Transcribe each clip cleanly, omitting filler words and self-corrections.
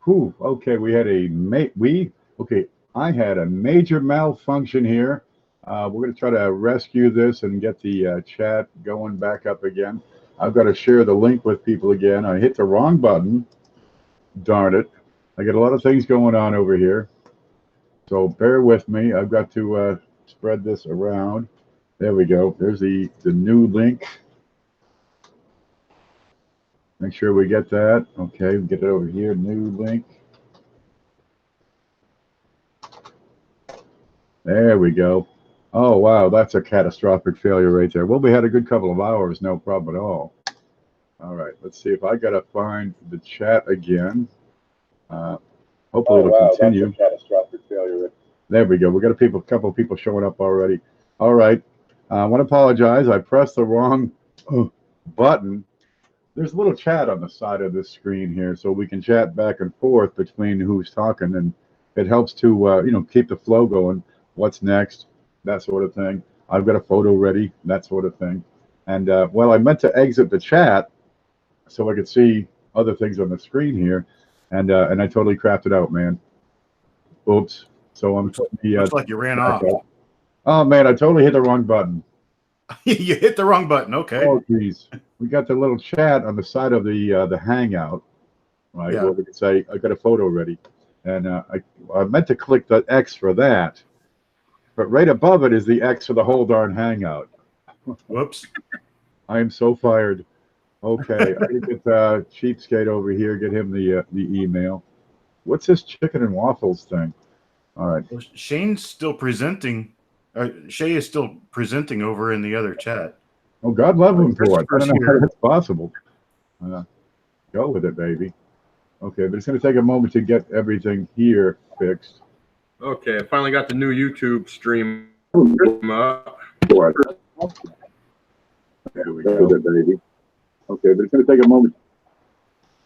Whew, okay, we had a okay, I had a major malfunction here. We're going to try to rescue this and get the chat going back up again. I've got to share the link with people again. I hit the wrong button. Darn it. I got a lot of things going on over here. So bear with me. I've got to spread this around. There we go. There's the new link. Make sure we get that. Okay, get it over here. New link. There we go. Oh, wow, that's a catastrophic failure right there. Well, we had a good couple of hours, no problem at all. All right, let's see if I got to find the chat again. Hopefully it'll continue. That's a catastrophic failure. There we go. We got a couple of people showing up already. All right. I want to apologize. I pressed the wrong button. There's a little chat on the side of this screen here, so we can chat back and forth between who's talking, and it helps to keep the flow going. What's next? That sort of thing. I've got a photo ready. That sort of thing. And well, I meant to exit the chat so I could see other things on the screen here, and I totally crapped it out, man. Oops. So I'm putting the looks like you ran off. Oh man, I totally hit the wrong button. You hit the wrong button. Okay. Oh geez. We got the little chat on the side of the Hangout, right? Yeah. Where we can say I got a photo ready, and I meant to click the X for that, but right above it is the X for the whole darn Hangout. Whoops. I am so fired. Okay, I can get Cheapskate over here. Get him the email. What's this chicken and waffles thing? All right. Well, Shane's still presenting. Shay is still presenting over in the other chat. Oh, God love him for it. I don't know how that's possible. Go with it, baby. Okay, but it's going to take a moment to get everything here fixed. Okay, I finally got the new YouTube stream up. There we go, baby. Okay, but it's going to take a moment.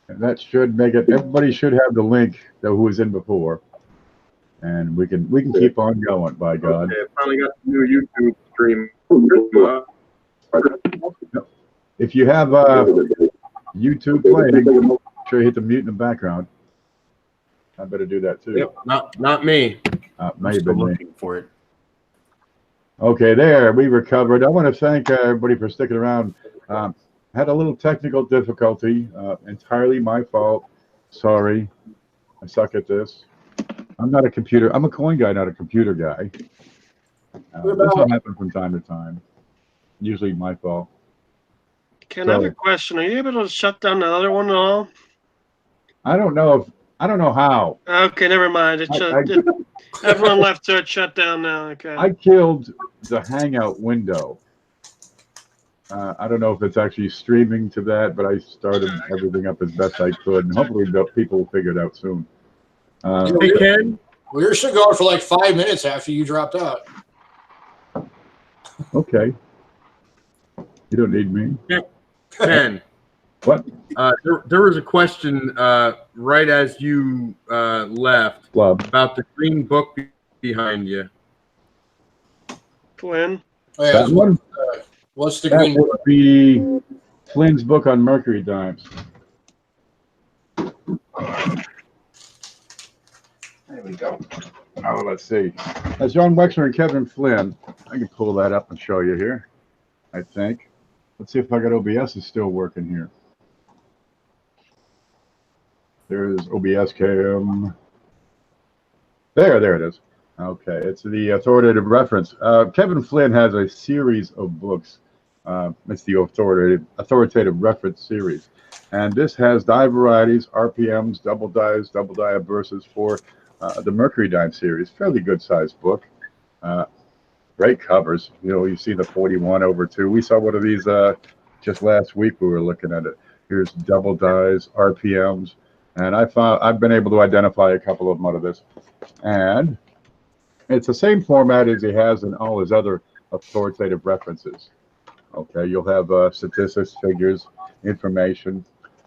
And that should make it. Everybody should have the link who was in before, and we can keep on going. By God. Okay, I finally got the new YouTube stream up. If you have YouTube playing, make sure you hit the mute in the background. I better do that too. Yep, not me. Maybe looking for it. Okay, there we recovered. I want to thank everybody for sticking around. Had a little technical difficulty, entirely my fault. Sorry, I suck at this. I'm not a computer. I'm a coin guy, not a computer guy. This will happen from time to time. Usually my fault. Ken, I have a question. Are you able to shut down the other one at all? I don't know how. Okay, never mind. Everyone left, so it's shut down now. Okay. I killed the Hangout window. I don't know if it's actually streaming to that, but I started everything up as best I could, and hopefully people will figure it out soon. Hey, Ken. We were still going for like 5 minutes after you dropped out. Okay. You don't need me. Ken. What? There was a question right as you left about the green book behind you. Flynn? Oh, yeah, that one? What's the that green would book? be Flynn's book on mercury dimes. There we go. Oh, let's see. That's John Wexler and Kevin Flynn. I can pull that up and show you here, I think. Let's see if I got OBS is still working here. There's OBS cam. There it is. Okay, it's the authoritative reference. Kevin Flynn has a series of books. It's the authoritative reference series. And this has die varieties, RPMs, double die verses for the Mercury Dime series. Fairly good sized book. Great covers. You know, you see the 41/2. We saw one of these just last week. We were looking at it. Here's double dies, RPMs, and I've been able to identify a couple of them out of this. And it's the same format as he has in all his other authoritative references. Okay, you'll have statistics, figures, information.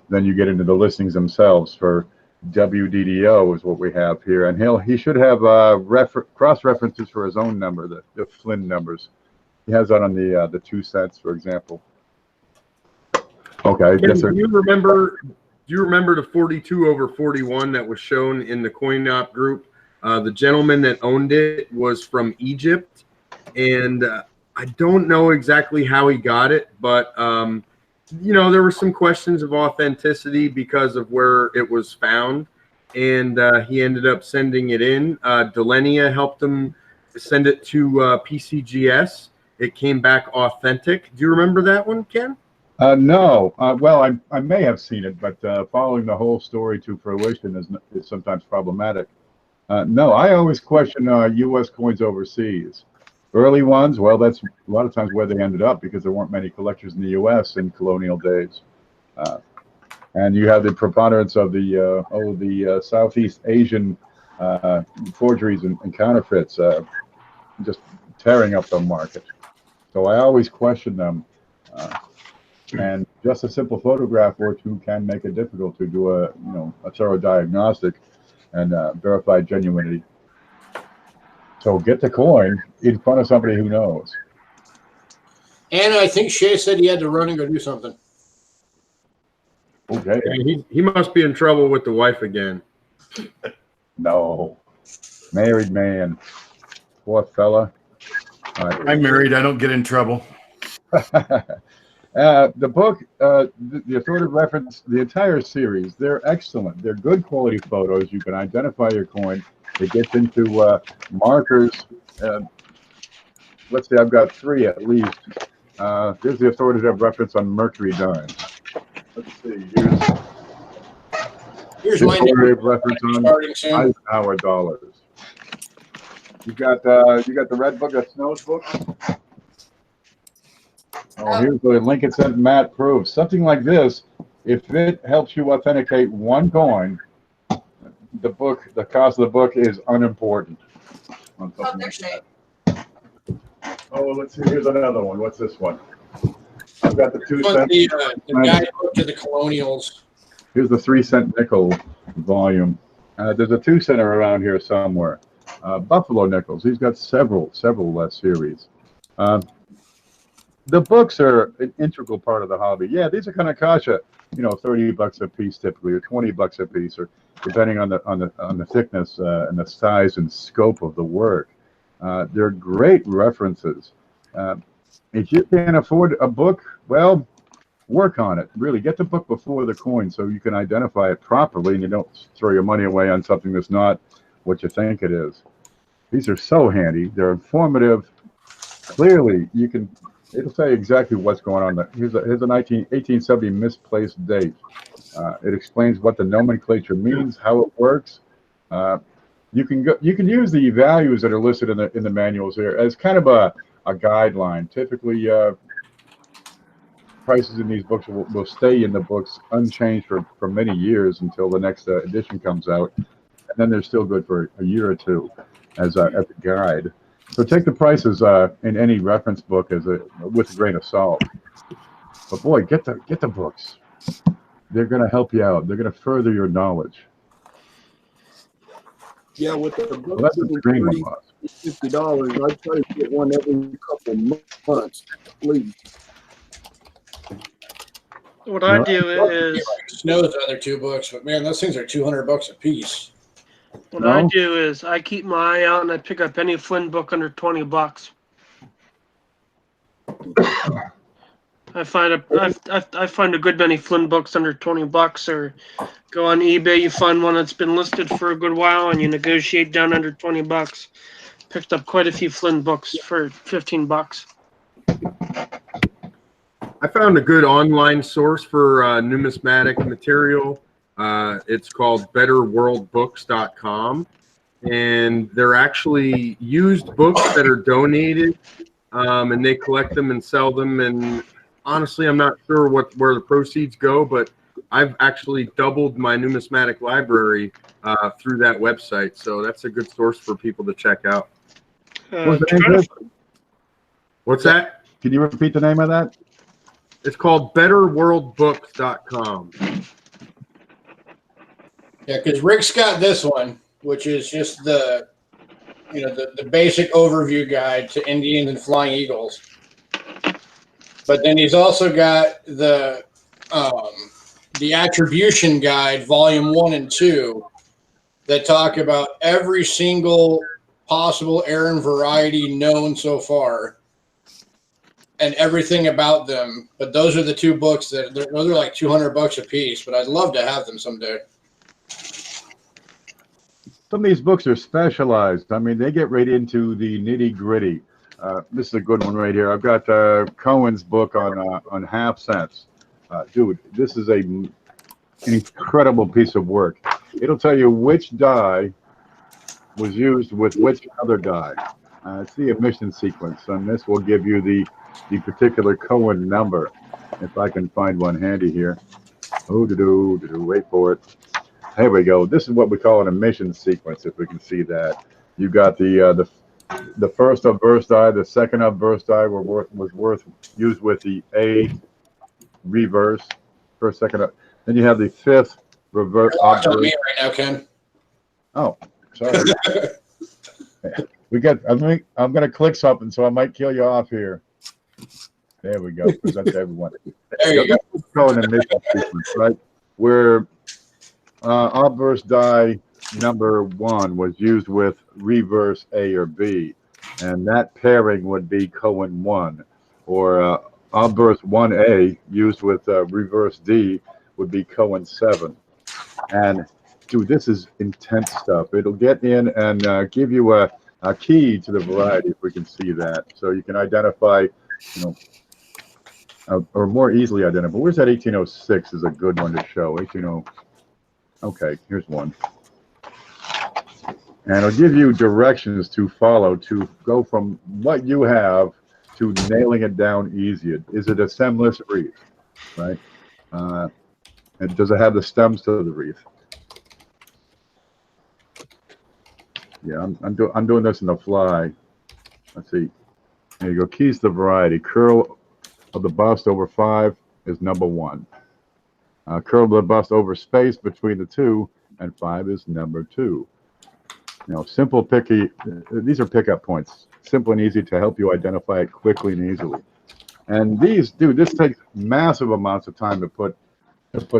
Then you get into the listings themselves for WDDO is what we have here, and he should have cross references for his own number, the Flynn numbers. He has that on the 2 cents, for example. Okay, Do you remember Do you remember the 42/41 that was shown in the coin-op group? The gentleman that owned it was from Egypt, and I don't know exactly how he got it, but there were some questions of authenticity because of where it was found, and he ended up sending it in. Delenia helped him send it to PCGS. It came back authentic. Do you remember that one, Ken? No. Well, I may have seen it, but following the whole story to fruition is sometimes problematic. No, I always question U.S. coins overseas. Early ones, well, that's a lot of times where they ended up because there weren't many collectors in the U.S. in colonial days. And you have the preponderance of the Southeast Asian forgeries and counterfeits just tearing up the market. So I always question them. And just a simple photograph or two can make it difficult to do a thorough diagnostic and verify genuinity. So get the coin in front of somebody who knows. And I think Shay said he had to run and go do something. Okay. Yeah, he must be in trouble with the wife again. No. Married man. Poor fella. I'm married. I don't get in trouble. The book, the authoritative reference, the entire series, they're excellent. They're good quality photos. You can identify your coin. It gets into markers. Let's see, I've got 3 at least. Here's the authoritative reference on mercury dimes. Let's see. Here's The my authoritative reference on starting soon. Eisenhower dollars. You got the red book, that Snow's book. Oh, here's the Lincoln Cent Matte Proof. Something like this, if it helps you authenticate one coin, the cost of the book is unimportant. On something like that. Oh, let's see. Here's another one. What's this one? I've got the 2 cent. The guidebook to the colonials. Here's the 3-cent nickel volume. There's a 2-center around here somewhere. Buffalo nickels. He's got several series. The books are an integral part of the hobby. Yeah, these are going to cost you, $30 a piece typically, or $20 a piece, or depending on the thickness and the size and scope of the work. They're great references. If you can't afford a book, well, work on it. Really, get the book before the coin so you can identify it properly, and you don't throw your money away on something that's not what you think it is. These are so handy. They're informative. Clearly, it'll say exactly what's going on. Here's a 1870 misplaced date. It explains what the nomenclature means, how it works. You can use the values that are listed in the manuals here as kind of a guideline. Typically, prices in these books will stay in the books unchanged for many years until the next edition comes out, and then they're still good for a year or two as a guide. So take the prices in any reference book with a grain of salt. But boy, get the books. They're going to help you out. They're going to further your knowledge. Yeah, with the book, Well, that's what the green one was. $50. I try to get one every couple months, please. What I do is Snow's other 2 books, but man, those things are $200 a piece. what I do is I keep my eye out and I pick up any Flynn book under $20. I find a good many Flynn books under $20, or go on eBay. You find one that's been listed for a good while, and you negotiate down under $20. Picked up quite a few Flynn books for $15. I found a good online source for numismatic material. It's called betterworldbooks.com, and they're actually used books that are donated, and they collect them and sell them. And honestly, I'm not sure where the proceeds go, but I've actually doubled my numismatic library through that website, so that's a good source for people to check out. What's that? Can you repeat the name of that? It's called betterworldbooks.com. Yeah, because Rick's got this one, which is just the basic overview guide to Indians and flying eagles. But then he's also got the the Attribution Guide, Volume 1 and 2, that talk about every single possible Aaron variety known so far and everything about them. But those are the two books those are like $200 a piece, but I'd love to have them someday. Some of these books are specialized. I mean, they get right into the nitty gritty. This is a good one right here. I've got Cohen's book on half cents. Dude, this is an incredible piece of work. It'll tell you which die was used with which other die. It's the emission sequence, and this will give you the particular Cohen number. If I can find one handy here. Oh, wait for it. There we go. This is what we call an emission sequence, if we can see that. You got the first obverse die, the second obverse die was used with the A reverse, first, second. Then you have the fifth reverse. You're on me right now, Ken. Oh, sorry. I'm going to click something, so I might kill you off here. There we go. Present to everyone. There you go. This is called an emission sequence, right? Where obverse die number 1 was used with reverse A or B, and that pairing would be Cohen 1, or obverse 1A used with reverse D would be Cohen 7. And dude, this is intense stuff. It'll get in and give you a key to the variety, if we can see that, so you can identify, or more easily identify. Where's that 1806 is a good one to show. 1806. Okay, here's one. And it'll give you directions to follow to go from what you have to nailing it down easy. Is it a stemless wreath, right? And does it have the stems to the wreath? Yeah, I'm doing this in the fly. Let's see. There you go. Keys to the variety. Curl of the bust over 5 is number 1. Curl of the bust over space between the 2 and 5 is number 2. Simple picky. These are pickup points. Simple and easy to help you identify it quickly and easily. And these, dude, this takes massive amounts of time to put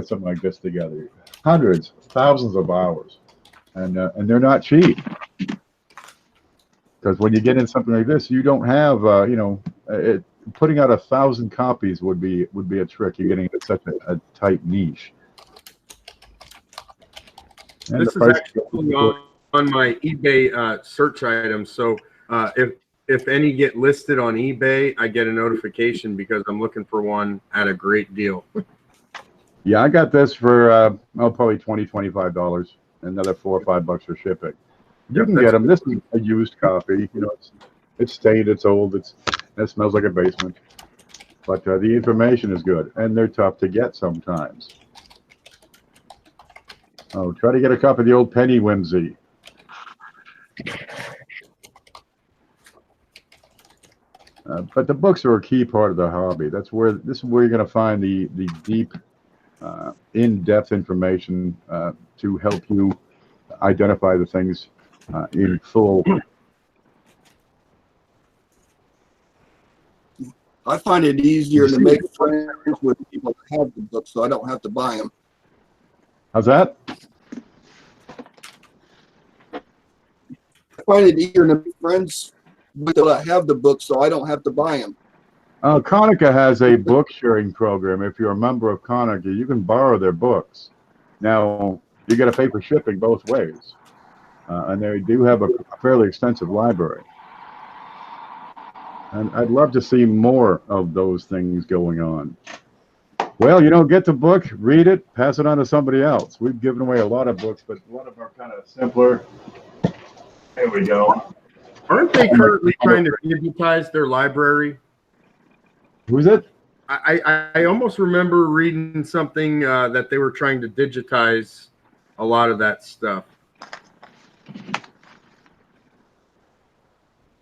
something like this together. Hundreds, thousands of hours, and they're not cheap. Because when you get in something like this, you don't have, putting out 1,000 copies would be a trick. You're getting into such a tight niche. And this is actually on my eBay search items. So if any get listed on eBay, I get a notification because I'm looking for one at a great deal. Yeah, I got this for probably $20, $25, another $4 or $5 for shipping. You can get them. This is a used copy. It's stained, it's old, it smells like a basement. But the information is good, and they're tough to get sometimes. Oh, try to get a copy of the old Penny Whimsy. But the books are a key part of the hobby. This is where you're going to find the deep, in-depth information to help you identify the things in full. I find it easier to make friends with people that have the books, so I don't have to buy them. How's that? I find it easier to make friends with people that have the books, so I don't have to buy them. Konica has a book sharing program. If you're a member of Konica, you can borrow their books. Now, you got to pay for shipping both ways. And they do have a fairly extensive library. And I'd love to see more of those things going on. Well, get the book, read it, pass it on to somebody else. We've given away a lot of books, but a lot of them are kind of simpler. There we go. Aren't they currently trying to digitize their library? Who's it? I almost remember reading something that they were trying to digitize a lot of that stuff.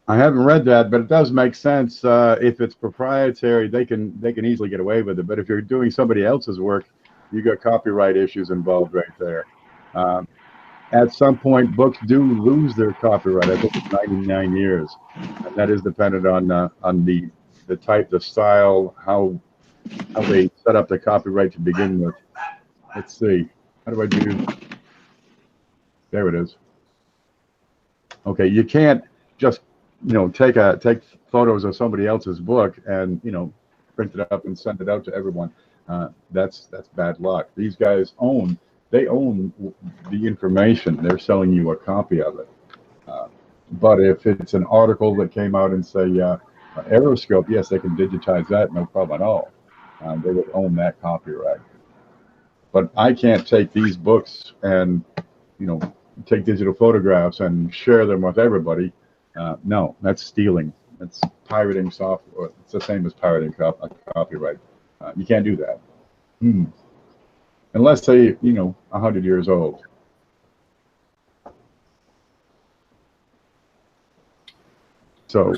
I haven't read that, but it does make sense. If it's proprietary, they can easily get away with it. But if you're doing somebody else's work, you got copyright issues involved right there. At some point, books do lose their copyright. I think it's 99 years, and that is dependent on the type, the style, how they set up the copyright to begin with. let's see. How do I do? There it is. Okay, you can't just, take photos of somebody else's book and, print it up and send it out to everyone. That's bad luck. These guys own the information. They're selling you a copy of it. But if it's an article that came out and say Aeroscope, yes, they can digitize that, no problem at all. They would own that copyright. But I can't take these books and, take digital photographs and share them with everybody. No, that's stealing. That's pirating software. It's the same as pirating copyright. You can't do that. Unless they, 100 years old. So,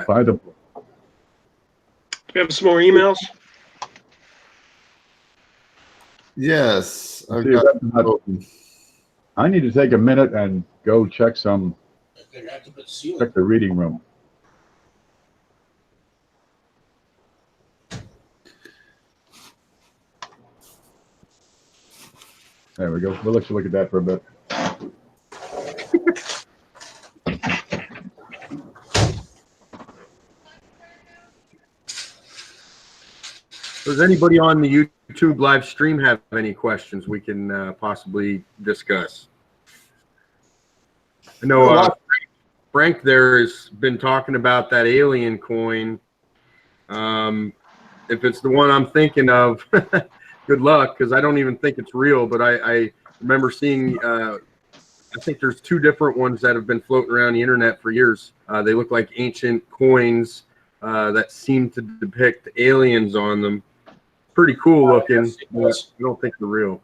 buy the book. Do we have some more emails? Yes. I've See, got I need to take a minute and go check the reading room. There we go. We'll let you look at that for a bit. Does anybody on the YouTube live stream have any questions we can possibly discuss? I know Frank there has been talking about that alien coin. If it's the one I'm thinking of, good luck, because I don't even think it's real. But I remember seeing, I think there's 2 different ones that have been floating around the internet for years. They look like ancient coins that seem to depict aliens on them. Pretty cool looking. But I don't think they're real.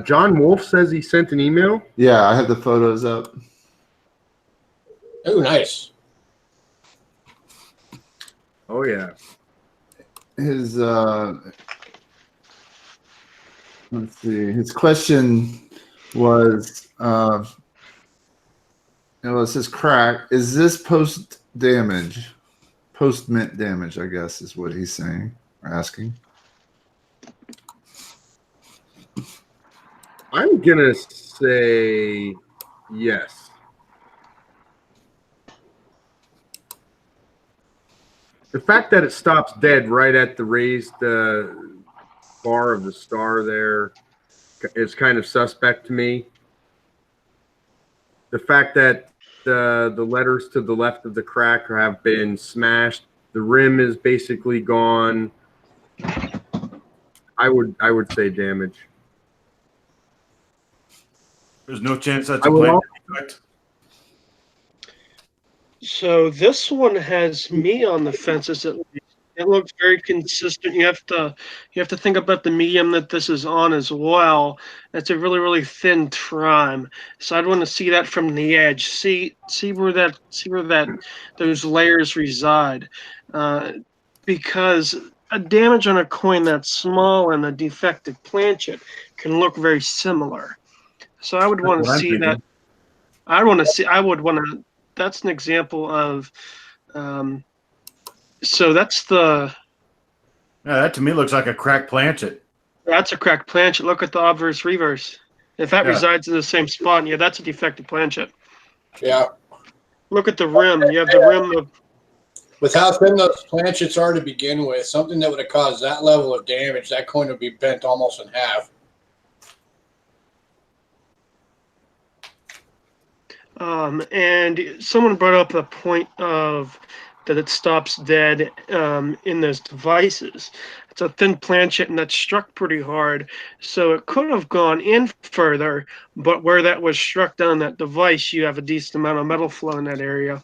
John Wolf says he sent an email. Yeah, I have the photos up. Oh, nice. Oh yeah. His let's see. His question was, it says crack. Is this post damage? Post mint damage, I guess, is what he's saying or asking. I'm gonna say yes. The fact that it stops dead right at the raised bar of the star there is kind of suspect to me. The fact that the letters to the left of the crack have been smashed, the rim is basically gone. I would say damage. There's no chance that's a plant defect. So this one has me on the fences. It looks very consistent. You have to think about the medium that this is on as well. It's a really, really thin trime. So I'd want to see that from the edge. See where those layers reside. Because a damage on a coin that's small and a defective planchet can look very similar. So I would want to see that. I would want to. That's an example of. So that's the. Yeah, that to me looks like a cracked planchet. That's a cracked planchet. Look at the obverse reverse. If that resides in the same spot, yeah, that's a defective planchet. Yeah. Look at the rim. You have the rim of. With how thin those planchets are to begin with, something that would have caused that level of damage, that coin would be bent almost in half. And someone brought up the point of that it stops dead in those devices. It's a thin planchet and that's struck pretty hard, so it could have gone in further, but where that was struck down that device, you have a decent amount of metal flow in that area.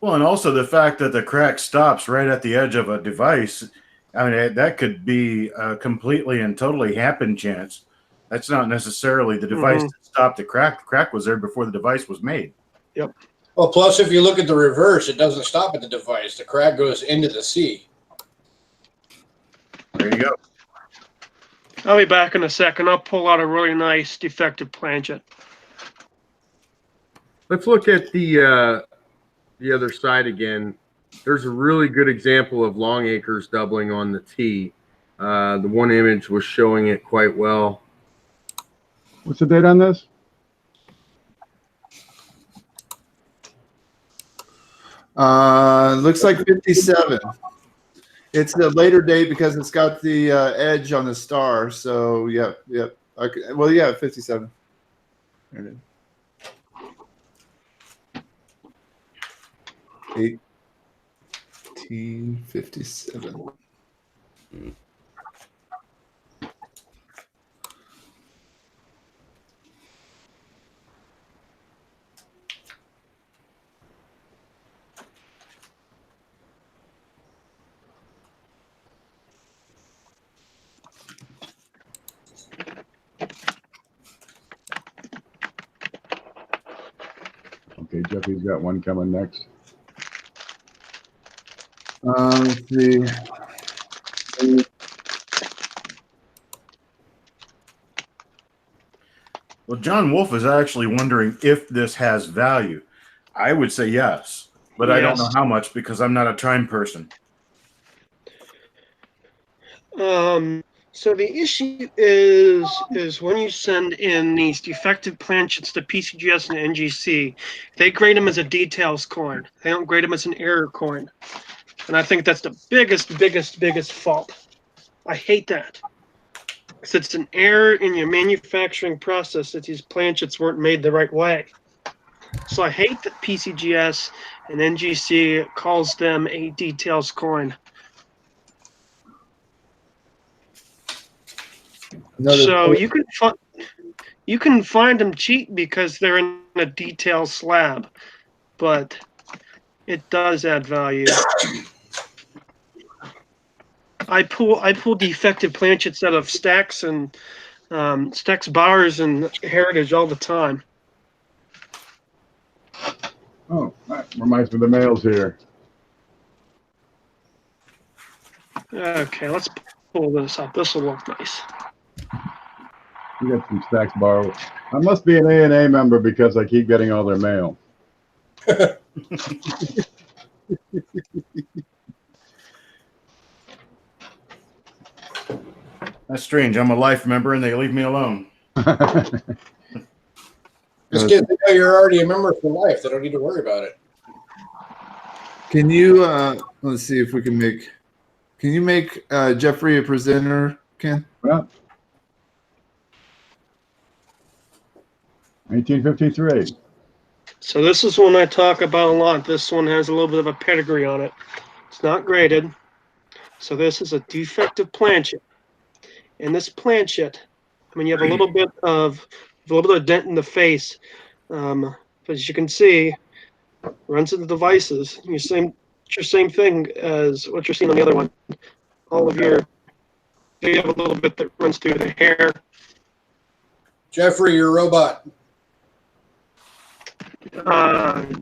Well, and also the fact that the crack stops right at the edge of a device, I mean, that could be a completely and totally happen chance. That's not necessarily the device that stopped the crack. The crack was there before the device was made. Yep. Well, plus, if you look at the reverse, it doesn't stop at the device. The crack goes into the sea. There you go. I'll be back in a second. I'll pull out a really nice defective planchet. Let's look at the other side again. There's a really good example of long acres doubling on the T. The one image was showing it quite well. What's the date on this? Looks like 57. It's a later date because it's got the edge on the star. So, yep. Okay. Well, yeah, 57. There it is. 1857. Okay, Jeffy's got one coming next. Let's see. Well, John Wolf is actually wondering if this has value. I would say yes, but I don't know Yes. how much because I'm not a time person. So the issue is when you send in these defective planchets to PCGS and NGC, they grade them as a details coin. They don't grade them as an error coin. And I think that's the biggest fault. I hate that. Because it's an error in your manufacturing process that these planchets weren't made the right way. So I hate that PCGS and NGC calls them a details coin. So you can find them cheap because they're in a detail slab, but it does add value. I pull defective planchets out of Stacks and Stacks bars and Heritage all the time. Oh, that reminds me of the mails here. Okay, let's pull this up. This will look nice. We got some Stacks bar. I must be an A&A member because I keep getting all their mail. That's strange. I'm a life member and they leave me alone. Just kidding. They know you're already a member for life. They don't need to worry about it. Can you let's see if we can make. Can you make Jeffrey a presenter, Ken? Well, 1953. So this is one I talk about a lot. This one has a little bit of a pedigree on it. It's not graded. So this is a defective planchet. And this planchet, I mean, you have a little bit of dent in the face. But as you can see, runs into devices. It's your same thing as what you're seeing on the other one. All of your, you have a little bit that runs through the hair. Jeffrey, you're a robot.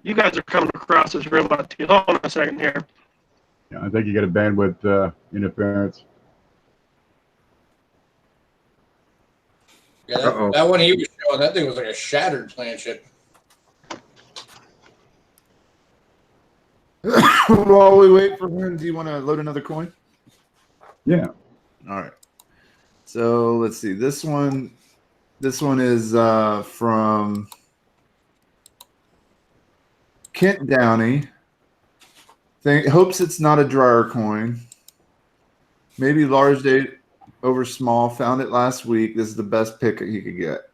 You guys are coming across as robot too. Hold on a second here. Yeah, I think you get a bandwidth interference. Yeah, that one he was showing, that thing was like a shattered planchet. While we wait for him, do you want to load another coin? Yeah. All right. So let's see. This one is from Kent Downey. Hopes it's not a dryer coin. Maybe large date over small. Found it last week. This is the best pick he could get.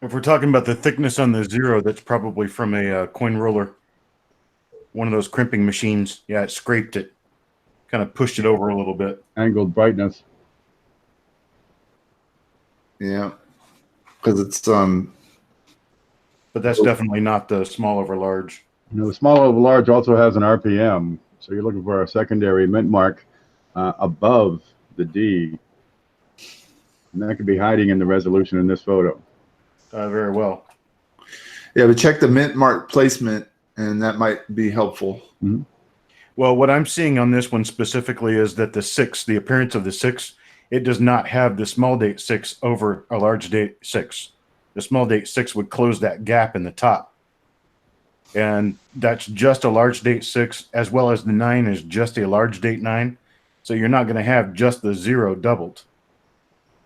If we're talking about the thickness on the zero, that's probably from a coin roller. One of those crimping machines. Yeah, it scraped it. Kind of pushed it over a little bit. Angled brightness. Yeah. Because it's But that's definitely not the small over large. You know, the small over large also has an RPM. So you're looking for a secondary mint mark above the D. And that could be hiding in the resolution in this photo. Very well. Yeah, but check the mint mark placement, and that might be helpful. Mm-hmm. Well, what I'm seeing on this one specifically is that the appearance of the 6 it does not have the small date 6 over a large date 6. The small date 6 would close that gap in the top. And that's just a large date 6, as well as the 9 is just a large date 9. So you're not going to have just the 0 doubled.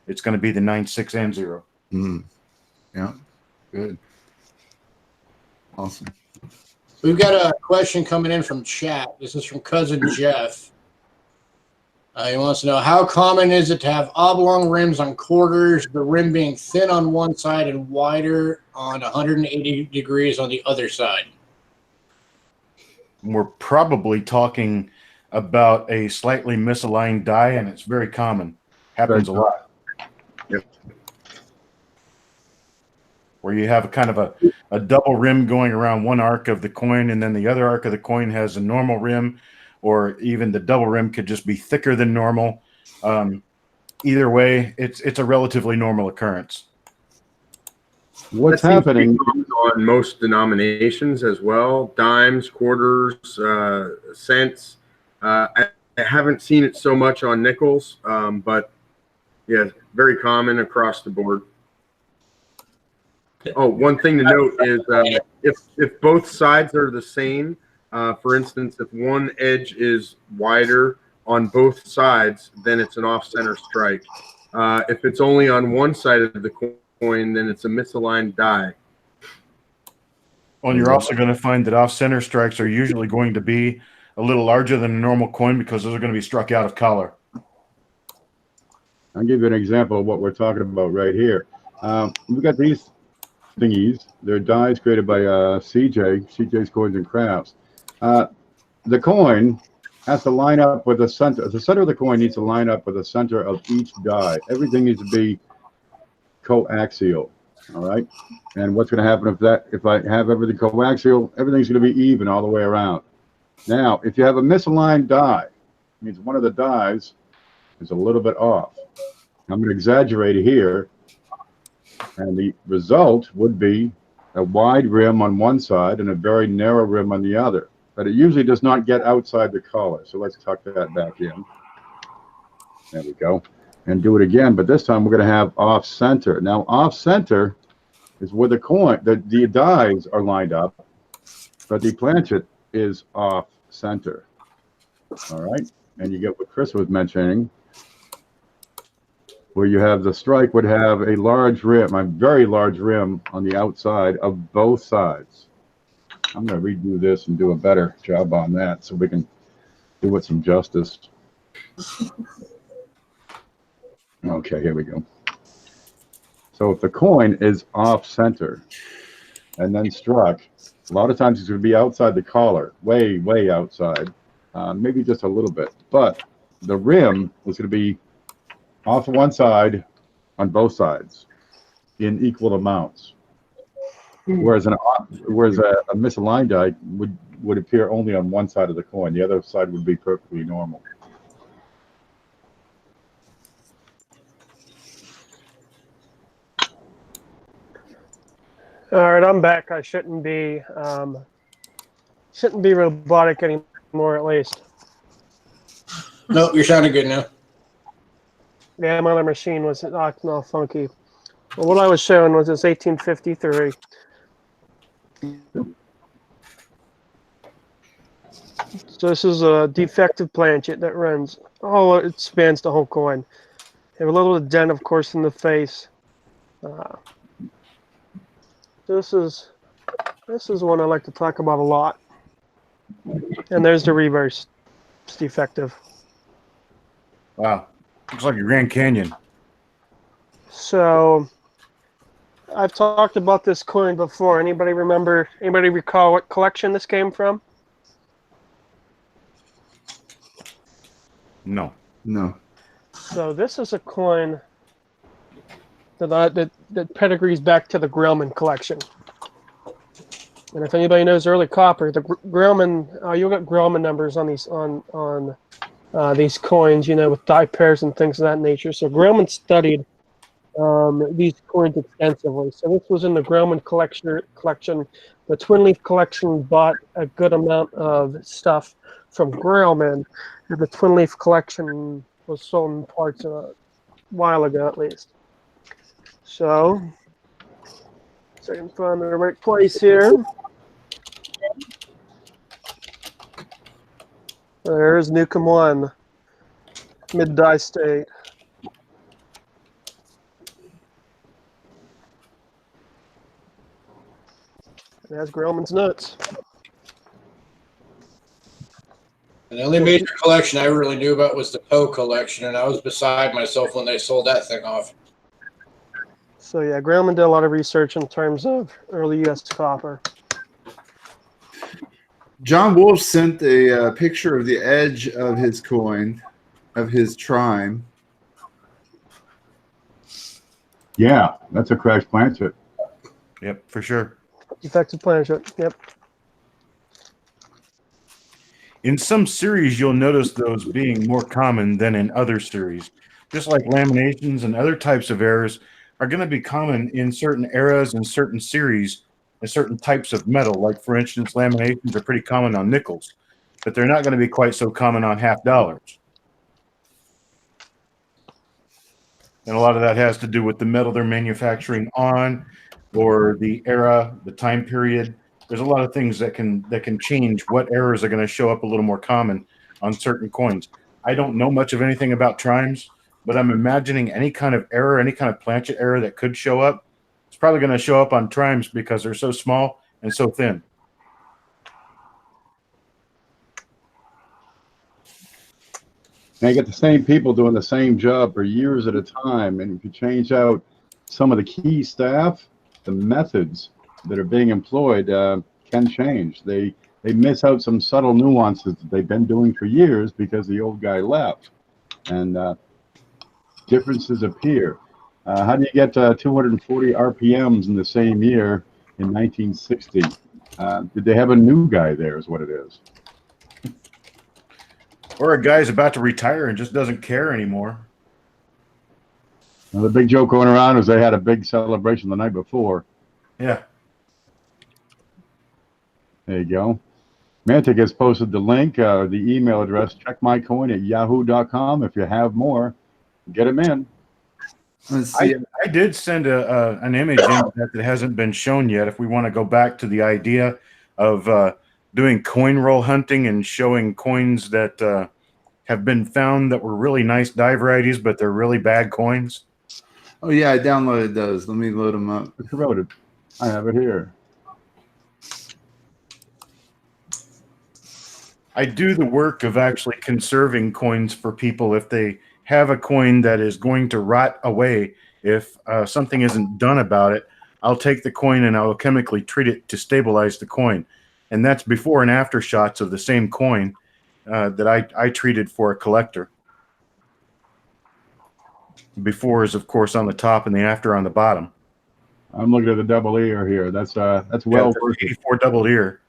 It's going to be the 9, 6, and 0. Yeah, good. Awesome. We've got a question coming in from chat. This is from Cousin Jeff. He wants to know, how common is it to have oblong rims on quarters, the rim being thin on one side and wider on 180 degrees on the other side? We're probably talking about a slightly misaligned die, and it's very common. Happens a lot. Yep. Where you have a kind of a double rim going around one arc of the coin, and then the other arc of the coin has a normal rim, or even the double rim could just be thicker than normal. Either way, it's a relatively normal occurrence. What's That seems to be happening? common on most denominations as well. Dimes, quarters, cents. I haven't seen it so much on nickels, but yeah, very common across the board. Oh, one thing to note is if both sides are the same, for instance, if one edge is wider on both sides, then it's an off-center strike. If it's only on one side of the coin, then it's a misaligned die. Well, you're also going to find that off-center strikes are usually going to be a little larger than a normal coin because those are going to be struck out of collar. I'll give you an example of what we're talking about right here. We've got these thingies. They're dies created by CJ's Coins and Crafts. The coin has to line up with the center. The center of the coin needs to line up with the center of each die. Everything needs to be coaxial. All right. And what's going to happen if I have everything coaxial? Everything's going to be even all the way around. Now, if you have a misaligned die, it means one of the dies is a little bit off. I'm going to exaggerate it here. And the result would be a wide rim on one side and a very narrow rim on the other. But it usually does not get outside the collar. So let's tuck that back in. There we go. And do it again. But this time we're going to have off center. Now, off center is where the coin, the dies are lined up, but the planchet is off center. All right. And you get what Chris was mentioning, where you have the strike would have a large rim, a very large rim on the outside of both sides. I'm going to redo this and do a better job on that so we can do it some justice. Okay, here we go. So if the coin is off center and then struck, a lot of times it's going to be outside the collar, way, way outside, maybe just a little bit. But the rim is going to be off one side on both sides in equal amounts. Whereas a misaligned die would appear only on one side of the coin. The other side would be perfectly normal. All right, I'm back. I shouldn't be robotic anymore, at least. Nope, you're sounding good now. Yeah, my other machine was acting all funky. Well, what I was showing was this 1853. So this is a defective planchet that runs. Oh, it spans the whole coin. You have a little dent, of course, in the face. This is one I like to talk about a lot. And there's the reverse. It's defective. Wow. Looks like a Grand Canyon. So I've talked about this coin before. Anybody recall what collection this came from? No. No. So this is a coin that pedigrees back to the Grellman collection. And if anybody knows early copper, the Grellman, you'll get Grellman numbers on these coins, with die pairs and things of that nature. So Grellman studied these coins extensively. So this was in the Grellman collection. The Twin Leaf collection bought a good amount of stuff from Grellman, and the Twin Leaf collection was sold in parts while ago at least. So, so I can find the right place here. There's Nukem 1, mid-die state. It has Grellman's nuts. And the only major collection I really knew about was the Poe collection, and I was beside myself when they sold that thing off. So yeah, Grellman did a lot of research in terms of early U.S. copper. John Wolfe sent a picture of the edge of his coin, of his trime. Yeah, that's a crash planchet. Yep, for sure. Effective planchet. Yep. In some series, you'll notice those being more common than in other series. Just like laminations and other types of errors are going to be common in certain eras and certain series and certain types of metal. Like, for instance, laminations are pretty common on nickels, but they're not going to be quite so common on half dollars. And a lot of that has to do with the metal they're manufacturing on, or the era, the time period. There's a lot of things that can change what errors are going to show up a little more common on certain coins. I don't know much of anything about trimes, but I'm imagining any kind of error, any kind of planchet error that could show up. It's probably going to show up on trimes because they're so small and so thin. And you get the same people doing the same job for years at a time, and if you change out some of the key staff, the methods that are being employed can change. They miss out some subtle nuances that they've been doing for years because the old guy left, and differences appear. How do you get 240 RPMs in the same year in 1960? Did they have a new guy there is what it is. Or a guy's about to retire and just doesn't care anymore. Now, the big joke going around is they had a big celebration the night before. Yeah. There you go. Mantic has posted the link, the email address, checkmycoin@yahoo.com. If you have more, get them in. Let's see. I did send an image in that hasn't been shown yet. If we want to go back to the idea of doing coin roll hunting and showing coins that have been found that were really nice die varieties, but they're really bad coins. Oh, yeah, I downloaded those. Let me load them up. Who wrote it? I have it here. I do the work of actually conserving coins for people if they have a coin that is going to rot away. If something isn't done about it, I'll take the coin and I'll chemically treat it to stabilize the coin. And that's before and after shots of the same coin that I treated for a collector. Before is, of course, on the top and the after on the bottom. I'm looking at the double ear here. That's well worth it. 84 double ear.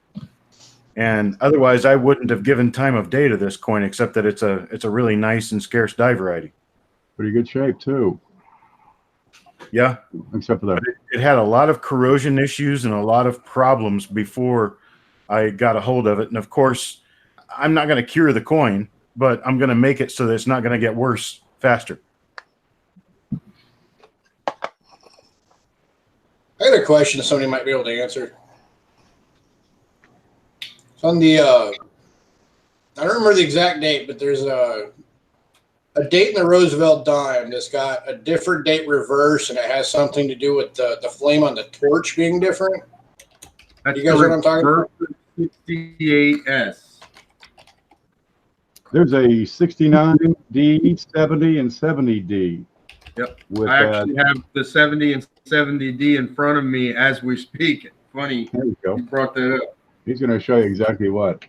And otherwise, I wouldn't have given time of day to this coin, except that it's a really nice and scarce die variety. Pretty good shape too. Yeah, Except for that. it had a lot of corrosion issues and a lot of problems before I got a hold of it. And of course, I'm not going to cure the coin, but I'm going to make it so that it's not going to get worse faster. I got a question that somebody might be able to answer. It's on the, I don't remember the exact date, but there's a date in the Roosevelt dime that's got a different date reverse, and it has something to do with the flame on the torch being different. That's You guys know what I'm talking about? 68S. There's a 69D, 70, and 70D. Yep. With, I actually have the 70 and 70D in front of me as we speak. Funny there you go. you brought that up. He's going to show you exactly what.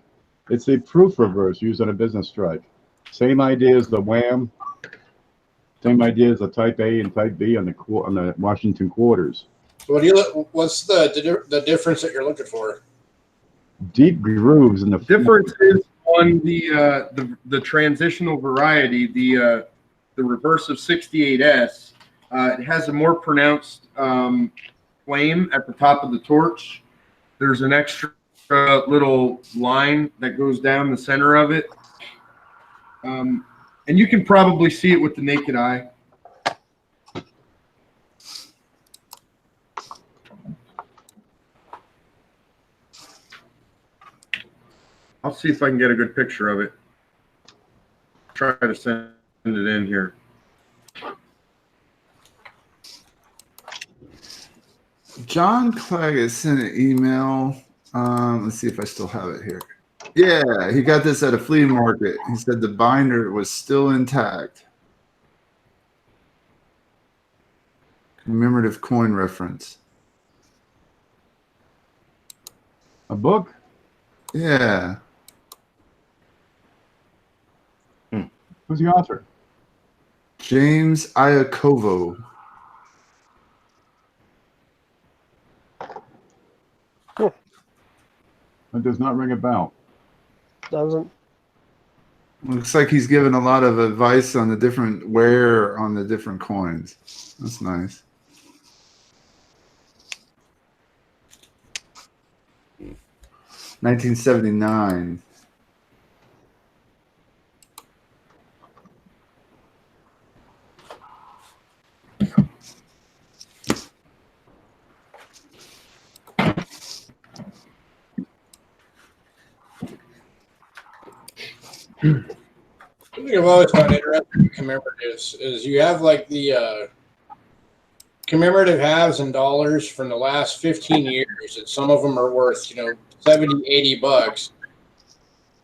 It's a proof reverse used on a business strike. Same idea as the WHAM. Same idea as the Type A and Type B on the Washington quarters. What's the difference that you're looking for? Deep grooves in the Difference is on the transitional variety, the reverse of 68S. It has a more pronounced flame at the top of the torch. There's an extra little line that goes down the center of it. And you can probably see it with the naked eye. I'll see if I can get a good picture of it. Try to send it in here. John Claggett sent an email. Let's see if I still have it here. Yeah, he got this at a flea market. He said the binder was still intact. Commemorative coin reference. A book? Yeah. Who's the author? James Iacovo. That does not ring a bell. Doesn't. Looks like he's given a lot of advice on the different wear on the different coins. That's nice. $1979. Something I've always found interesting with commemoratives is you have like the commemorative halves and dollars from the last 15 years, and some of them are worth, 70, 80 bucks.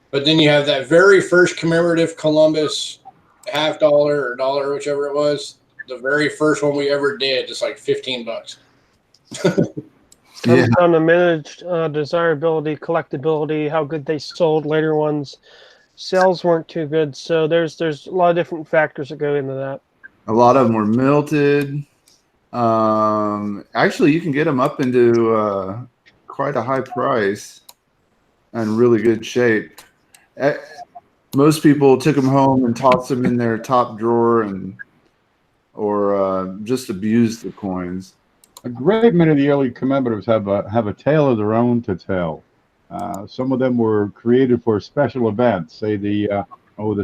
But then you have that very first commemorative Columbus half dollar or dollar, whichever it was, the very first one we ever did, just like 15 bucks. Yeah. Comes down to managed desirability, collectability, how good they sold. Later ones, sales weren't too good, so there's a lot of different factors that go into that. A lot of them were melted. Actually, you can get them up into quite a high price and really good shape. Most people took them home and tossed them in their top drawer or just abused the coins. A great many of the early commemoratives have a tale of their own to tell. Some of them were created for special events, say the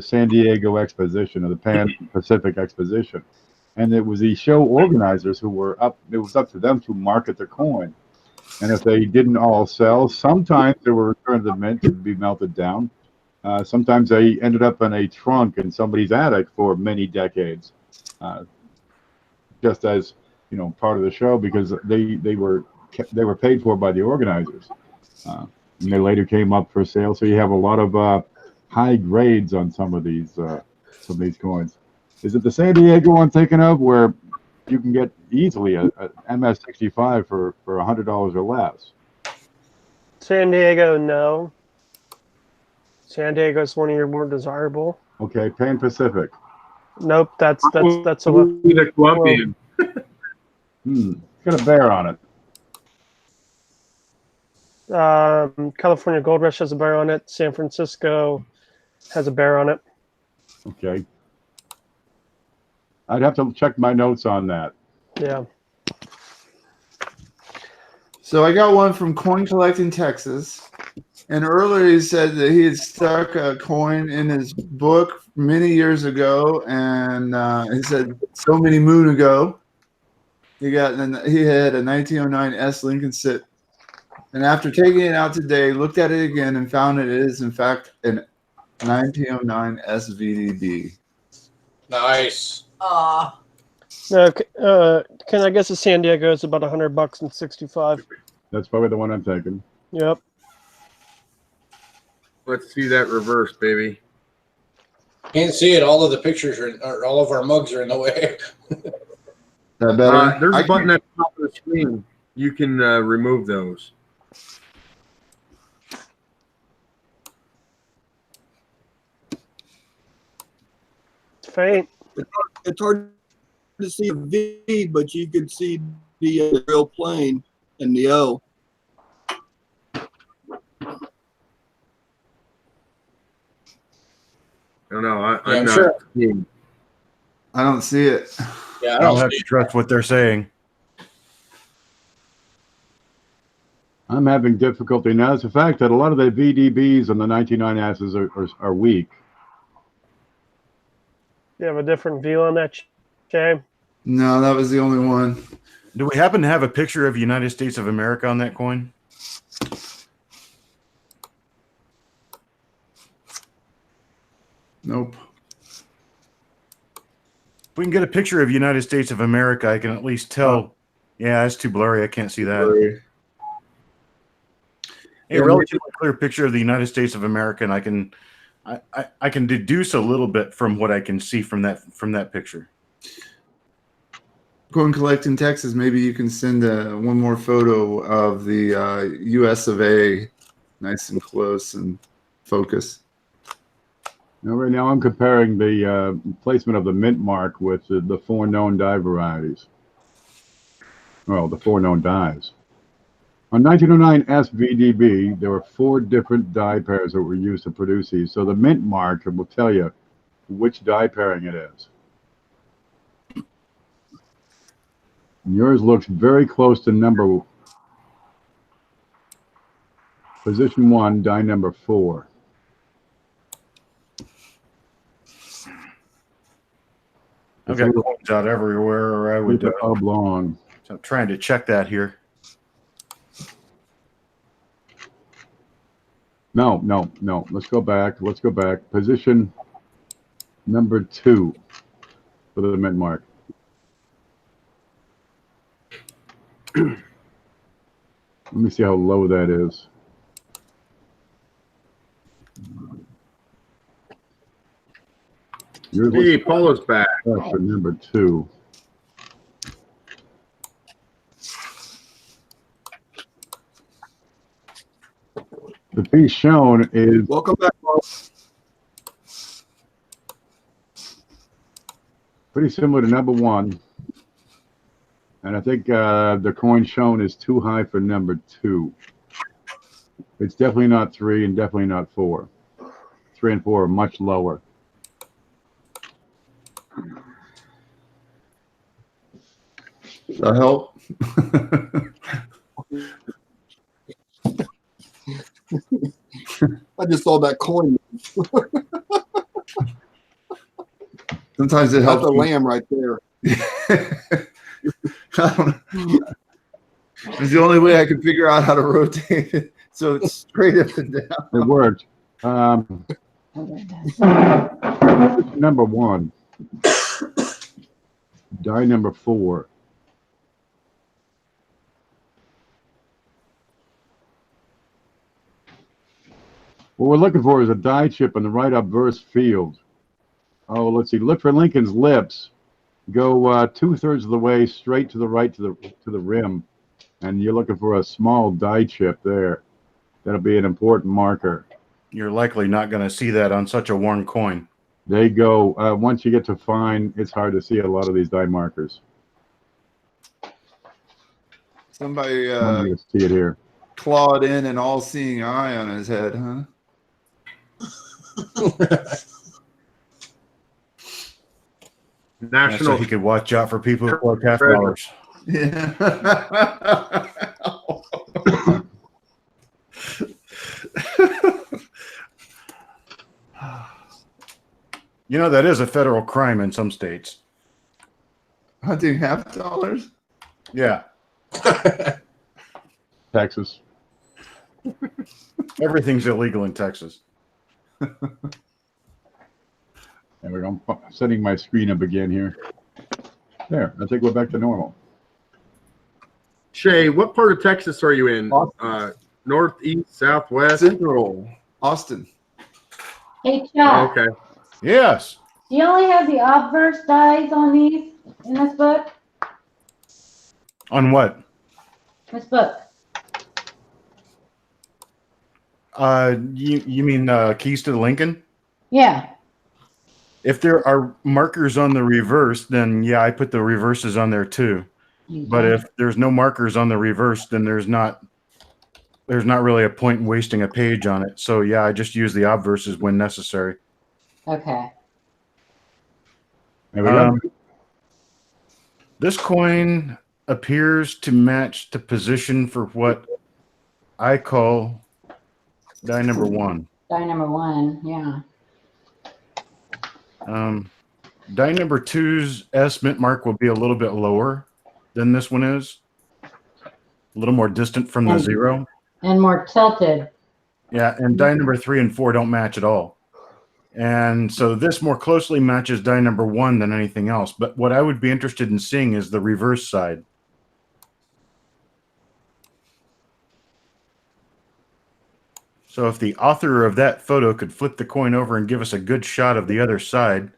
San Diego Exposition or the Pan Pacific Exposition, and it was the show organizers who were up. It was up to them to market the coin, and if they didn't all sell, sometimes they were returned to the mint to be melted down. Sometimes they ended up in a trunk in somebody's attic for many decades, just as part of the show, because they were paid for by the organizers, and they later came up for sale. So you have a lot of high grades on some of these coins. Is it the San Diego one thinking of, where you can get easily a MS-65 for $100 or less? San Diego, no. San Diego is one of your more desirable. Okay, Pan Pacific. Nope, that's a the Columbian. Got a bear on it. California Gold Rush has a bear on it. San Francisco has a bear on it. Okay. I'd have to check my notes on that. Yeah. So I got one from Coin Collecting Texas. And earlier he said that he had stuck a coin in his book many years ago. And he said so many moon ago, he had a 1909 S Lincoln sit. And after taking it out today, looked at it again and found it is, in fact, an 1909 S VDB. Nice. No, can I guess the San Diego is about $100 and 65. That's probably the one I'm thinking. Yep. Let's see that reverse, baby. Can't see it. All of the pictures or all of our mugs are in the way. That better? There's a button at the top of the screen. You can remove those. It's faint. It's hard to see a V, but you can see the real plane and the O. I don't know. I'm I'm not sure. seeing. I don't see it. Yeah, I I'll don't have see to trust what they're saying. I'm having difficulty now. It's the fact that a lot of the VDBs and the 99 asses are weak. You have a different view on that, Jay? No, that was the only one. Do we happen to have a picture of United States of America on that coin? Nope. If we can get a picture of United States of America, I can at least tell. Yeah, it's too blurry. I can't see that. Blurry. A relatively clear picture of the United States of America, and I can deduce a little bit from what I can see from that picture. Coin collect in Texas. Maybe you can send one more photo of the U.S. of A, nice and close and focus. Now, right now, I'm comparing the placement of the mint mark with the 4 known die varieties. Well, the 4 known dies. On 1909 S VDB, there were 4 different die pairs that were used to produce these. So the mint mark will tell you which die pairing it is. And yours looks very close to position 1, die number 4. I've got coins out everywhere, or I would. Oblong. So I'm trying to check that here. No. Let's go back. Position number 2 for the mint mark. Let me see how low that is. Hey, Paula's back. For number 2. The piece shown is Welcome back, Paul. pretty similar to number 1. And I think the coin shown is too high for number 2. It's definitely not 3 and definitely not 4. 3 and 4 are much lower. That help? I just saw that coin. Sometimes it That's helps. a lamb right there. I don't know. It's the only way I can figure out how to rotate it so it's straight up and down. It worked. Number 1. Die number 4. What we're looking for is a die chip in the right obverse field. Oh, let's see. Look for Lincoln's lips. Go 2/3 of the way straight to the right to the rim, and you're looking for a small die chip there. That'll be an important marker. You're likely not going to see that on such a worn coin. They go. Once you get to fine, it's hard to see a lot of these die markers. Somebody I'm gonna see it here. clawed in an all-seeing eye on his head, huh? National. So he could watch out for people who work half hours. Yeah. You know, that is a federal crime in some states. Hunting $half. Yeah. Texas. Everything's illegal in Texas. There we go. I'm setting my screen up again here. There. I think we're back to normal. Shay, what part of Texas are you in? North, east, southwest? Central. Austin. Hey, Chuck, Okay. Yes. do you only have the obverse dies on these in this book? On what? This book. You mean keys to the Lincoln? Yeah. If there are markers on the reverse, then yeah, I put the reverses on there too. But if there's no markers on the reverse, then there's not really a point in wasting a page on it. So yeah, I just use the obverses when necessary. Okay. There we go. This coin appears to match the position for what I call die number 1. Die number 1, yeah. Die number 2's S mint mark will be a little bit lower than this one is. A little more distant from the 0. And more tilted. Yeah, and die number 3 and 4 don't match at all. And so this more closely matches die number 1 than anything else. But what I would be interested in seeing is the reverse side. So if the author of that photo could flip the coin over and give us a good shot of the other side,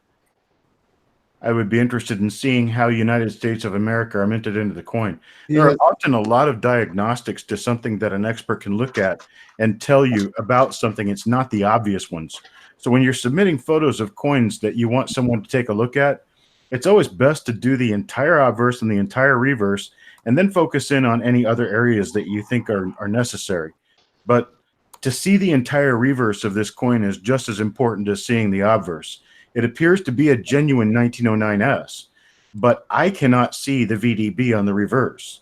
I would be interested in seeing how United States of America are minted into the coin. There are often a lot of diagnostics to something that an expert can look at and tell you about something. It's not the obvious ones. So when you're submitting photos of coins that you want someone to take a look at, it's always best to do the entire obverse and the entire reverse, and then focus in on any other areas that you think are necessary. But to see the entire reverse of this coin is just as important as seeing the obverse. It appears to be a genuine 1909S, but I cannot see the VDB on the reverse.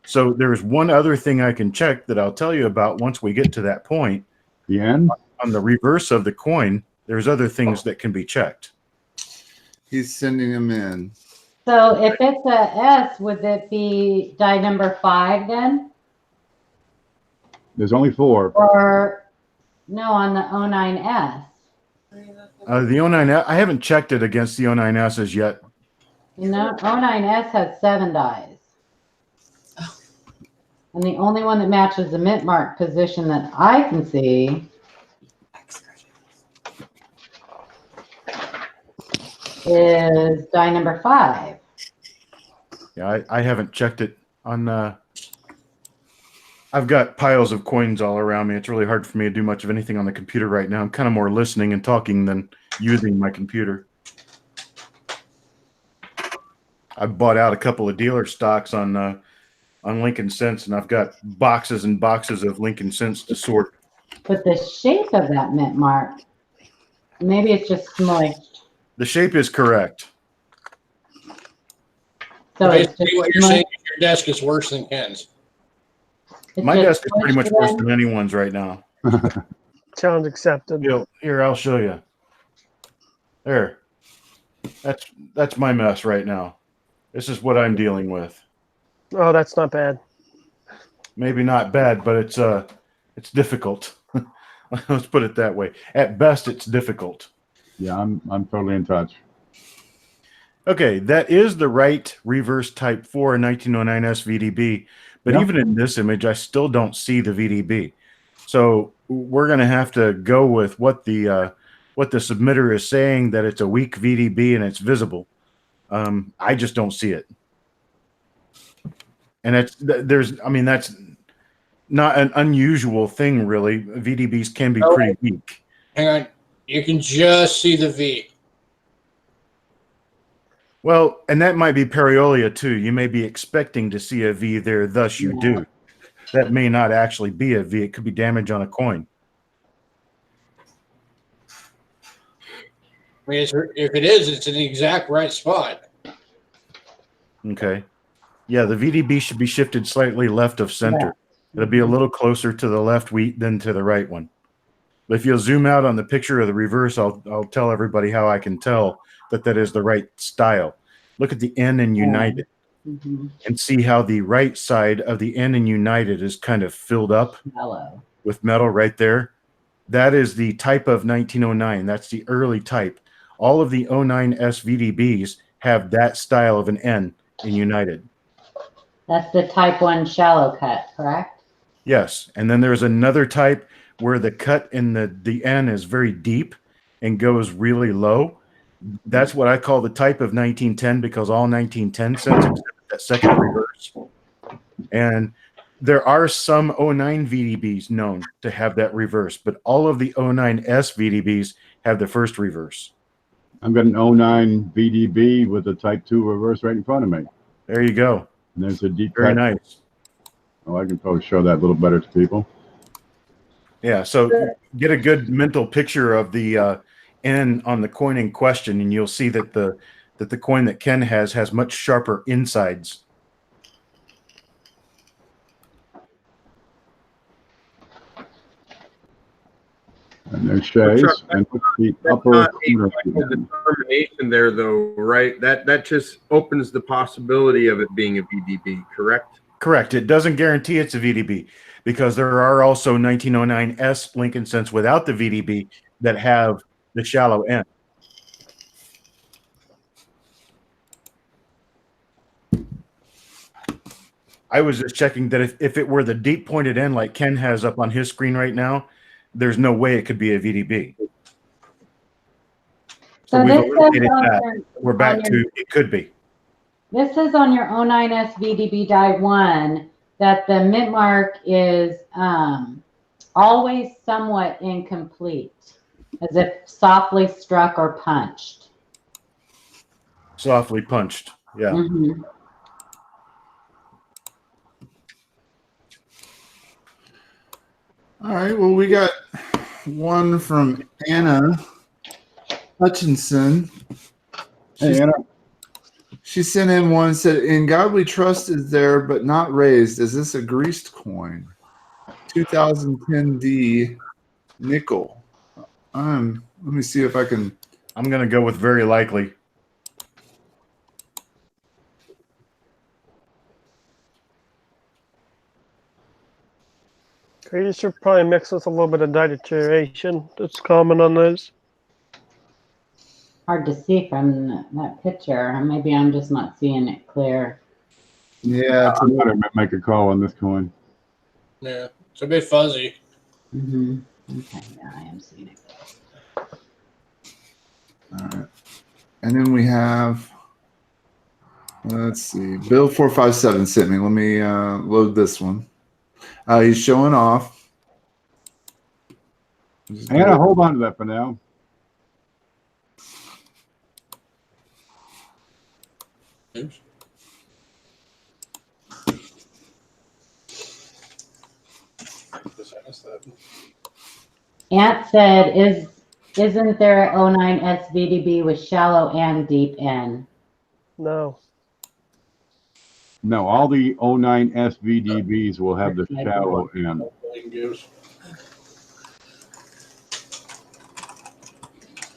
So there's one other thing I can check that I'll tell you about once we get to that point. The end? On the reverse of the coin, there's other things that can be checked. He's sending them in. So if it's a S, would it be die number 5 then? There's only 4. Or no, on the 09S? The 09S, I haven't checked it against the 09Ss yet. You know, 09S has 7 dies. And the only one that matches the mint mark position that I can see is die number 5. Yeah, I haven't checked it on. I've got piles of coins all around me. It's really hard for me to do much of anything on the computer right now. I'm kind of more listening and talking than using my computer. I bought out a couple of dealer stocks on Lincoln Cents, and I've got boxes and boxes of Lincoln Cents to sort. But the shape of that mint mark, maybe it's just smushed. The shape is correct. So it's Basically, just what you're smushed. saying is your desk is worse than Ken's. It's My just desk is pretty much smushed worse in. than anyone's right now. Challenge accepted. Here, I'll show you. There. That's my mess right now. This is what I'm dealing with. Oh, that's not bad. Maybe not bad, but it's difficult. Let's put it that way. At best, it's difficult. Yeah, I'm totally in touch. Okay, that is the right reverse type 4 1909S VDB, but Yeah. even in this image, I still don't see the VDB. So we're going to have to go with what the submitter is saying, that it's a weak VDB and it's visible. I just don't see it, and that's not an unusual thing, really. VDBs can be pretty weak. Hang on. You can just see the V. Well, and that might be Pareolia too. You may be expecting to see a V there, thus you do. That may not actually be a V. It could be damage on a coin. I mean, if it is, it's in the exact right spot. Okay. Yeah, the VDB should be shifted slightly left of center. It'll be a little closer to the left wheat than to the right one. But if you'll zoom out on the picture of the reverse, I'll tell everybody how I can tell that is the right style. Look at the N in United and see how the right side of the N in United is kind of filled up with metal right there. That is the type of 1909. That's the early type. All of the 09S VDBs have that style of an N in United. That's the type 1 shallow cut, correct? Yes. And then there's another type where the cut in the N is very deep and goes really low. That's what I call the type of 1910, because all 1910 cents exhibit that second reverse. And there are some 09 VDBs known to have that reverse, but all of the 09S VDBs have the first reverse. I've got an 09 VDB with a Type 2 reverse right in front of me. There you go. And there's a deep Very cut. nice. Oh, I can probably show that a little better to people. Yeah, so get a good mental picture of the N on the coin in question, and you'll see that the coin that Ken has much sharper insides. And there's Shay's. And what's the upper Not a corner of the final end? determination there, though, right? That just opens the possibility of it being a VDB, correct? Correct. It doesn't guarantee it's a VDB, because there are also 1909S Lincoln Cents without the VDB that have the shallow end. I was just checking that if it were the deep pointed end like Ken has up on his screen right now, there's no way it could be a VDB. So we've this says eliminated on that. your- We're back on to your- it could be. This says on your 09 SVDB die 1 that the mint mark is always somewhat incomplete, as if softly struck or punched. Softly punched. Yeah. Mhm. All right. Well, we got one from Anna Hutchinson. Hey, Anna. She sent in one and said, "In God We Trust is there, but not raised. Is this a greased coin? 2010D nickel." Let me see if I can. I'm going to go with very likely. You should probably mix with a little bit of dye deterioration. That's common on those. Hard to see from that picture. Maybe I'm just not seeing it clear. Yeah, I'm going to make a call on this coin. Yeah, it's a bit fuzzy. Mm-hmm. Okay, yeah, I am seeing it. all right. And then we have. Let's see. Bill 457 sent me. Let me load this one. He's showing off. Anna, hold on to that for now. Oops. Ant said, isn't there an 09 SVDB with shallow and deep end? No. No, all the 09 SVDBs will have the shallow end.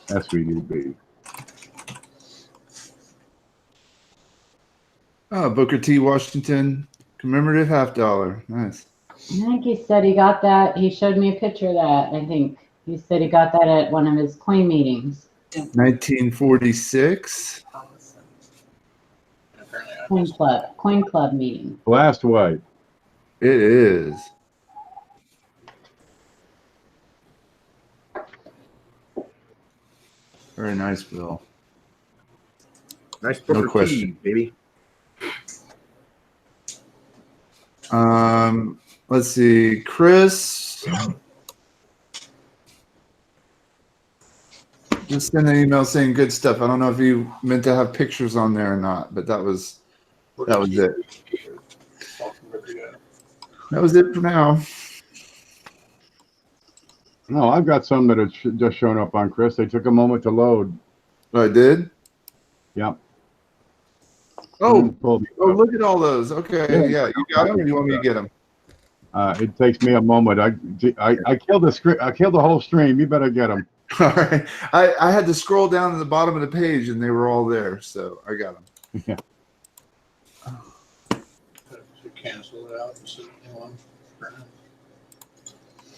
SVDB. Oh, Booker T. Washington commemorative $50. Nice. I think he said he got that. He showed me a picture of that. I think he said he got that at one of his coin meetings. 1946. Coin club meeting. Blast white. It is. Very nice, Bill. Nice No Booker question. T, baby. Let's see. Chris just sent an email saying good stuff. I don't know if you meant to have pictures on there or not, but that was it. That was it for now. No, I've got some that have just shown up on Chris. They took a moment to load. Oh, I did? Yep. Oh, look at all those. Okay, yeah, you got them, or you want me to get them? It takes me a moment. I killed the script. I killed the whole stream. You better get them. All right. I had to scroll down to the bottom of the page, and they were all there, so I got them. Yeah. Cancel it out and see one.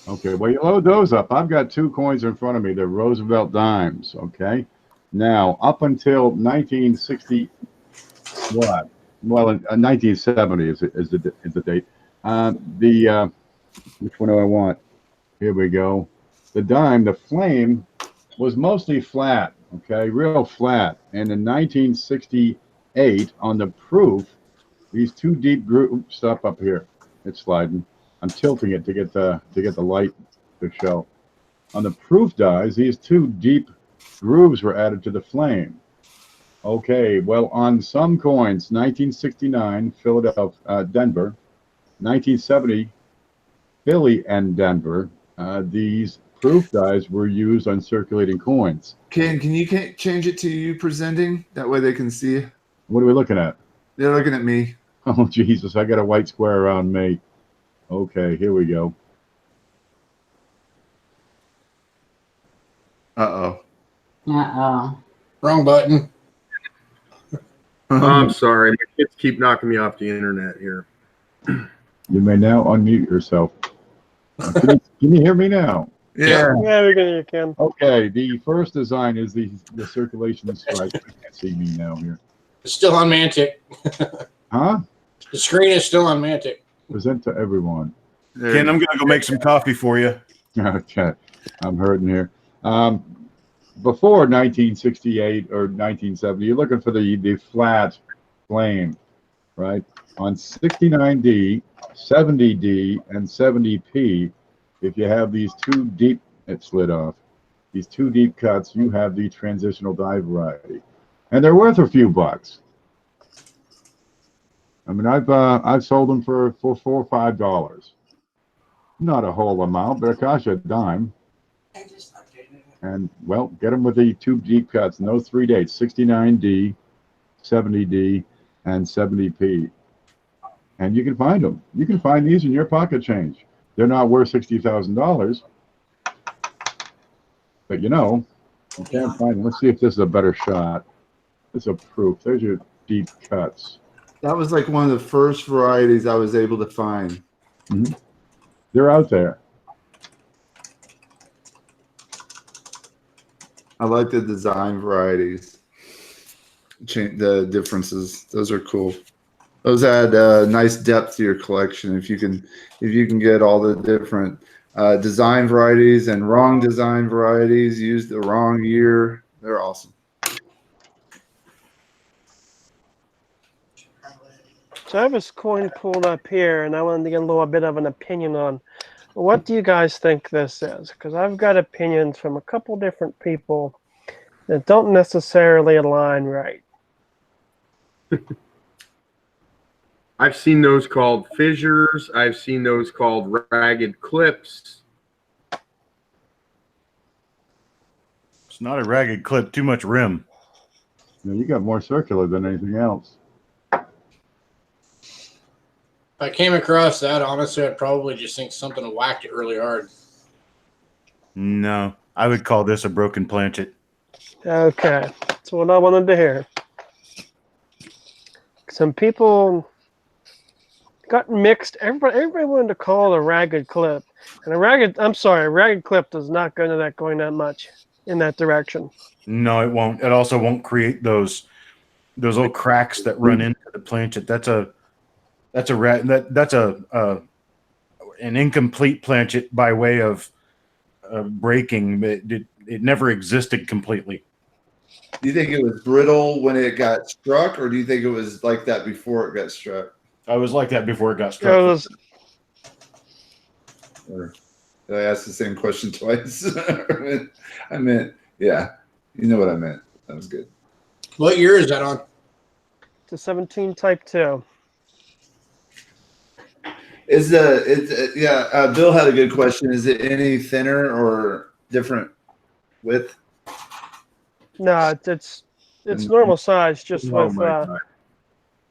Okay, well, you load those up. I've got two coins in front of me. They're Roosevelt dimes, okay? Now, up until 1960, what? Well, 1970 is the date. Which one do I want? Here we go. The dime, the flame, was mostly flat, okay? Real flat. And in 1968, on the proof, these two deep grooves up here. It's sliding. I'm tilting it to get the light to show. On the proof dies, these two deep grooves were added to the flame. Okay, well, on some coins, 1969, Philadelphia, Denver, 1970, Philly and Denver, these proof dies were used on circulating coins. Can you change it to you presenting? That way they can see. What are we looking at? They're looking at me. Oh, Jesus, I got a white square around me. Okay, here we go. Uh-oh. Uh-oh. Wrong button. I'm sorry. My kids keep knocking me off the internet here. You may now unmute yourself. Can you hear me now? Yeah. Yeah, you can. Okay, the first design is the circulation stripe. You can't see me now here. It's still on Mantic. Huh? The screen is still on Mantic. Present to everyone. Ken, I'm gonna go make some coffee for you. Okay, I'm hurting here. Before 1968 or 1970, you're looking for the flat flame, right? On 69D, 70D, and 70P, if you have these two deep, it slid off, these two deep cuts, you have the transitional die variety. And they're worth a few bucks. I mean, I've sold them for $4 or $5. Not a whole amount, but it costs you a dime. And, well, get them with the two deep cuts. And those 3 dates, 69D, 70D, and 70P. And you can find them. You can find these in your pocket change. They're not worth $60,000. But, you know, you can't find them. Let's see if this is a better shot. This is a proof. There's your deep cuts. That was like one of the first varieties I was able to find. Mm-hmm. They're out there. I like the design varieties. The differences. Those are cool. Those add nice depth to your collection if you can get all the different design varieties and wrong design varieties used the wrong year. They're awesome. So I have this coin pulled up here, and I wanted to get a little bit of an opinion on what do you guys think this is? Because I've got opinions from a couple different people that don't necessarily align right. I've seen those called fissures. I've seen those called ragged clips. It's not a ragged clip, too much rim. You know, you got more circular than anything else. If I came across that, honestly, I'd probably just think something whacked it really hard. No, I would call this a broken planchet. Okay, that's what I wanted to hear. Some people got mixed. Everybody wanted to call it a ragged clip, and a ragged clip does not go into that going that much in that direction. No, it won't. It also won't create those little cracks that run into the planchet. That's an incomplete planchet by way of breaking. It never existed completely. Do you think it was brittle when it got struck, or do you think it was like that before it got struck? I was like that before it got struck. Or did I ask the same question twice? I meant, yeah, you know what I meant. That was good. What year is that on? It's a 17 Type 2. Bill had a good question. Is it any thinner or different width? No, it's normal size, just with.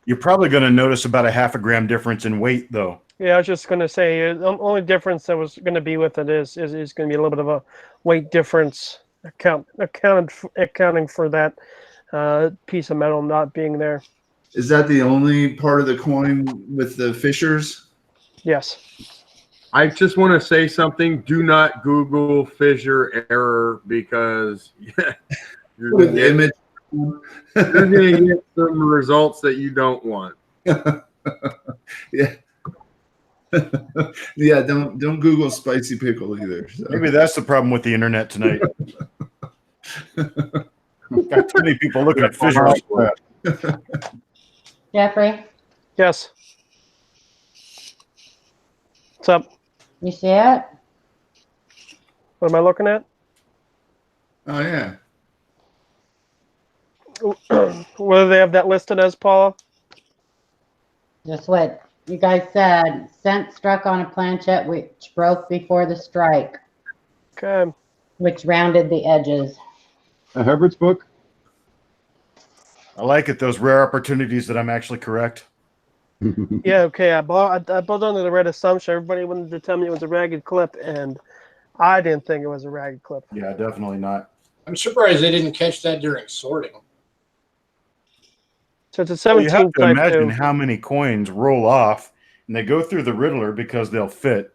You're probably going to notice about a ½ gram difference in weight, though. Yeah, I was just going to say the only difference that was going to be with it is going to be a little bit of a weight difference accounting for that piece of metal not being there. Is that the only part of the coin with the fissures? Yes. I just want to say something. Do not Google fissure error because you're going to get some results that you don't want. Yeah. Yeah, don't Google spicy pickle either. So. Maybe that's the problem with the internet tonight. Got too many people looking at fissures. Jeffrey, Yes. What's up? you see it? What am I looking at? Oh yeah. What do they have that listed as, Paula? Just what you guys said. Scent struck on a planchet which broke before the strike, Okay. which rounded the edges. A Herbert's book? I like it. Those rare opportunities that I'm actually correct. Yeah, okay. I bought under the red assumption. Everybody wanted to tell me it was a ragged clip, and I didn't think it was a ragged clip. Yeah, definitely not. I'm surprised they didn't catch that during sorting. So it's a Well, you 17 have to Type imagine 2. how many coins roll off, and they go through the Riddler because they'll fit.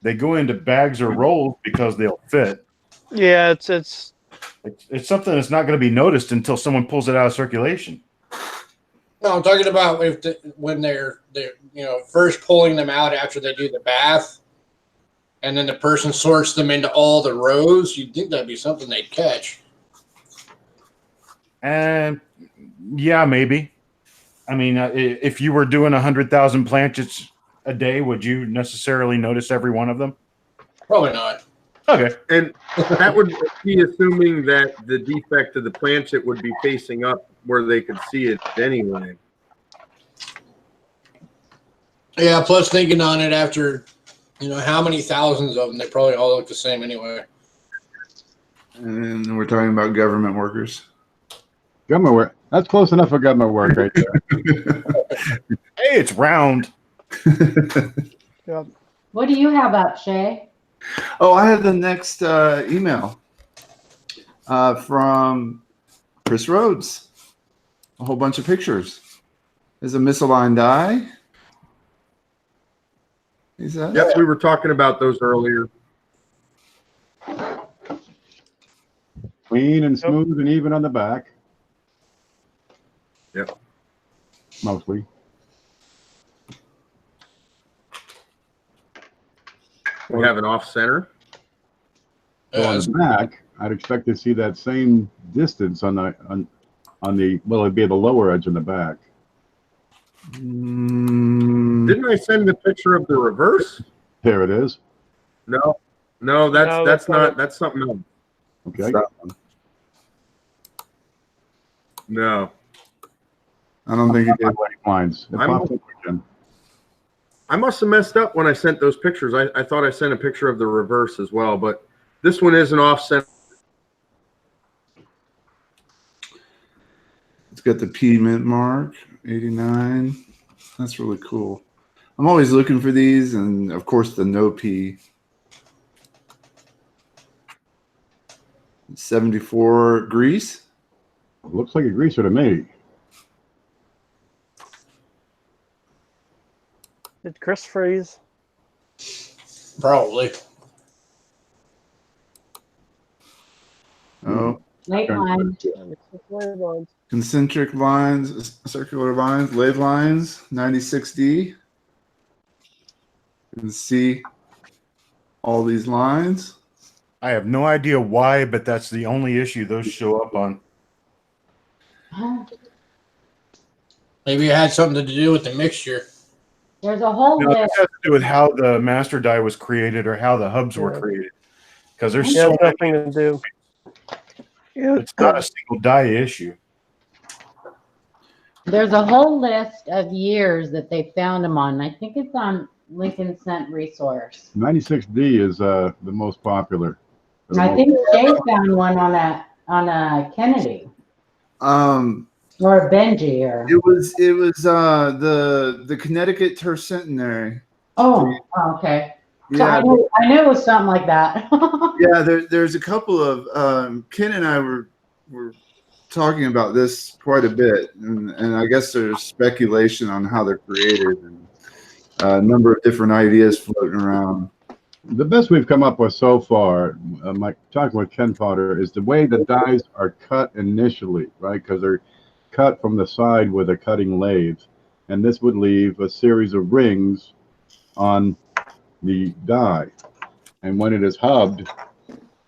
They go into bags or rolls because they'll fit. Yeah, it's It's something that's not going to be noticed until someone pulls it out of circulation. No, I'm talking about when they're first pulling them out after they do the bath, and then the person sorts them into all the rows. You'd think that'd be something they'd catch. And yeah, maybe. I mean, if you were doing 100,000 planchets a day, would you necessarily notice every one of them? Probably not. Okay. And that would be assuming that the defect of the planchet would be facing up where they could see it anyway. Yeah, plus thinking on it after, how many thousands of them, they probably all look the same anyway. And we're talking about government workers. Government work. That's close enough for government work right there. Hey, it's round. What do you have up, Shay? Oh, I have the next email from Chris Rhodes. A whole bunch of pictures. There's a misaligned die. Is that? Yep, we were talking about those earlier. Clean and smooth and even on the back. Yep. Mostly. We have an off center. So on the back, I'd expect to see that same distance on the well, it'd be the lower edge on the back. Didn't I send the picture of the reverse? There it is. No, No, that's that's not not. it. That's something else. Okay. No, I don't think he did. Lines. It I'm- popped up again. I must have messed up when I sent those pictures. I thought I sent a picture of the reverse as well, but this one is an offset. It's got the P mint mark, 89. That's really cool. I'm always looking for these, and of course the no P. 74 grease. Looks like a greaser to me. Did Chris freeze? Probably. Oh, Late line. concentric lines, circular lines, lathe lines, 96D. You can see all these lines. I have no idea why, but that's the only issue those show up on. Maybe it had something to do with the mixture. There's a whole No, it list. has to do with how the master die was created or how the hubs were Yeah. created. Because there's Yeah, so it's many. nothing to do. Yeah. It's not a single die issue. There's a whole list of years that they found them on. I think it's on Lincoln Cent Resource. 96D is the most popular. I think Jay found one on a Kennedy or a Benji or. It was the Connecticut Tercentenary. Oh, okay. So Yeah, I knew it was something like that. yeah. There's a couple of Ken and I were talking about this quite a bit, and I guess there's speculation on how they're created and a number of different ideas floating around. The best we've come up with so far, talking with Ken Potter, is the way the dies are cut initially, right? Because they're cut from the side with a cutting lathe, and this would leave a series of rings on the die. And when it is hubbed,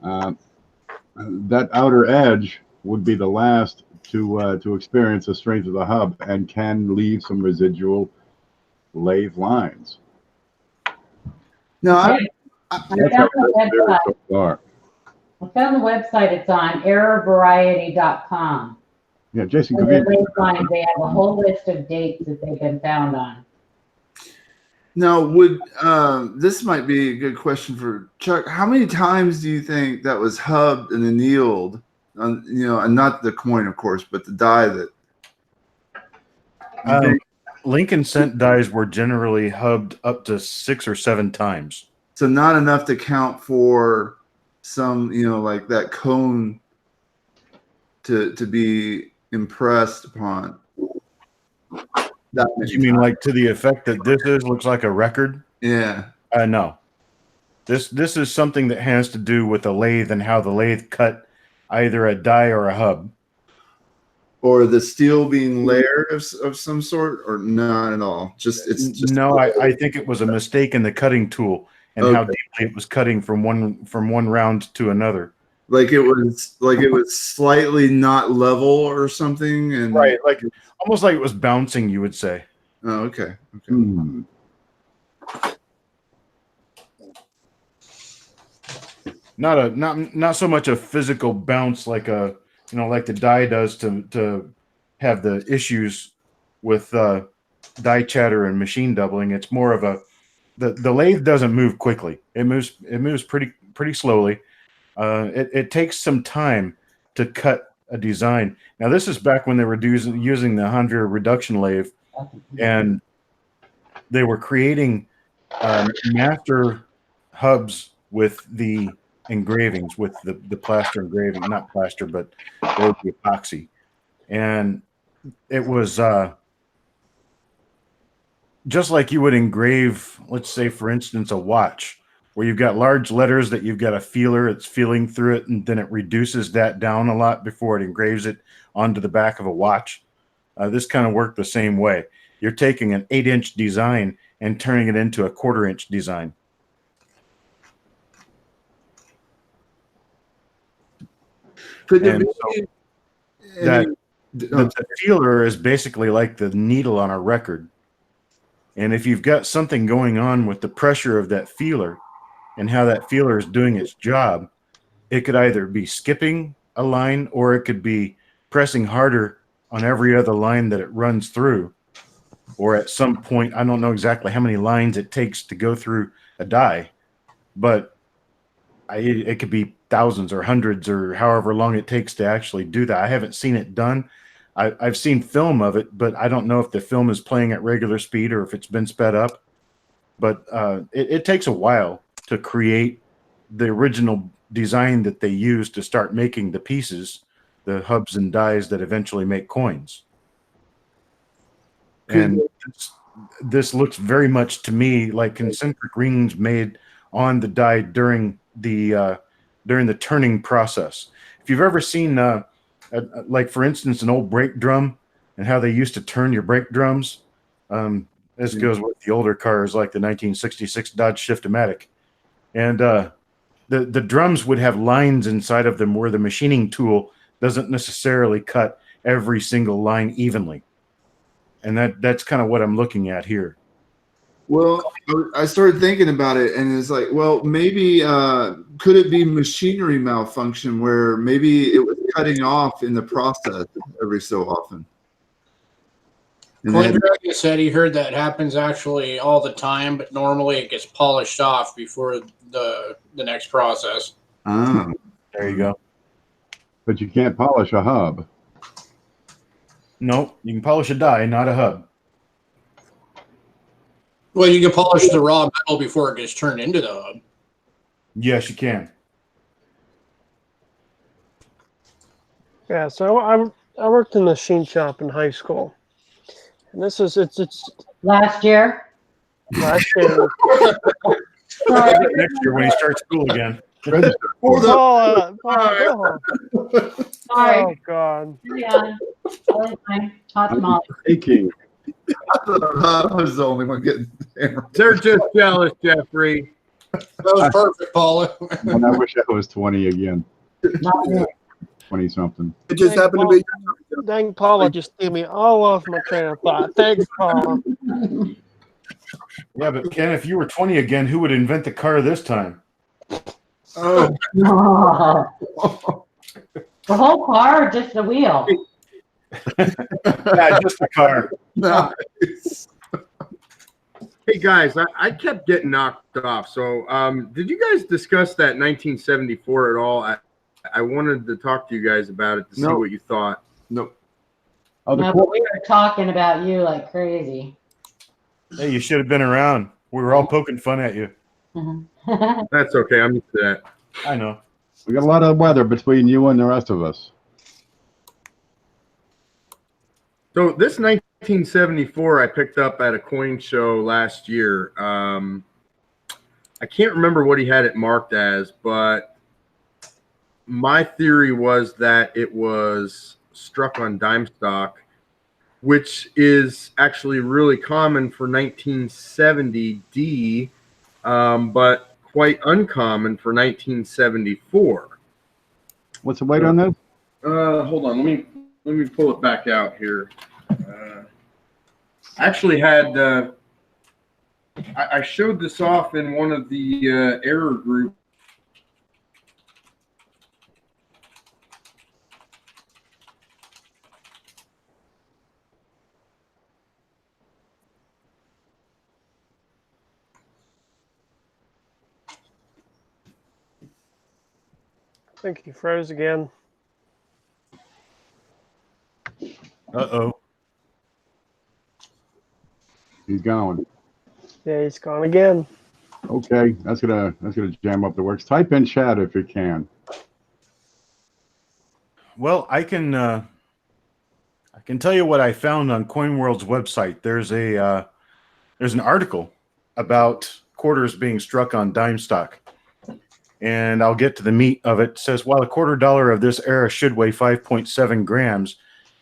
that outer edge would be the last to experience the strength of the hub and can leave some residual lathe lines. No, I That's found how the that's there website. so far. I found the website it's on, errorvariety.com. Yeah, Jason, And could the we- link line, they have a whole list of dates that they've been found on. Now, would this might be a good question for Chuck? How many times do you think that was hubbed and annealed? And not the coin, of course, but the die that. Lincoln Cent dies were generally hubbed up to 6 or 7 times. So not enough to count for some, like that cone to be impressed upon. That many You mean times. like to the effect that this looks like a record? Yeah. No. This is something that has to do with the lathe and how the lathe cut either a die or a hub. Or the steel being layered of some sort, or not at all? It's just No, I think it was a mistake in the cutting tool and how deeply it was cutting from one round to another. Like it was slightly not level or something, and Right, like almost like it was bouncing, you would say. Oh, okay. Hmm. Not so much a physical bounce like like the die does to have the issues with die chatter and machine doubling. It's more of the lathe doesn't move quickly. It moves pretty slowly. It takes some time to cut a design. Now this is back when they were using the Honda reduction lathe, and they were creating master hubs with the engravings, with the plaster engraving, not plaster, but the epoxy. And it was just like you would engrave, let's say, for instance, a watch, where you've got large letters that you've got a feeler, it's feeling through it, and then it reduces that down a lot before it engraves it onto the back of a watch. This kind of worked the same way. You're taking an 8-inch design and turning it into a 1/4-inch design. Could there And be so the feeler is basically like the needle on a record. And if you've got something going on with the pressure of that feeler and how that feeler is doing its job, it could either be skipping a line or it could be pressing harder on every other line that it runs through. Or at some point, I don't know exactly how many lines it takes to go through a die, but it could be thousands or hundreds or however long it takes to actually do that. I haven't seen it done. I've seen film of it, but I don't know if the film is playing at regular speed or if it's been sped up. But it takes a while to create the original design that they use to start making the pieces, the hubs and dies that eventually make coins. And this looks very much to me like concentric rings made on the die during the turning process. If you've ever seen, like for instance, an old brake drum and how they used to turn your brake drums, this goes with the older cars like the 1966 Dodge Shift-O-Matic, and the drums would have lines inside of them where the machining tool doesn't necessarily cut every single line evenly. And that's kind of what I'm looking at here. Well, I started thinking about it, and it's like, well, maybe could it be machinery malfunction where maybe it was cutting off in the process every so often? Coin Dragon said he heard that happens actually all the time, but normally it gets polished off before the next process. Oh, there you go. But you can't polish a hub. No, you can polish a die, not a hub. Well, you can polish the raw metal before it gets turned into the hub. Yes, you can. Yeah, so I worked in the machine shop in high school, and it's Last year. last year. Next year when he starts school again. Paula, Sorry. oh God. Carry on. Totally fine. Hot tamale. Aching. I was the only one getting hammered. They're just jealous, Jeffrey. That was perfect, Paula. And I wish I was 20 again. Not me. 20 something. It just happened to be. Dang, Paula just threw me all off my train of thought. Thanks, Paula. Yeah, but Ken, if you were 20 again, who would invent the car this time? Oh, The whole car or just the wheel? Yeah, just the car. nice. Hey guys, I kept getting knocked off. So, did you guys discuss that 1974 at all? I wanted to talk to you guys about it to see what you thought. Nope. Oh, No, but we were talking about you like crazy. Hey, you should have been around. We were all poking fun at you. That's okay. I'm used to that. I know. we got a lot of weather between you and the rest of us. So this 1974 I picked up at a coin show last year. I can't remember what he had it marked as, but my theory was that it was struck on dime stock, which is actually really common for 1970D, but quite uncommon for 1974. What's the weight on this? Hold on, let me pull it back out here. I actually had I showed this off in one of the error groups. I think he froze again. Uh-oh. He's going. Yeah, he's gone again. Okay, that's gonna jam up the works. Type in chat if you can. Well, I can tell you what I found on CoinWorld's website. There's an article about quarters being struck on dime stock. And I'll get to the meat of it. It says, while a $0.25 of this era should weigh 5.7 grams,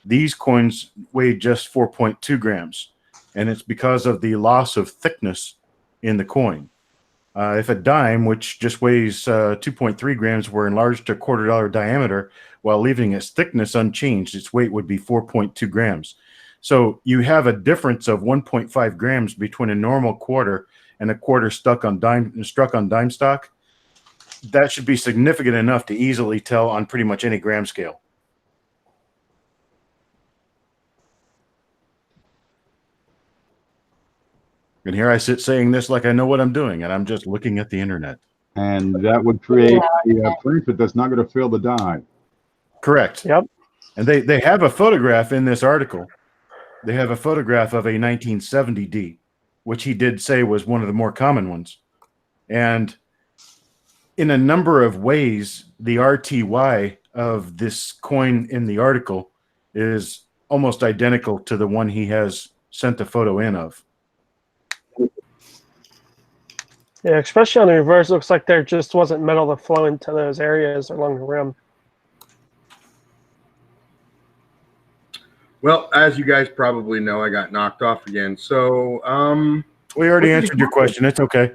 these coins weigh just 4.2 grams. And it's because of the loss of thickness in the coin. If a dime, which just weighs 2.3 grams, were enlarged to $0.25 diameter while leaving its thickness unchanged, its weight would be 4.2 grams. So you have a difference of 1.5 grams between a normal quarter and a quarter struck on dime stock. That should be significant enough to easily tell on pretty much any gram scale. And here I sit saying this like I know what I'm doing, and I'm just looking at the internet. And that would create a planchet that's not going to fill the die. Correct. Yep. And they have a photograph in this article. They have a photograph of a 1970D, which he did say was one of the more common ones. And in a number of ways, the RTY of this coin in the article is almost identical to the one he has sent a photo in of. Yeah, especially on the reverse, looks like there just wasn't metal to flow into those areas along the rim. Well, as you guys probably know, I got knocked off again. So, we already answered your question. It's okay.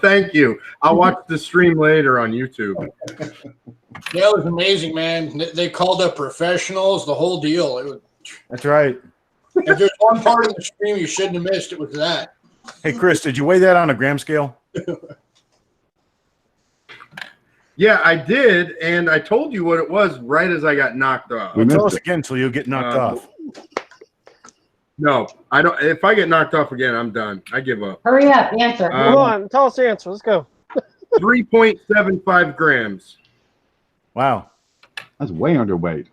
Thank you. I'll watch the stream later on YouTube. Yeah, it was amazing, man. They called up professionals, the whole deal. It was, That's right. if there's one part of the stream you shouldn't have missed, it was that. Hey, Chris, did you weigh that on a gram scale? Yeah, I did, and I told you what it was right as I got knocked off. Well, tell us again until you get knocked off. No, I don't. If I get knocked off again, I'm done. I give up. Hurry up, answer. Come on, tell us the answer. Let's go. 3.75 grams. Wow. That's way underweight.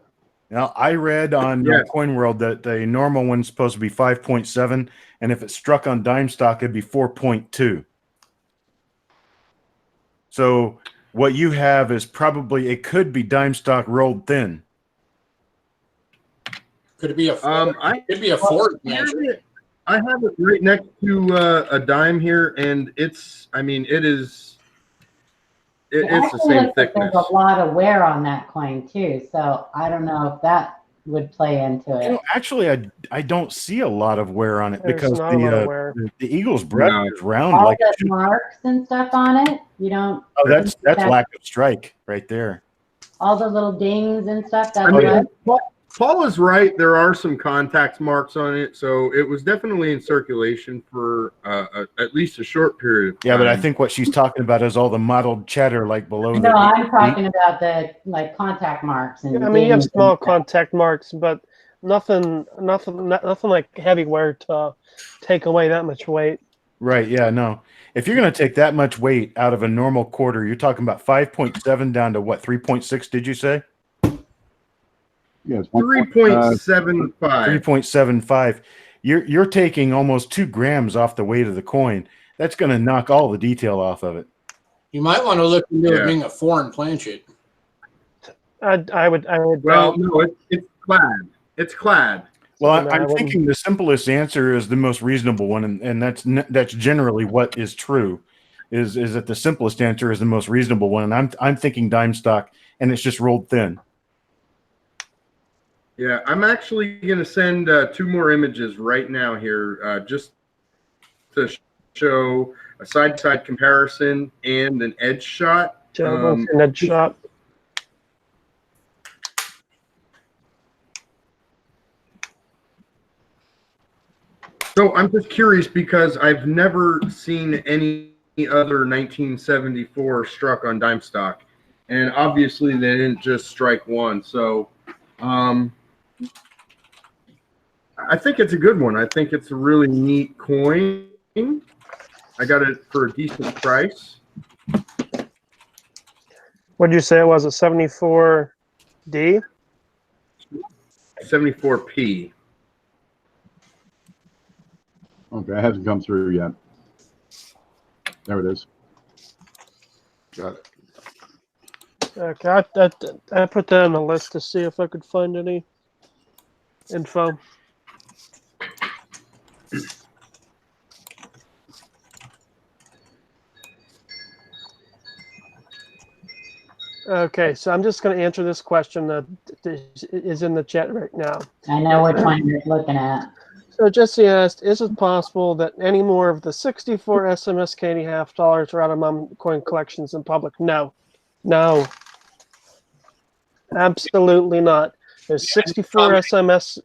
Now, I read on CoinWorld that the normal one's supposed to be 5.7, and if it's struck on dime stock, it'd be 4.2. So what you have is probably, it could be dime stock rolled thin. Could it be a Ford? Could be a Ford. I have it right next to a dime here, and it's, I mean, it is, it's the same thickness. There's a lot of wear on that coin too, so I don't know if that would play into it. You know, actually, I don't see a lot of wear on it There's because not a lot of wear. the eagle's breast is round. All Like the marks and stuff on it, you don't. oh, that's lack of strike right there. All the little dings and stuff. That's I mean, what. Paul is right. There are some contact marks on it, so it was definitely in circulation for at least a short period of time. Yeah, but I think what she's talking about is all the mottled chatter like below. No, I'm talking about the like contact marks and. I mean, you have small contact marks, but nothing like heavy wear to take away that much weight. Right. Yeah. No. If you're going to take that much weight out of a normal quarter, you're talking about 5.7 down to what? 3.6? Did you say? Yes, 3.75. 3.75. You're taking almost 2 grams off the weight of the coin. That's going to knock all the detail off of it. You might want to look into it being a foreign planchet. I would. Well, no, it's clad. It's clad. Well, I'm thinking the simplest answer is the most reasonable one, and that's generally what is true. is that the simplest answer is the most reasonable one. And I'm thinking dime stock, and it's just rolled thin. Yeah, I'm actually going to send 2 more images right now here, just to show a side-to-side comparison and an edge shot. An edge shot. So I'm just curious because I've never seen any other 1974 struck on dime stock, and obviously they didn't just strike one. So I think it's a good one. I think it's a really neat coin. I got it for a decent price. What did you say it was? A 74D? 74p. Okay, it hasn't come through yet. There it is. Got it. Okay, I put that on the list to see if I could find any info. Okay, so I'm just going to answer this question that is in the chat right now. I know which one you're looking at. So Jesse asked, is it possible that any more of the 64 SMS candy half dollars are out of mom coin collections in public? No. No. Absolutely not. There's 64 SMS.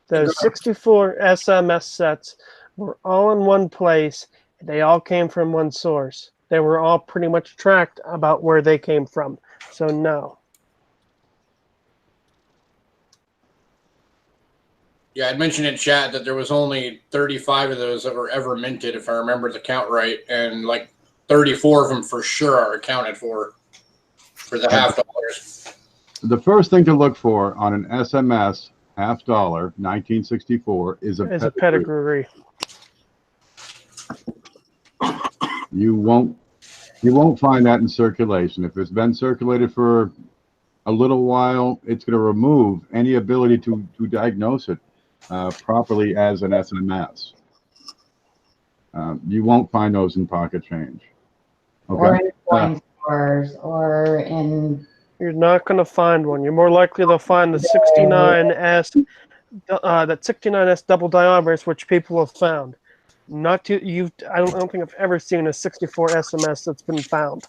Those 64 SMS sets were all in one place. They all came from one source. They were all pretty much tracked about where they came from. So no. Yeah, I'd mentioned in chat that there was only 35 of those that were ever minted, if I remember the count right, and like 34 of them for sure are accounted for the half dollars. The first thing to look for on an SMS half dollar 1964 is a pedigree. You won't find that in circulation. If it's been circulated for a little while, it's going to remove any ability to diagnose it properly as an SMS. You won't find those in pocket change. Okay? Or in coin stores, or in... You're not going to find one. You're more likely to find the 69S, that 69S double diameters, which people have found. Not to you. I don't think I've ever seen a 64 SMS that's been found.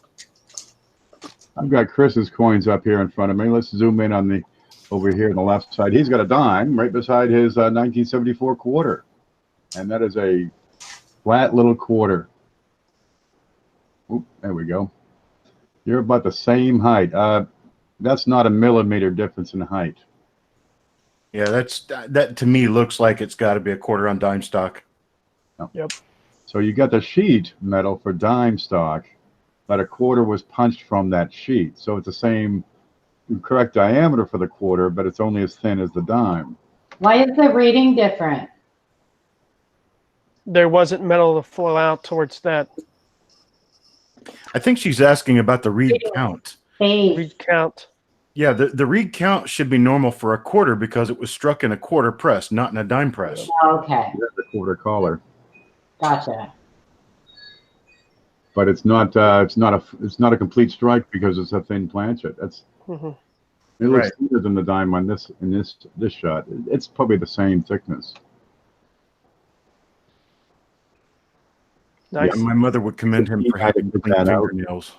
I've got Chris's coins up here in front of me. Let's zoom in on the over here on the left side. He's got a dime right beside his 1974 quarter, and that is a flat little quarter. Oop, there we go. You're about the same height. That's not a millimeter difference in height. Yeah, that to me looks like it's got to be a quarter on dime stock. No. Yep. So you got the sheet metal for dime stock, but a quarter was punched from that sheet. So it's the same correct diameter for the quarter, but it's only as thin as the dime. Why is the reading different? There wasn't metal to flow out towards that. I think she's asking about the read count. Read count. Yeah, the read count should be normal for a quarter because it was struck in a quarter press, not in a dime press. Okay. That's a quarter collar. Gotcha. But it's not a complete strike because it's a thin planchet. That's it looks Right. thinner than the dime on this shot. It's probably the same thickness. Nice. Yeah, my mother would commend him for having Put clean that out. fingernails.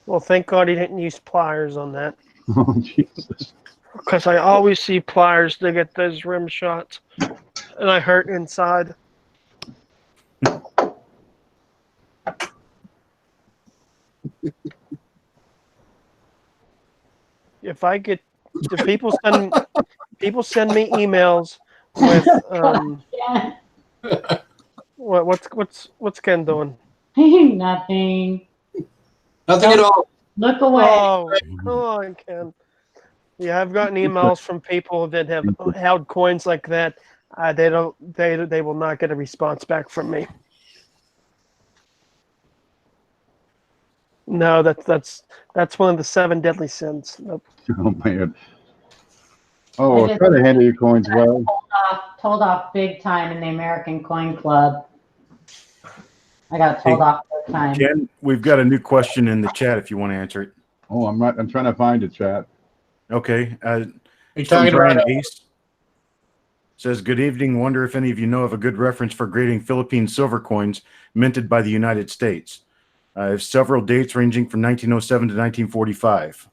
Well, thank God he didn't use pliers on that. Oh Jesus! Because I always see pliers to get those rim shots, and I hurt inside. If people send me emails with Yeah. what's Ken doing? Nothing. Nothing at all. Look away. Oh, come on, Ken. Yeah, I've gotten emails from people that have held coins like that. They will not get a response back from me. No, that's one of the 7 deadly sins. Nope. Oh man! Oh, try to handle your coins well. Told off big time in the American Coin Club I got told Hey, off this time. Ken, we've got a new question in the chat if you want to answer it. Oh, I'm trying to find it, chat. Okay. You From talking Brian about Ace. Says, good evening. Wonder if any of you know of a good reference for grading Philippine silver coins minted by the United States. I have several dates ranging from 1907 to 1945.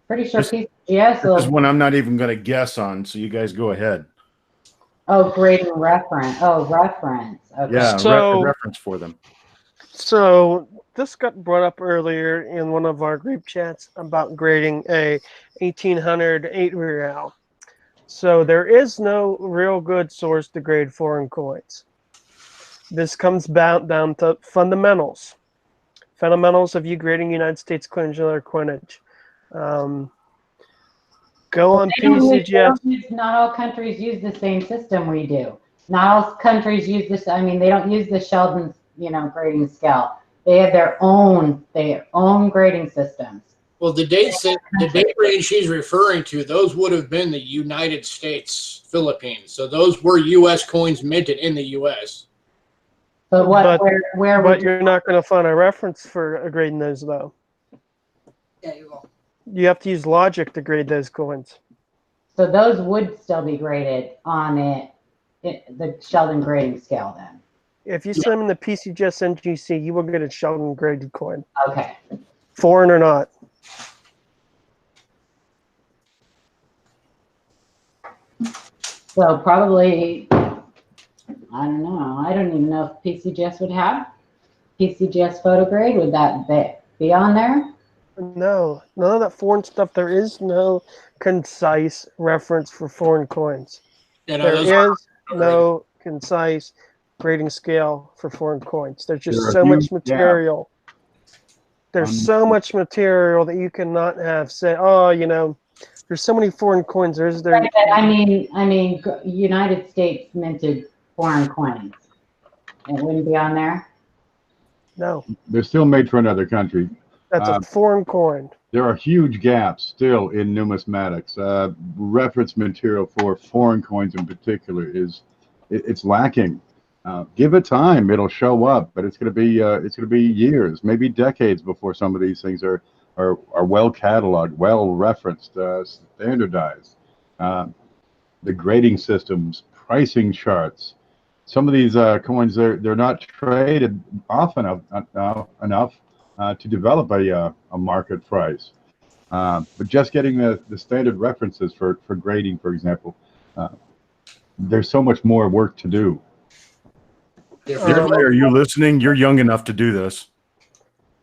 Pretty sure This- PCGS This is will. one I'm not even going to guess on, so you guys go ahead. Oh, grading reference. Oh, reference. Okay. Yeah, So- reference for them. So this got brought up earlier in one of our group chats about grading a 1800 8 real. So there is no real good source to grade foreign coins. This comes down to fundamentals. Fundamentals of you grading United States coinage or coinage. Go on PCGS. Not all countries use the same system we do. Not all countries use this. I mean, they don't use the Sheldon, grading scale. They have their own grading systems. well, the date range she's referring to, those would have been the United States, Philippines. So those were U.S. coins minted in the U.S. But where But would you're not going to find a reference for grading those, though. Yeah, you will. You have to use logic to grade those coins. so those would still be graded on the Sheldon grading scale then? If you send them in the PCGS NGC, you will get a Sheldon graded coin, Okay. foreign or not. So probably, I don't know. I don't even know if PCGS would have PCGS photo grade. Would that be on there? No, none of that foreign stuff. There is no concise reference for foreign coins. Yeah, no, There those are is no concise grading scale for foreign coins. There's There just are so huge much material. There's so much material that you cannot have say, there's so many foreign coins. I mean, United States minted foreign coins. It wouldn't be on there. No, They're still made for another country. that's a foreign coin. There are huge gaps still in numismatics. Reference material for foreign coins in particular it's lacking. Give it time; it'll show up, but it's going to be years, maybe decades before some of these things are well cataloged, well referenced, standardized. The grading systems, pricing charts. Some of these coins they're not traded often enough to develop a market price. But just getting the standard references for grading, for example, there's so much more work to do. Jeremy, are you listening? You're young enough to do this.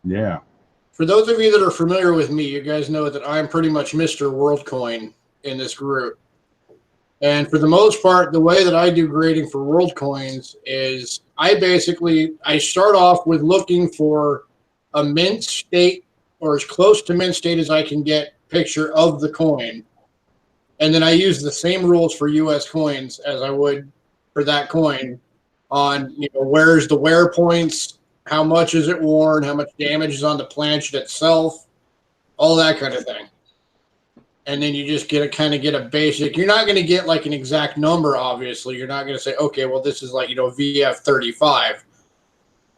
Yeah. For those of you that are familiar with me, you guys know that I'm pretty much Mr. WorldCoin in this group. And for the most part, the way that I do grading for WorldCoins is I start off with looking for a mint state or as close to mint state as I can get picture of the coin. And then I use the same rules for US coins as I would for that coin on, where's the wear points, how much is it worn, how much damage is on the planchet itself, all that kind of thing. And then you just get a basic. You're not going to get like an exact number, obviously. You're not going to say, okay, well, this is like, VF35.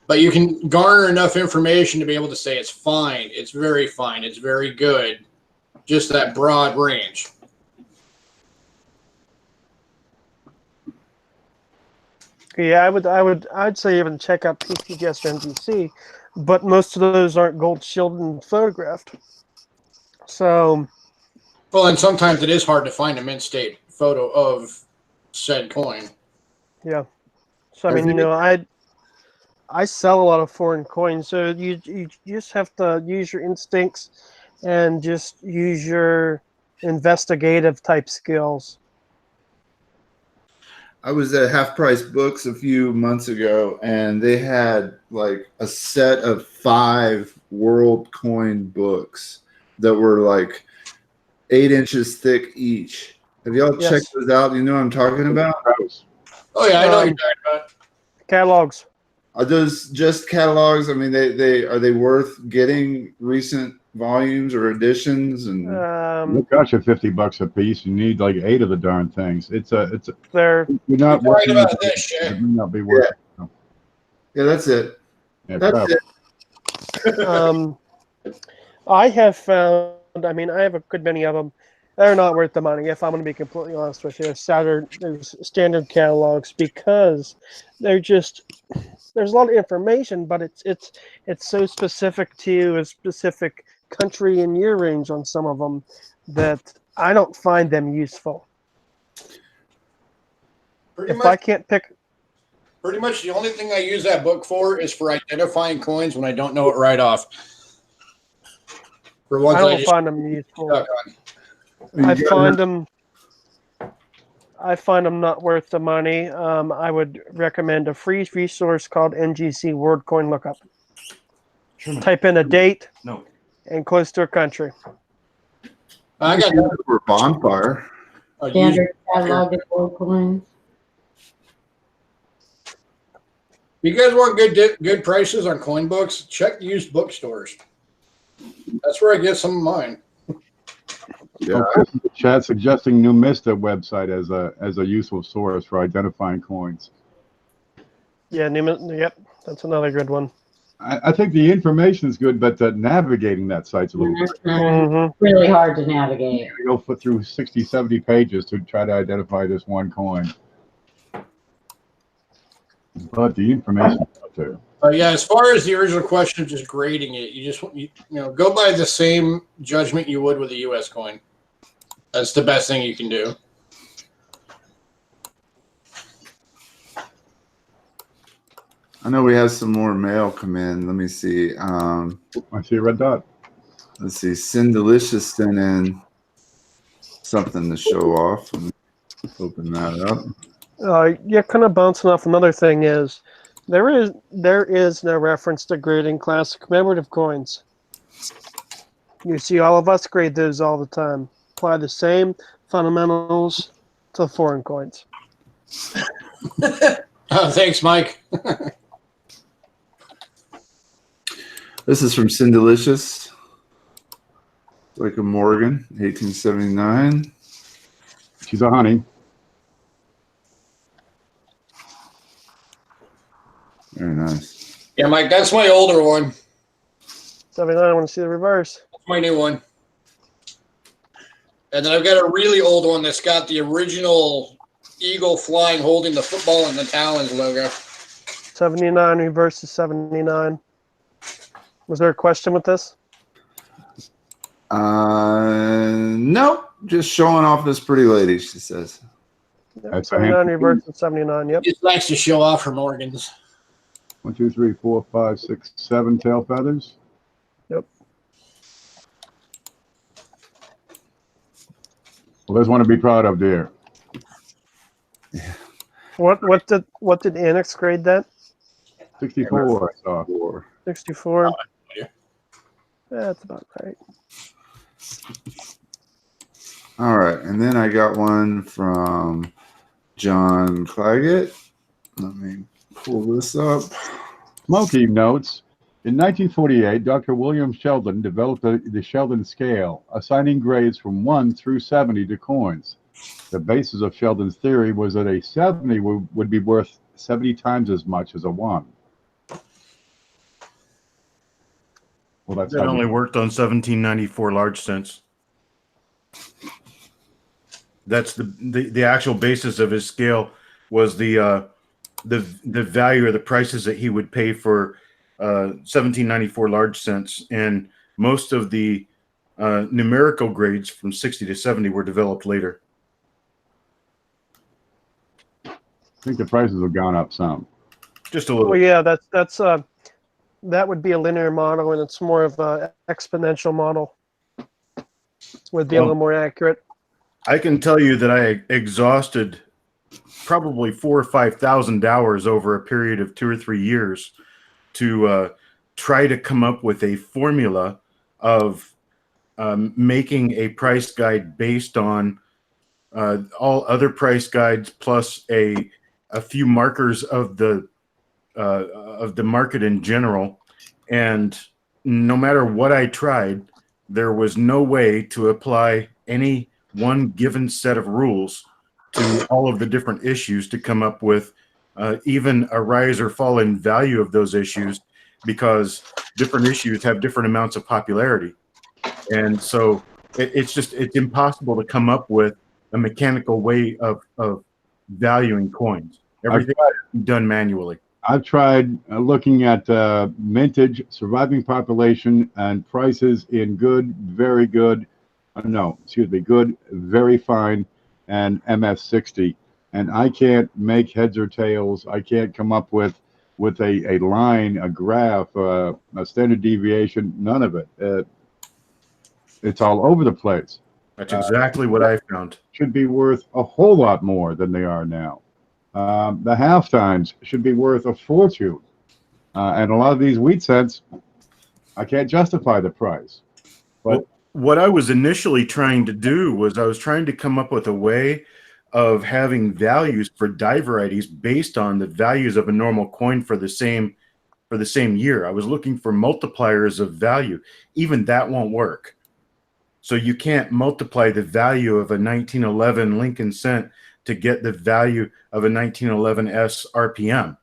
But you can garner enough information to be able to say it's fine, it's very good. Just that broad range. Yeah, I'd say even check out PCGS NGC, but most of those aren't gold shielded and photographed. So, well, and sometimes it is hard to find a mint state photo of said coin. Yeah. So I mean, I sell a lot of foreign coins, so you just have to use your instincts and just use your investigative type skills. I was at Half Price Books a few months ago, and they had like a set of 5 world coin books that were like 8 inches thick each. Have y'all checked those out? You know what I'm talking about? Oh yeah, I know what you're talking about. Catalogs. Are those just catalogs? I mean, are they worth getting recent volumes or editions? And Look, gosh, at $50 a piece, you need like 8 of the darn things. They're you're not talking working. about this shit. It may not be worth it. Yeah, that's it. Yeah, That's travel. it. I have found, I mean, I have a good many of them. They're not worth the money, if I'm going to be completely honest with you. There's standard catalogs because they're just, there's a lot of information, but it's so specific to a specific country and year range on some of them that I don't find them useful. Pretty If much, I can't pick, pretty much the only thing I use that book for is for identifying coins when I don't know it right off. For ones I I don't just find them useful. stuck on. I find them not worth the money. I would recommend a free resource called NGC World Coin Lookup. Type in a date and close to a country. I got For bonfire. Standard catalog of gold coins. If you guys want good prices on coin books, check used bookstores. That's where I get some of mine. Yeah. The chat suggesting Numista website as a useful source for identifying coins. Yeah, yep, that's another good one. I think the information is good, but navigating that site's a little Really hard to navigate. You go through 60, 70 pages to try to identify this one coin. But the information is out there. Yeah, as far as the original question of just grading it, you go by the same judgment you would with a U.S. coin. That's the best thing you can do. I know we have some more mail come in. Let me see. I see a red dot. Let's see. Cindelicious sent in something to show off. Let me open that up. Yeah, kind of bouncing off another thing is there is no reference to grading classic commemorative coins. You see all of us grade those all the time. Apply the same fundamentals to foreign coins. Oh, thanks, Mike. This is from Cindelicious. Like a Morgan, 1879. She's a honey. Very nice. Yeah, Mike, that's my older one. 79, I want to see the reverse. That's my new one. And then I've got a really old one that's got the original eagle flying, holding the football and the Talons logo. 79 reverse is 79. Was there a question with this? No, just showing off this pretty lady, she says. Yep, That's a 79 hand- reverse is 79, yep. Just likes to show off her Morgans. 1, 2, 3, 4, 5, 6, 7 tail feathers. Yep. Well, there's one to be proud of, dear. What did Annex grade that? 64. I saw. 64. yeah. That's about right. All right, and then I got one from John Claggett. Let me pull this up. Smokey notes, in 1948, Dr. William Sheldon developed the Sheldon scale, assigning grades from 1 through 70 to coins. The basis of Sheldon's theory was that a 70 would be worth 70 times as much as a 1. Well, that's That only worked on 1794 large cents. That's the actual basis of his scale was the value or the prices that he would pay for 1794 large cents, and most of the numerical grades from 60 to 70 were developed later. I think the prices have gone up some. Just a little. Well, yeah, that would be a linear model, and it's more of an exponential model. Would be a little more accurate. I can tell you that I exhausted probably 4,000 or 5,000 hours over a period of 2 or 3 years to try to come up with a formula of making a price guide based on all other price guides plus a few markers of the market in general. And no matter what I tried, there was no way to apply any one given set of rules to all of the different issues to come up with even a rise or fall in value of those issues, because different issues have different amounts of popularity. And so it's impossible to come up with a mechanical way of valuing coins. Everything is done manually. I've tried looking at mintage, surviving population, and prices in good, very good, good, very fine, and MS60. And I can't make heads or tails. I can't come up with a line, a graph, a standard deviation, none of it. It's all over the place. That's exactly what I found. Should be worth a whole lot more than they are now. The half times should be worth a fortune. And a lot of these wheat cents, I can't justify the price. But what I was initially trying to do was I was trying to come up with a way of having values for die varieties based on the values of a normal coin for the same year. I was looking for multipliers of value. Even that won't work. So you can't multiply the value of a 1911 Lincoln cent to get the value of a 1911 S RPM,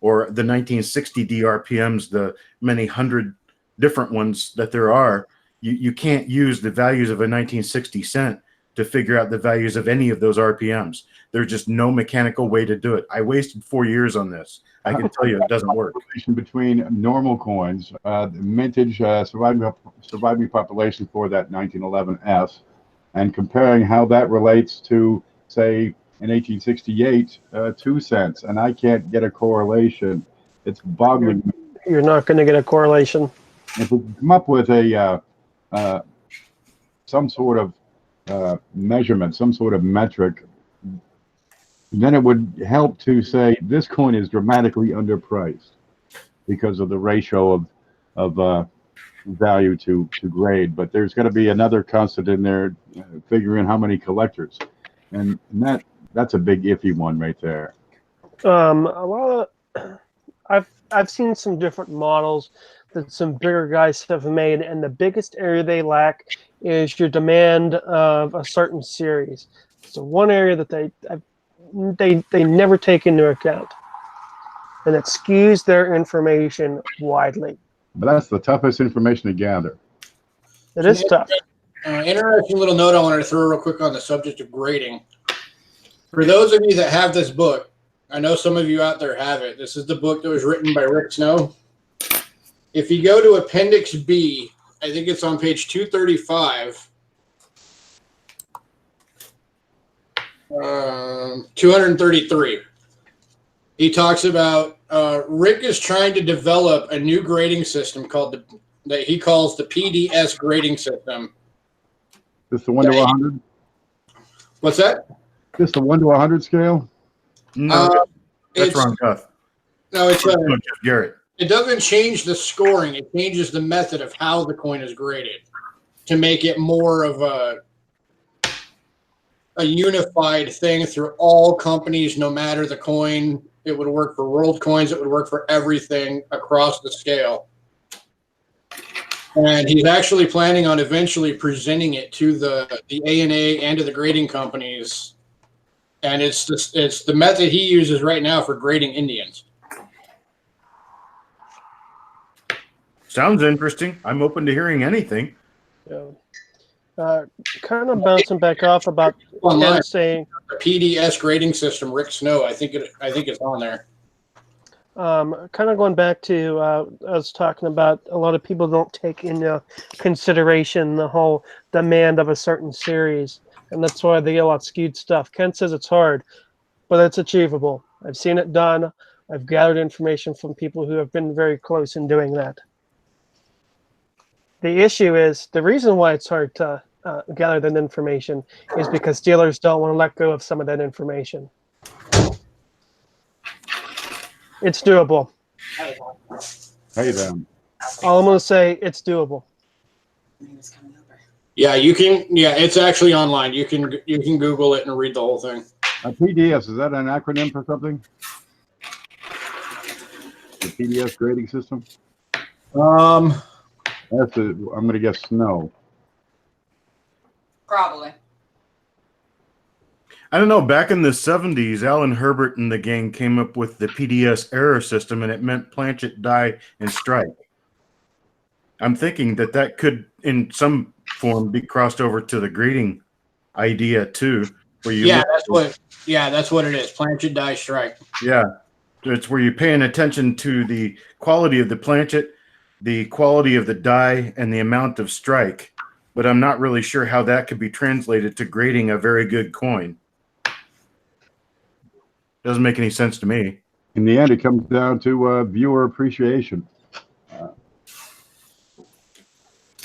or the 1960 D RPMs, the many hundred different ones that there are. You can't use the values of a 1960 cent to figure out the values of any of those RPMs. There's just no mechanical way to do it. I wasted 4 years on this. I can tell you it doesn't work. Between normal coins, the mintage, surviving population for that 1911 S, and comparing how that relates to, say, in 1868, 2 cents, and I can't get a correlation. It's boggling me. You're not going to get a correlation. If we come up with a some sort of measurement, some sort of metric, then it would help to say this coin is dramatically underpriced because of the ratio of value to grade. But there's got to be another constant in there, figuring how many collectors, and that's a big iffy one right there. I've seen some different models that some bigger guys have made, and the biggest area they lack is your demand of a certain series. So one area that they never take into account, and it skews their information widely. But that's the toughest information to gather. It is tough. Interesting little note I wanted to throw real quick on the subject of grading. For those of you that have this book, I know some of you out there have it. This is the book that was written by Rick Snow. If you go to Appendix B, I think it's on page 235, 233. He talks about Rick is trying to develop a new grading system that he calls the PDS grading system. Just the 1 to 100? What's that? Just the 1 to 100 scale? No, that's wrong, Cuff. No, it's Jeff Garrett. It doesn't change the scoring. It changes the method of how the coin is graded to make it more of a unified thing through all companies, no matter the coin. It would work for world coins. It would work for everything across the scale. And he's actually planning on eventually presenting it to the ANA and to the grading companies. And it's the method he uses right now for grading Indians. Sounds interesting. I'm open to hearing anything. Yeah. Kind of bouncing back off about Ken saying the PDS grading system. Rick Snow, I think it's on there. Kind of going back to I was talking about a lot of people don't take into consideration the whole demand of a certain series, and that's why they get a lot of skewed stuff. Ken says it's hard, but it's achievable. I've seen it done. I've gathered information from people who have been very close in doing that. The issue is, the reason why it's hard to gather that information is because dealers don't want to let go of some of that information. It's doable. Hey, then. All I'm going to say, it's doable. Yeah, you can. Yeah, it's actually online. You can Google it and read the whole thing. PDS, is that an acronym for something? The PDS grading system? I'm going to guess Snow. Probably. I don't know. Back in the 70s, Alan Herbert and the gang came up with the PDS error system, and it meant planchet, die, and strike. I'm thinking that that could, in some form, be crossed over to the grading idea too, where you that's what it is. Planchet, die, strike. Yeah, it's where you're paying attention to the quality of the planchet, the quality of the die, and the amount of strike. But I'm not really sure how that could be translated to grading a very good coin. Doesn't make any sense to me. In the end, it comes down to viewer appreciation.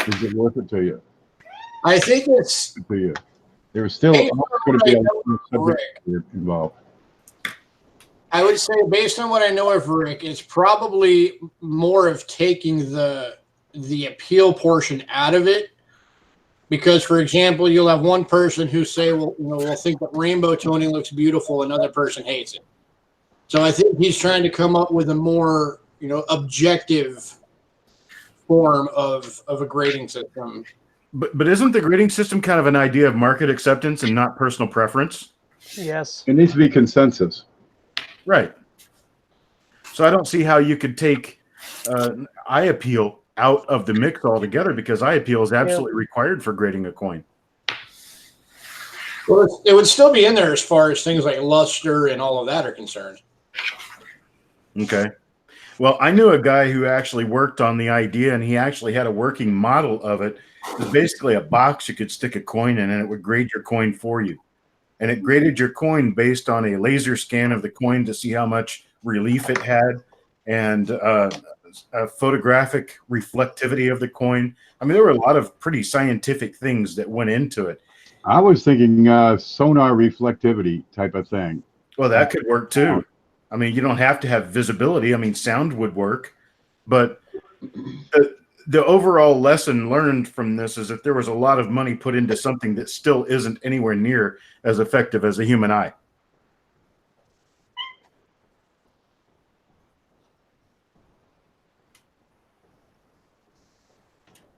Is it worth it to you? I think it's To you, there's still Hey, going to be a right, lot of subject involved. I would say, based on what I know of Rick, it's probably more of taking the appeal portion out of it. Because, for example, you'll have one person who say, well, will think that rainbow toning looks beautiful, another person hates it. So I think he's trying to come up with a more, objective form of a grading system. But isn't the grading system kind of an idea of market acceptance and not personal preference? Yes. It needs to be consensus. Right. So I don't see how you could take eye appeal out of the mix altogether, because eye appeal is absolutely required for grading a coin. Well, it would still be in there as far as things like luster and all of that are concerned. Okay. Well, I knew a guy who actually worked on the idea, and he actually had a working model of it. It was basically a box you could stick a coin in, and it would grade your coin for you. And it graded your coin based on a laser scan of the coin to see how much relief it had, and a photographic reflectivity of the coin. I mean, there were a lot of pretty scientific things that went into it. I was thinking sonar reflectivity type of thing. Well, that could work too. I mean, you don't have to have visibility. I mean, sound would work, but the overall lesson learned from this is that there was a lot of money put into something that still isn't anywhere near as effective as the human eye.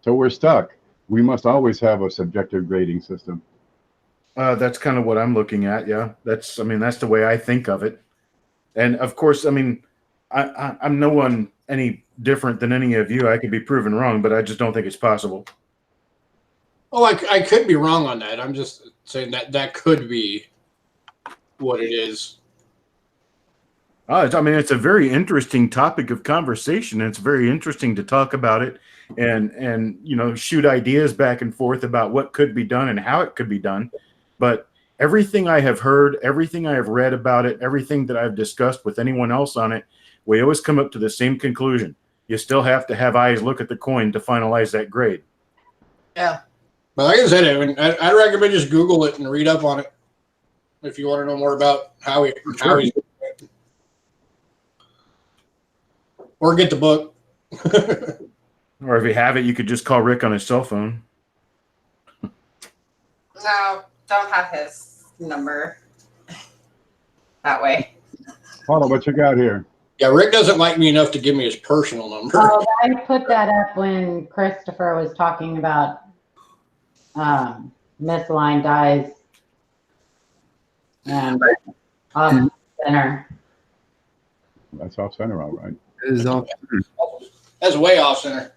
So we're stuck. We must always have a subjective grading system. That's kind of what I'm looking at. Yeah, that's the way I think of it. And of course, I mean, I'm no one any different than any of you. I could be proven wrong, but I just don't think it's possible. Oh, I could be wrong on that. I'm just saying that could be what it is. I mean, it's a very interesting topic of conversation, and it's very interesting to talk about it and shoot ideas back and forth about what could be done and how it could be done. But everything I have heard, everything I have read about it, everything that I've discussed with anyone else on it, we always come up to the same conclusion. You still have to have eyes look at the coin to finalize that grade. Yeah. But like I said, I recommend just Google it and read up on it if you want to know more about how he's doing it. Or get the book. Or if you have it, you could just call Rick on his cell phone. No, don't have his number that way. Hold on, what you got here? Yeah, Rick doesn't like me enough to give me his personal number. Oh, I put that up when Christopher was talking about misaligned dies and off center. That's off center, all right. It is off. That's way off center.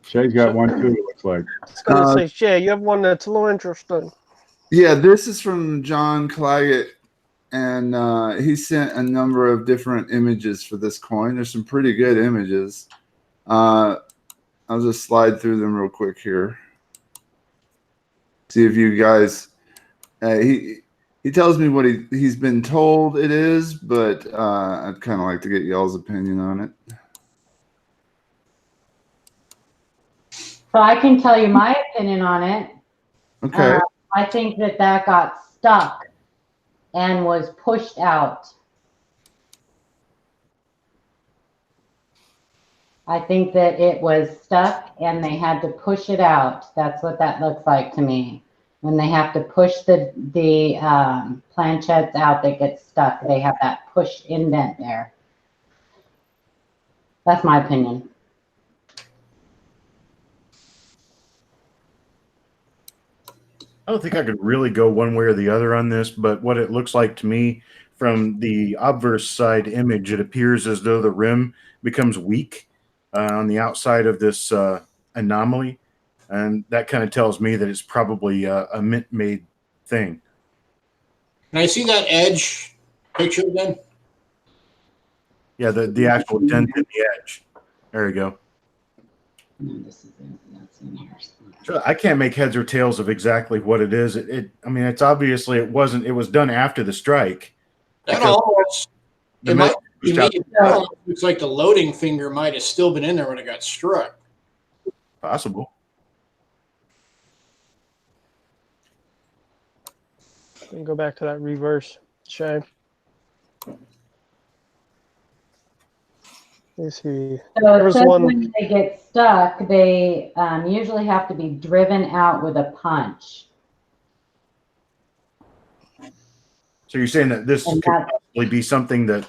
Shay's got one too, it looks like. I was going to say, Shay, you have one that's a little interesting. Yeah, this is from John Claggett, and he sent a number of different images for this coin. There's some pretty good images. I'll just slide through them real quick here. See if you guys. He tells me what he's been told it is, but I'd kind of like to get y'all's opinion on it. So I can tell you my opinion on it. Okay. I think that got stuck and was pushed out. I think that it was stuck and they had to push it out. That's what that looks like to me. When they have to push the planchettes out, they get stuck. They have that push indent there. That's my opinion. I don't think I could really go one way or the other on this, but what it looks like to me from the obverse side image, it appears as though the rim becomes weak on the outside of this anomaly, and that kind of tells me that it's probably a mint-made thing. Can I see that edge picture again? Yeah, the actual dent in the edge. There you go. No, this is that's in here. So I can't make heads or tails of exactly what it is. I mean, it's obviously it wasn't. It was done after the strike. That Because almost, the it might metal be pushed out- me. It almost looks like the loading finger might have still been in there when it got struck. Possible. And go back to that reverse, Shay. Let me see. So There it was says one- when they get stuck, they usually have to be driven out with a punch. So you're saying that this And could that's- possibly be something that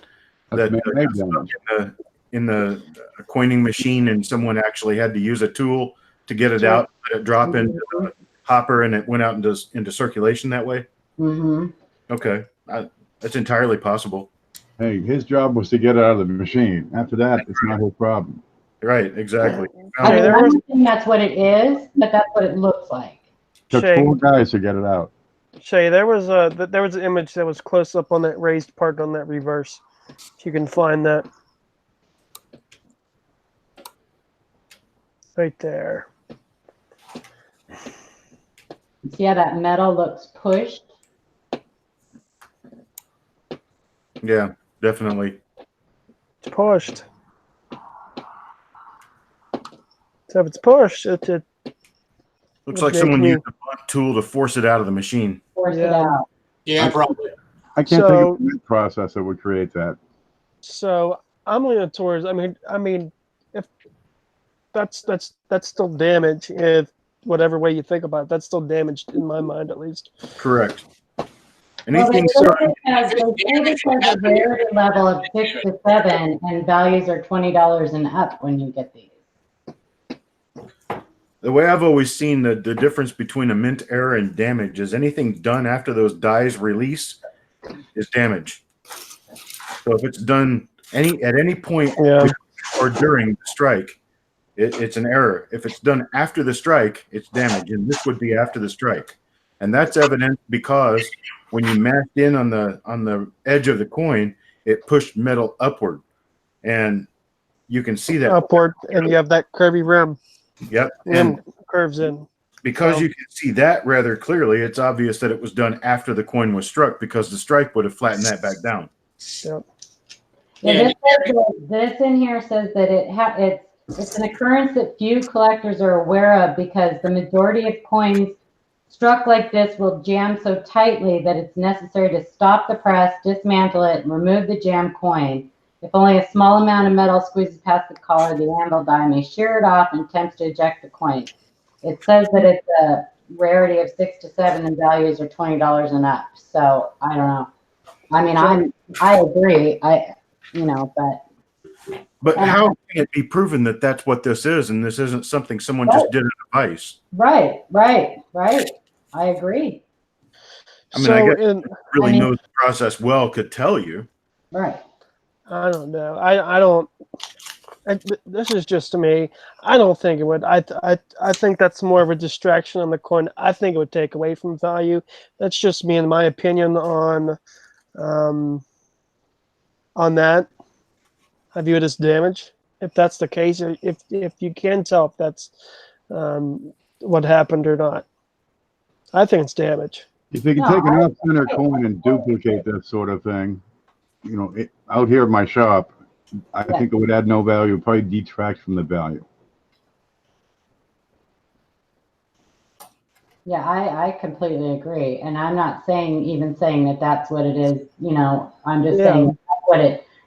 That's got man-made stuck damage. in the coining machine, and someone actually had to use a tool to get it Sure. out, let it drop into the hopper, and it went out into circulation that way. Mm-hmm. Okay, that's entirely possible. Hey, his job was to get it out of the machine. After that, it's not his problem. Right, exactly. I mean, there I'm was- not saying that's what it is, but that's what it looks like. Took Shay, 4 guys to get it out. Shay, there was an image that was close up on that raised part on that reverse. If you can find that, right there. See how that metal looks pushed? Yeah, definitely. It's pushed. So if it's pushed, it Looks Would like make someone me- used a blunt tool to force it out of the machine. Force it Yeah. out. Yeah, probably. I can't So- think of a mint process that would create that. So I'm leaning towards. I mean, if that's still damage. If whatever way you think about it, that's still damaged in my mind, at least. Correct. Well, Anything they starting, say this has a rarity level of 6 to 7, and values are $20 and up when you get these. the way I've always seen the difference between a mint error and damage is anything done after those dies release is damage. So if it's done at any point Yeah. or during the strike, it's an error. If it's done after the strike, it's damage, and this would be after the strike, and that's evident because when you mashed in on the edge of the coin, it pushed metal upward, and you can see that. Upward, and you have that curvy rim. Yep, Rim and curves in. because So- you can see that rather clearly, it's obvious that it was done after the coin was struck because the strike would have flattened that back down. Yep. Yeah, this in here says that it's an occurrence that few collectors are aware of because the majority of coins struck like this will jam so tightly that it's necessary to stop the press, dismantle it, and remove the jammed coin. If only a small amount of metal squeezes past the collar, the anvil die may shear it off and attempts to eject the coin. It says that it's a rarity of 6 to 7 and values are $20 and up. So I don't know. I mean, I agree. But how can it be proven that that's what this is, and this isn't something someone just did a device? Right. I agree. I mean, So I guess in, really knows the process well could tell you. Right. I don't know. I don't. This is just to me. I don't think it would. I think that's more of a distraction on the coin. I think it would take away from value. That's just me and my opinion on that. I view it as damage. If that's the case, or if you can tell if that's what happened or not, I think it's damage. If you can take an off-center coin and duplicate that sort of thing, out here at my shop, I think it would add no value, probably detract from the value. Yeah, I completely agree. And I'm not saying that that's what it is. I'm just saying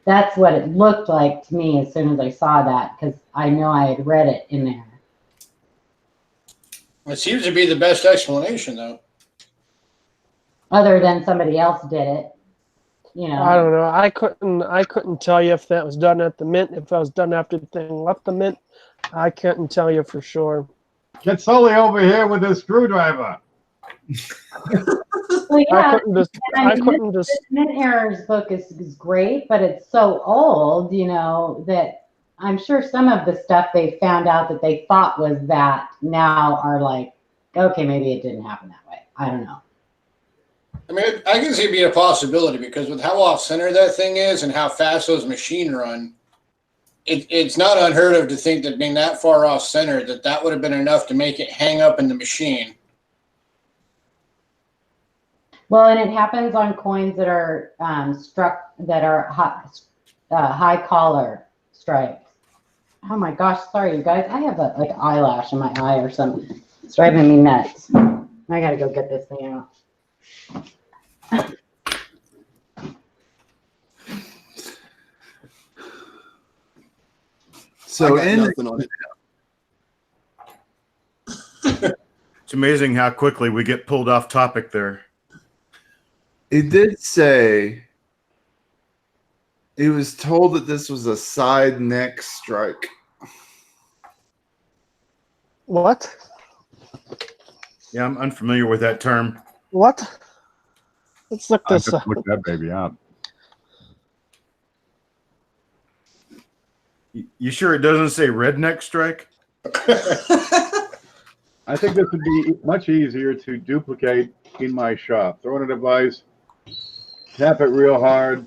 that's what it looked like to me as soon as I saw that, because I know I had read it in there. It seems to be the best explanation, though. Other than somebody else did it. I don't know. I couldn't tell you if that was done at the mint, if that was done after the thing left the mint. I couldn't tell you for sure. Get Sully over here with his screwdriver. Well, yeah, I couldn't just. this Mint Errors book is great, but it's so old, that I'm sure some of the stuff they found out that they thought was that now are like, okay, maybe it didn't happen that way. I don't know. I mean, I can see it being a possibility because with how off center that thing is and how fast those machines run, it's not unheard of to think that being that far off center, that would have been enough to make it hang up in the machine. Well, and it happens on coins that are struck, that are high collar strikes. Oh my gosh, sorry you guys. I have a eyelash in my eye or something. It's driving me nuts. I gotta go get this thing out. So nothing on it. It's amazing how quickly we get pulled off topic there. it did say he was told that this was a side neck strike. What? Yeah, I'm unfamiliar with that term. What? Let's look I this just up. looked that baby up. You sure it doesn't say redneck strike? I think this would be much easier to duplicate in my shop. Throw in a device, tap it real hard.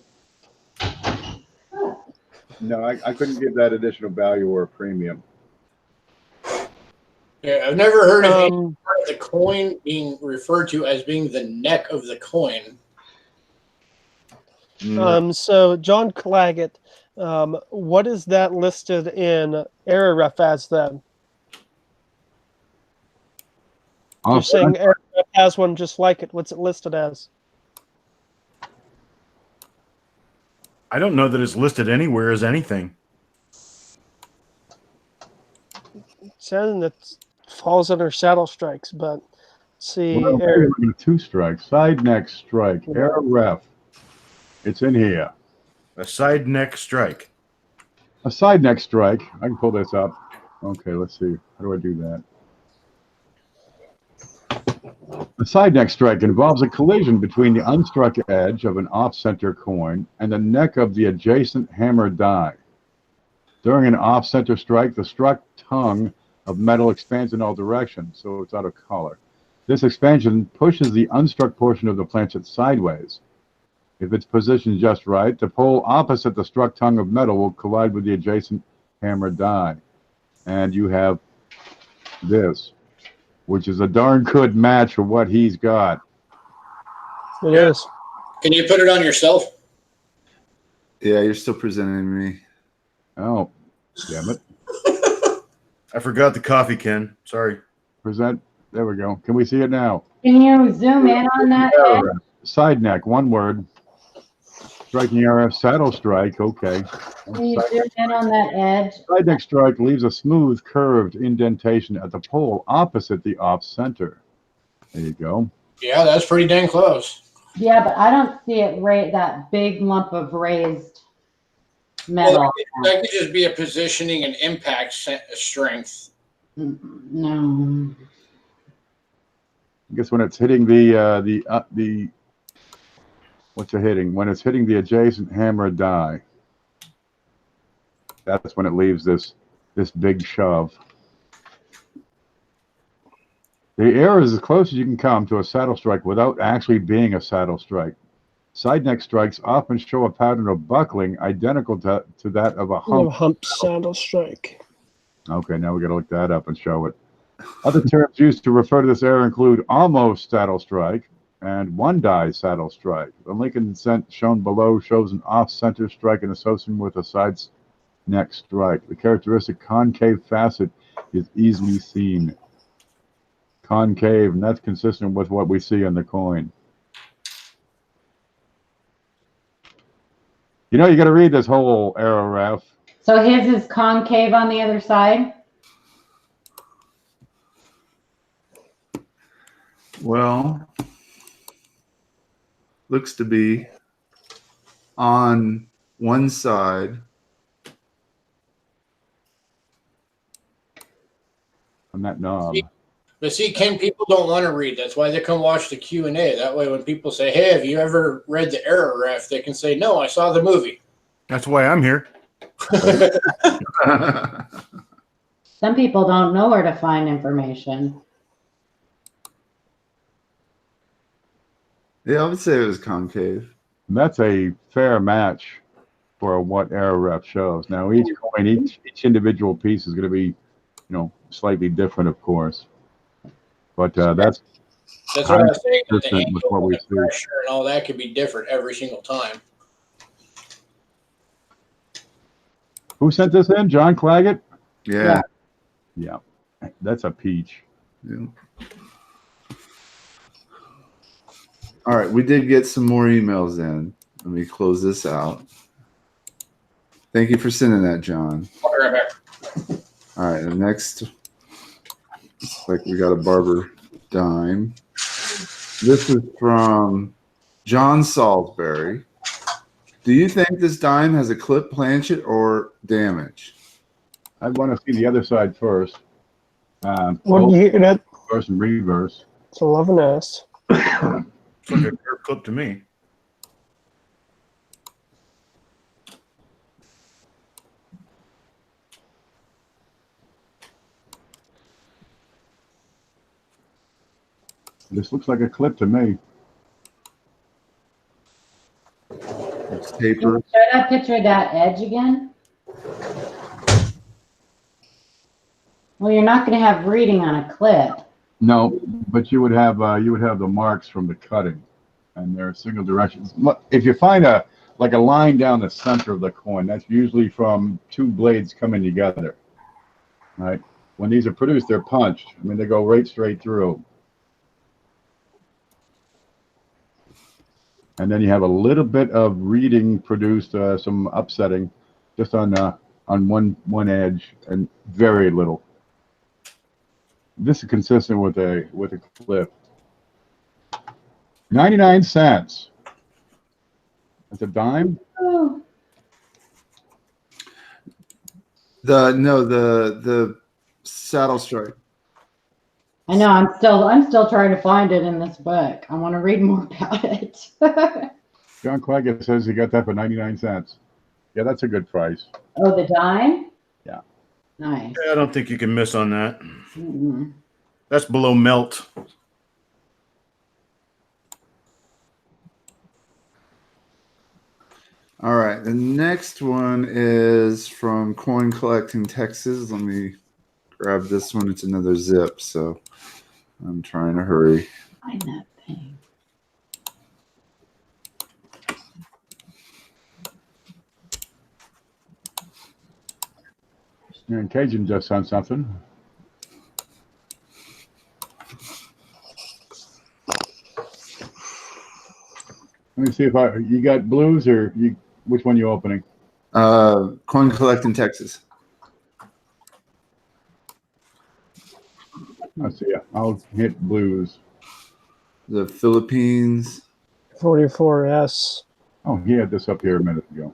No, I couldn't give that additional value or premium. Yeah, I've never heard of any part of the coin being referred to as being the neck of the coin. So John Claggett, what is that listed in error ref as then? You're saying error ref has one just like it. What's it listed as? I don't know that it's listed anywhere as anything. Saying that falls under saddle strikes, but see, Well, error. two strikes, side neck strike, error ref. It's in here. A side neck strike. A side neck strike. I can pull this up. Okay, let's see. How do I do that? A side neck strike involves a collision between the unstruck edge of an off-center coin and the neck of the adjacent hammer die. During an off-center strike, the struck tongue of metal expands in all directions, so it's out of color. This expansion pushes the unstruck portion of the planchet sideways. If it's positioned just right, the pole opposite the struck tongue of metal will collide with the adjacent hammer die. And you have this, which is a darn good match for what he's got. It is. Can you put it on yourself? Yeah, you're still presenting me. Oh, damn it. I forgot the coffee can. Sorry. Present. There we go. Can we see it now? Can you zoom in on that edge? Side neck, one word. Striking error, saddle strike. Okay. Can you zoom in on that edge? Side neck strike leaves a smooth, curved indentation at the pole opposite the off center. There you go. Yeah, that's pretty dang close. Yeah, but I don't see it that big lump of raised metal. Well, that could just be a positioning and impact strength. No. I guess when it's hitting the what's it hitting? When it's hitting the adjacent hammer die, that's when it leaves this big shove. The error is as close as you can come to a saddle strike without actually being a saddle strike. Side neck strikes often show a pattern of buckling identical to that of a hump saddle strike. Okay, now we got to look that up and show it. Other terms used to refer to this error include almost saddle strike and one die saddle strike. The link in shown below shows an off-center strike and association with a side neck strike. The characteristic concave facet is easily seen. Concave, and that's consistent with what we see on the coin. You know, you got to read this whole error ref. So his is concave on the other side? Well, looks to be on one side. On that knob. But see, Ken, people don't want to read. That's why they come watch the Q&A. That way when people say, hey, have you ever read the error ref? They can say, no, I saw the movie. That's why I'm here. Some people don't know where to find information. Yeah, I would say it was concave. And that's a fair match for what error ref shows. Now each coin, each individual piece is going to be, you know, slightly different, of course. But that's That's what I was saying. The consistent with what angle we and see. pressure and all that could be different every single time. Who sent this in? John Claggett? Yeah. Yeah. That's a peach. Yeah. All right, we did get some more emails in. Let me close this out. Thank you for sending that, John. I'll be right back. All right, the next, looks like we got a barber dime. This is from John Salisbury. Do you think this dime has a clip planchet or damage? I'd want to see the other side first. What do you hear that? First and reverse. It's 11S. It's like a curve clip to me. This looks like a clip to me. It's Can you taper. show that picture of that edge again? Well, you're not going to have reading on a clip. No, but you would have the marks from the cutting, and they're single directions. If you find a line down the center of the coin, that's usually from two blades coming together. Right? When these are produced, they're punched. I mean, they go right straight through. And then you have a little bit of reading produced, some upsetting, just on one edge, and very little. This is consistent with a clip. 99 cents. That's a dime. Oh, The saddle stripe. I know. I'm still trying to find it in this book. I want to read more about it. John Claggett says he got that for 99 cents. Yeah, that's a good price. Oh, the dime? Yeah. Nice. Yeah, I don't think you can miss on that. Mm-mm. That's below melt. All right, the next one is from Coin Collecting Texas. Let me grab this one. It's another zip, so I'm trying to hurry. Find that thing. And Cajun just sent something. Let me see if you got blues or which one you opening? Coin Collecting Texas. Let's see. I'll hit blues. The Philippines. 44S Oh, he had this up here a minute ago.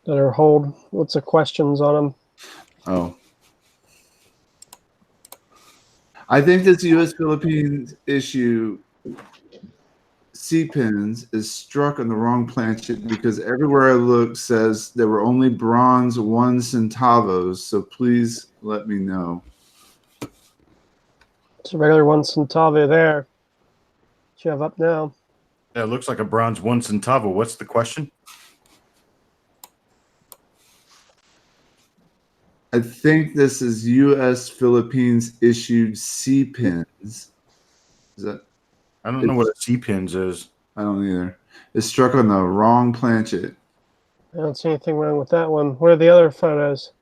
that are hold. What's the questions on them? Oh. I think this U.S. Philippines issue C-pins is struck on the wrong planchet because everywhere I look says there were only bronze 1 centavos, so please let me know. It's a regular 1 centavo there. What you have up now? Yeah, it looks like a bronze 1 centavo. What's the question? I think this is U.S. Philippines issued C-pins. Is that? I don't know what a C-pins is. I don't either. It's struck on the wrong planchet. I don't see anything wrong with that one. What are the other photos?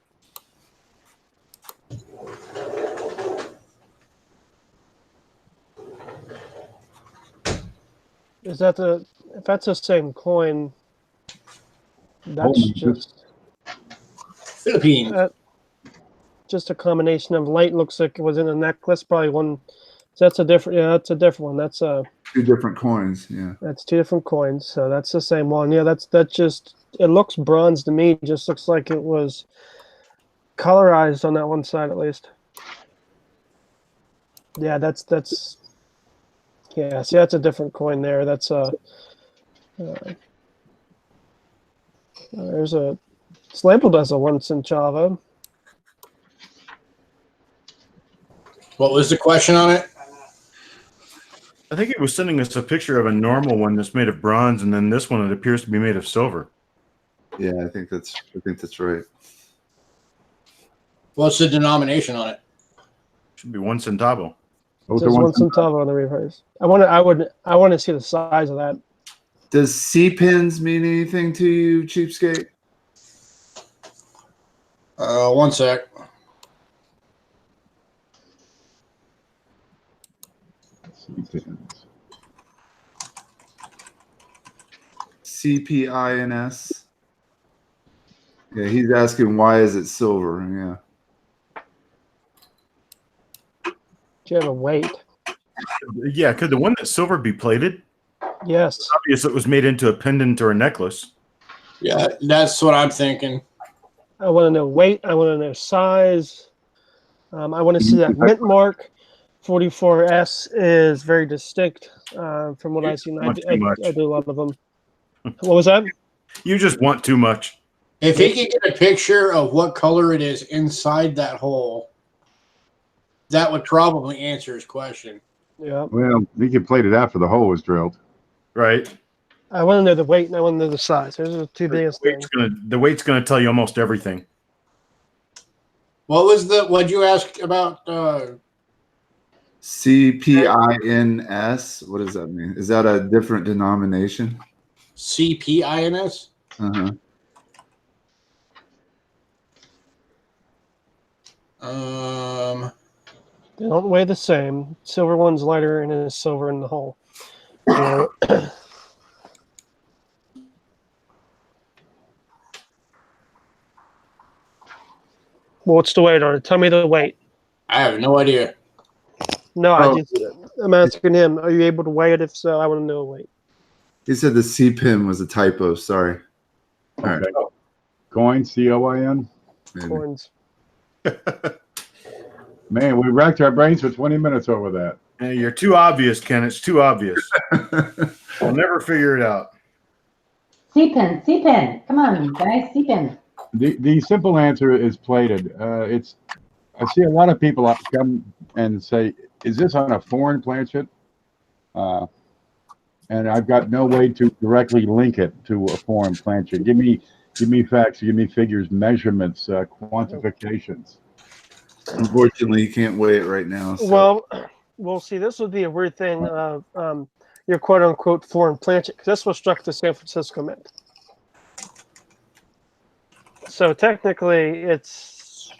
Is that if that's the same coin, that's just Philippines. Just a combination of light. Looks like it was in a necklace. Probably one. That's a different. Yeah, that's a different one. That's 2 different coins. Yeah. That's 2 different coins. So that's the same one. Yeah, that's just. It looks bronze to me. Just looks like it was colorized on that one side at least. Yeah, that's yeah. See, that's a different coin there. That's there's a. It's labeled as a 1 centavo. What was the question on it? I think he was sending us a picture of a normal one that's made of bronze, and then this one that appears to be made of silver. Yeah, I think that's right. What's the denomination on it? Should be 1 centavo. It Both says are 1 1 centavo on the reverse. I want to see the size of that. Does C pins mean anything to you, cheapskate? 1 sec. CPINS. Yeah, he's asking why is it silver? Yeah. Do you have a weight? Yeah, could the one that's silver be plated? Yes. It's obvious it was made into a pendant or a necklace. Yeah, that's what I'm thinking. I want to know weight. I want to know size. I want to see that mint mark. 44S is very distinct from what I've seen. I do a lot of them. What was that? You just want too much. If he could get a picture of what color it is inside that hole, that would probably answer his question. Yeah. Well, he could plate it after the hole was drilled. Right. I want to know the weight and I want to know the size. Those are the two biggest things. The weight's going to tell you almost everything. What'd you ask about? CPINS. What does that mean? Is that a different denomination? CPINS? Uh-huh. They don't weigh the same. Silver one's lighter and it is silver in the hole. So, what's the weight on it? Tell me the weight. I have no idea. No, I'm asking him. Are you able to weigh it? If so, I want to know the weight. He said the C pin was a typo. Sorry. All right. Coin, COIN. Coins. Man, we racked our brains for 20 minutes over that. Hey, you're too obvious, Ken. It's too obvious. I'll never figure it out. C-pin, C-pin. Come on, guys, C-pin. The simple answer is plated. I see a lot of people come and say, "Is this on a foreign planchet?" And I've got no way to directly link it to a foreign planchet. Give me facts, give me figures, measurements, quantifications. Unfortunately, you can't weigh it right now. So. Well, we'll see. This would be a weird thing of your quote-unquote foreign planchet, because this was struck the San Francisco Mint. So technically, it's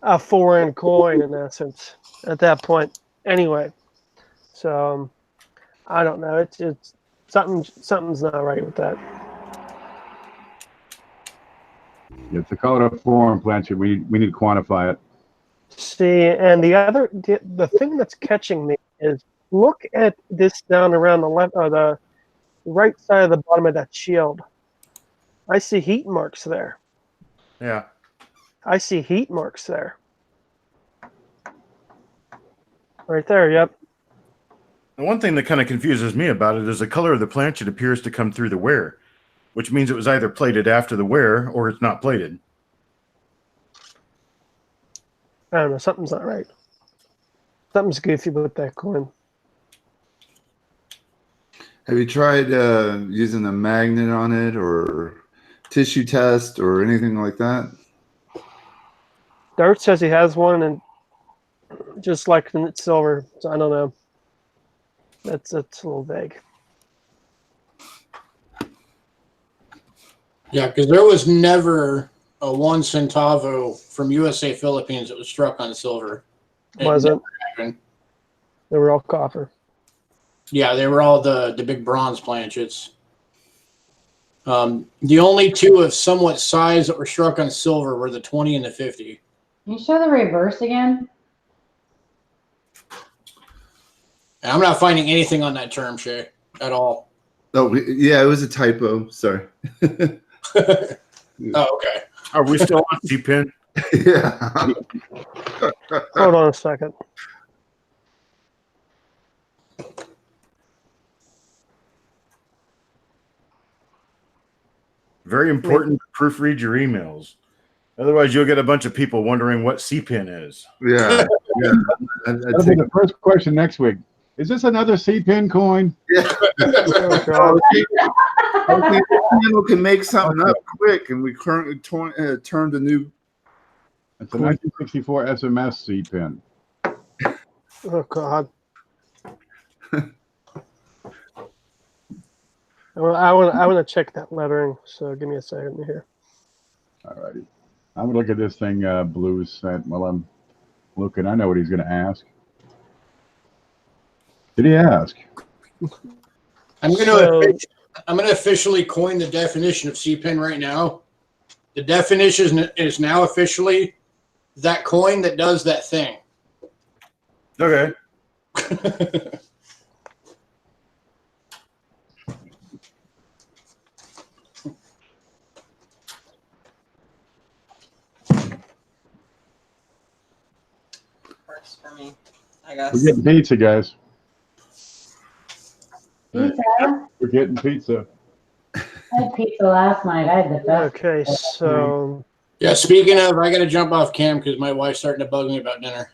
a foreign coin in essence at that point. Anyway, so I don't know. It's something's not right with that. Yeah, to call it a foreign planchet, we need to quantify it. See, and the thing that's catching me is look at this down around the left or the right side of the bottom of that shield. I see heat marks there. Yeah. I see heat marks there. Right there, yep. The one thing that kind of confuses me about it is the color of the planchet appears to come through the wear, which means it was either plated after the wear or it's not plated. I don't know. Something's not right. Something's goofy with that coin. Have you tried using a magnet on it or tissue test or anything like that? Dart says he has one, and just like it's silver. So I don't know. That's a little vague. Yeah, because there was never a 1 centavo from USA Philippines that was struck on silver. Wasn't. They were all copper. Yeah, they were all the big bronze planchets. The only two of somewhat size that were struck on silver were the 20 and the 50. Can you show the reverse again? And I'm not finding anything on that term, Shay, at all. Oh, yeah, it was a typo. Sorry. Oh, okay. Are we still on C-pin? Yeah. Hold on a second. Very important to proofread your emails. Otherwise, you'll get a bunch of people wondering what C-pin is. Yeah. Yeah. That'll be the first question next week. Is this another C-pin coin? Yeah. Oh, God. I think the channel can make something up quick, and we currently turned a new. It's a 1964 SMS C-pin. Oh, God. I want to check that lettering, so give me a second here. All righty. I'm going to look at this thing Blues sent while I'm looking. I know what he's going to ask. Did he ask? I'm going to officially coin the definition of C-pin right now. The definition is now officially that coin that does that thing. Okay. Works for me, I guess. We're getting pizza, guys. Pizza? We're getting pizza. I had pizza last night. I had the best. Okay, so Yeah, speaking of, I got to jump off cam because my wife's starting to bug me about dinner.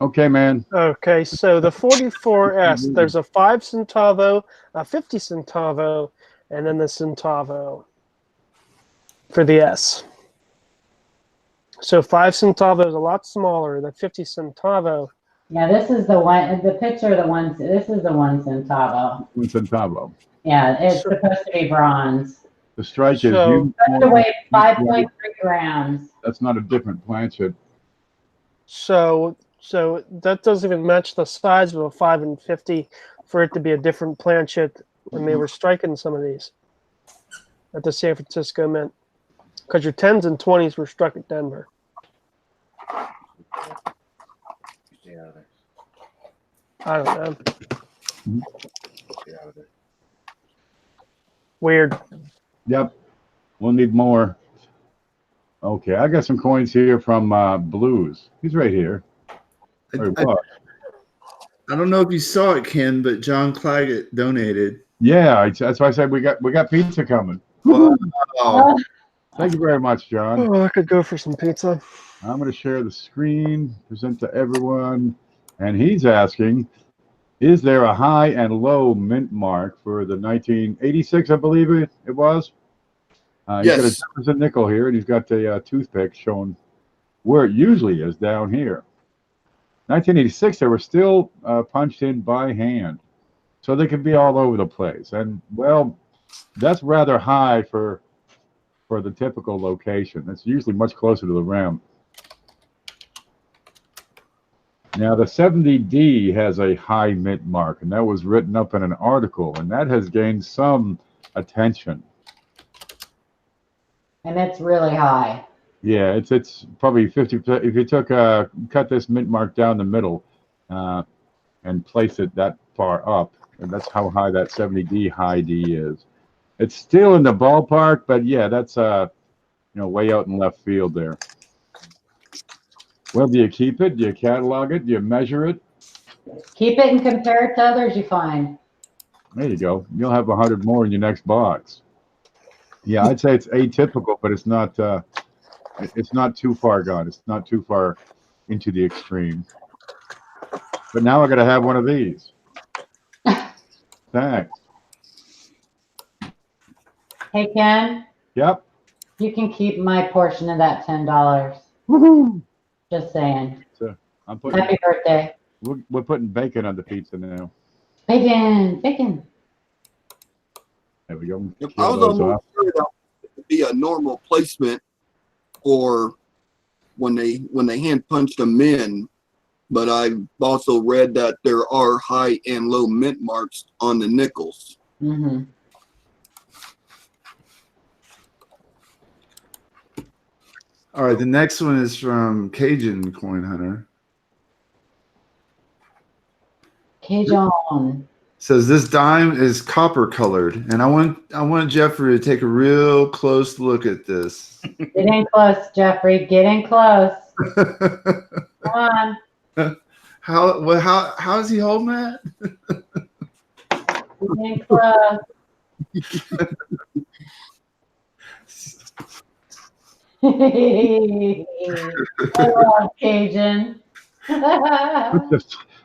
Okay, man. okay, so the 44S, there's a 5 centavo, a 50 centavo, and then the centavo for the S. So 5 centavo is a lot smaller. The 50 centavo. Yeah, this is the one. The picture of the one. This is the 1 centavo. 1 centavo. Yeah, it's supposed to be bronze. The strike is So- uniform. Supposed to weigh 5.3 grams. That's not a different planchet. So that doesn't even match the size of a 5 and 50 for it to be a different planchet when they were striking some of these at the San Francisco Mint. Because your 10s and 20s were struck at Denver. Stay out of there. I don't know. Stay out of there. Weird. Yep. We'll need more. Okay, I got some coins here from Blues. He's right here. Or what? I don't know if you saw it, Ken, but John Claggett donated. Yeah, that's why I said we got pizza coming. Wow. Thank you very much, John. Oh, I could go for some pizza. I'm going to share the screen, present to everyone, and he's asking, is there a high and low mint mark for the 1986, I believe it was? He's got a Yes. Jefferson nickel here, and he's got the toothpick showing where it usually is down here. 1986, they were still punched in by hand, so they could be all over the place. And, well, that's rather high for the typical location. It's usually much closer to the rim. Now, the 70D has a high mint mark, and that was written up in an article, and that has gained some attention. And it's really high. Yeah, it's probably 50%. If you took cut this mint mark down the middle and place it that far up, and that's how high that 70D high D is. It's still in the ballpark, but yeah, that's way out in left field there. Well, do you keep it? Do you catalog it? Do you measure it? Keep it and compare it to others you find. There you go. You'll have 100 more in your next box. Yeah, I'd say it's atypical, but it's not too far gone. It's not too far into the extreme. But now I got to have one of these. Thanks. Hey, Ken, Yep. you can keep my portion of that $10. Woohoo! Just saying. So I'm putting. Happy birthday. We're putting bacon on the pizza now. Bacon, bacon. There we go. I was almost sure that would be a normal placement for when they hand punch them in, but I've also read that there are high and low mint marks on the nickels. Mm-hmm. All right, the next one is from Cajun Coin Hunter. Cajun. Says this dime is copper colored, and I want Jeffrey to take a real close look at this. Get in close, Jeffrey. Get in close. Come on. How is he holding that? Getting close. I love Cajun.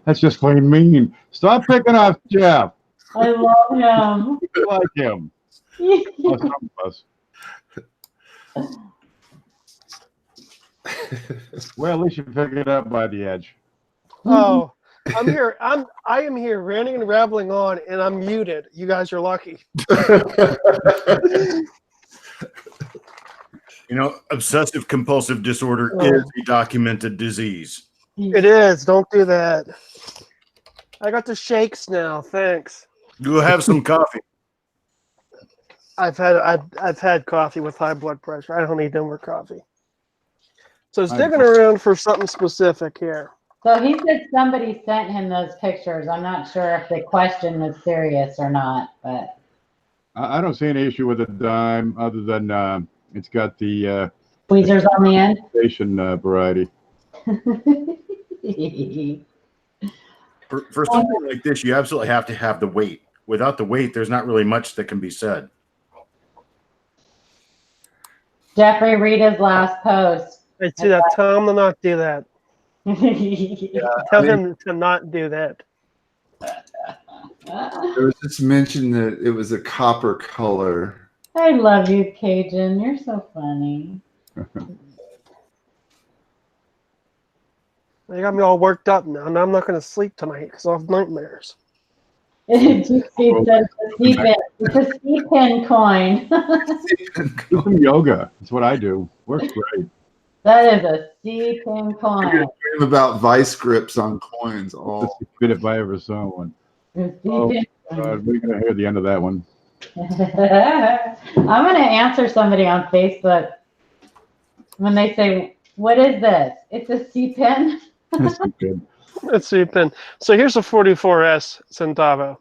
That's just plain mean. Stop picking off Jeff. I love him. I like him. Oh, some of us. Well, at least you pick it up by the edge. Oh, I am here ranting and rambling on, and I'm muted. You guys are lucky. You know, obsessive compulsive disorder is a documented disease. It is. Don't do that. I got the shakes now. Thanks. Go have some coffee. I've had coffee with high blood pressure. I don't need no more coffee. So it's digging around for something specific here. So he said somebody sent him those pictures. I'm not sure if the question was serious or not, but I don't see any issue with the dime other than it's got the tweezers on the end. station variety. For something like this, you absolutely have to have the weight. Without the weight, there's not really much that can be said. Jeffrey, read his last post. I see that. Tell him to not do that. Tell him to not do that. There was just mention that it was a copper color. I love you, Cajun. You're so funny. They got me all worked up now, and I'm not going to sleep tonight because I'll have nightmares. It's a C-pin coin. Do some yoga. That's what I do. Works great. That is a C-pin coin. Dream about vice grips on coins. That's a bit if I ever saw one. We're gonna hear the end of that one. I'm gonna answer somebody on Facebook when they say, "What is this?" It's a C-pin. That's good. Let's see, pin. So here's a 44S Centavo.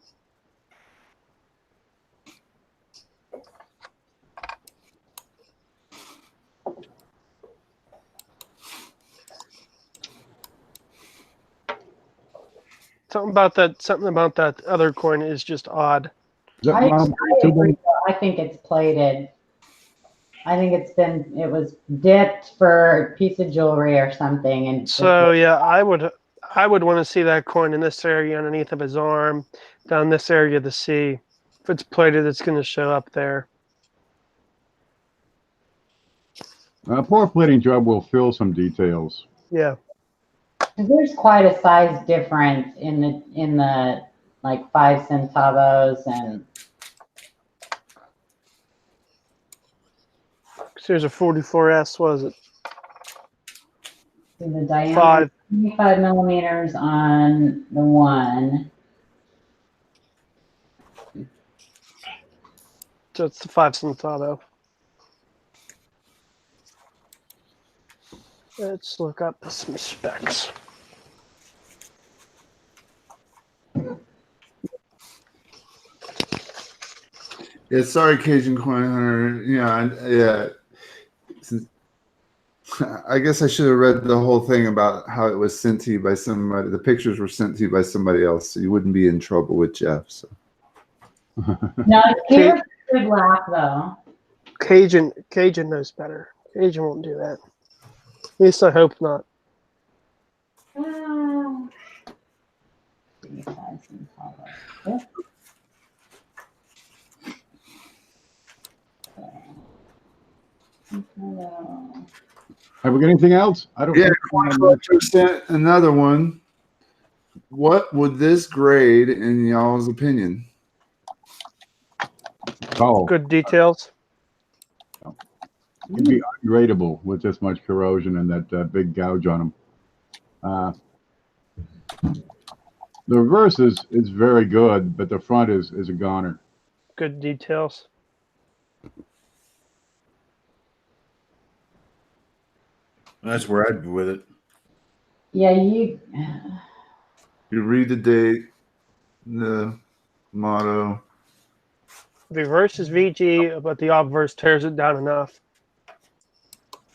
Something about that other coin is just odd. Is that I mom- agree, though. I think it's plated. I think it was dipped for a piece of jewelry or something. And So yeah, I would want to see that coin in this area underneath of his arm, down this area of the C. If it's plated, it's going to show up there. poor plating job will fill some details. Yeah. there's quite a size difference in the like 5 centavos and. So here's a 44S. What is it? The diameter 25 millimeters on the one. So it's the 5 centavo. Let's look up some specs. Yeah, sorry, Cajun Coin Hunter. Yeah. I guess I should have read the whole thing about how it was sent to you by somebody. The pictures were sent to you by somebody else, so you wouldn't be in trouble with Jeff. So. No, here's a good laugh though. Cajun knows better. Cajun won't do that. At least I hope not. Have we got anything else? I don't. Yeah, 25% another one. What would this grade in y'all's opinion? Oh, Good details. it'd be ungradable with this much corrosion and that big gouge on them. The reverse is very good, but the front is a goner. Good details. That's where I'd be with it. Yeah, you read the date, the motto. The reverse is VG, but the obverse tears it down enough.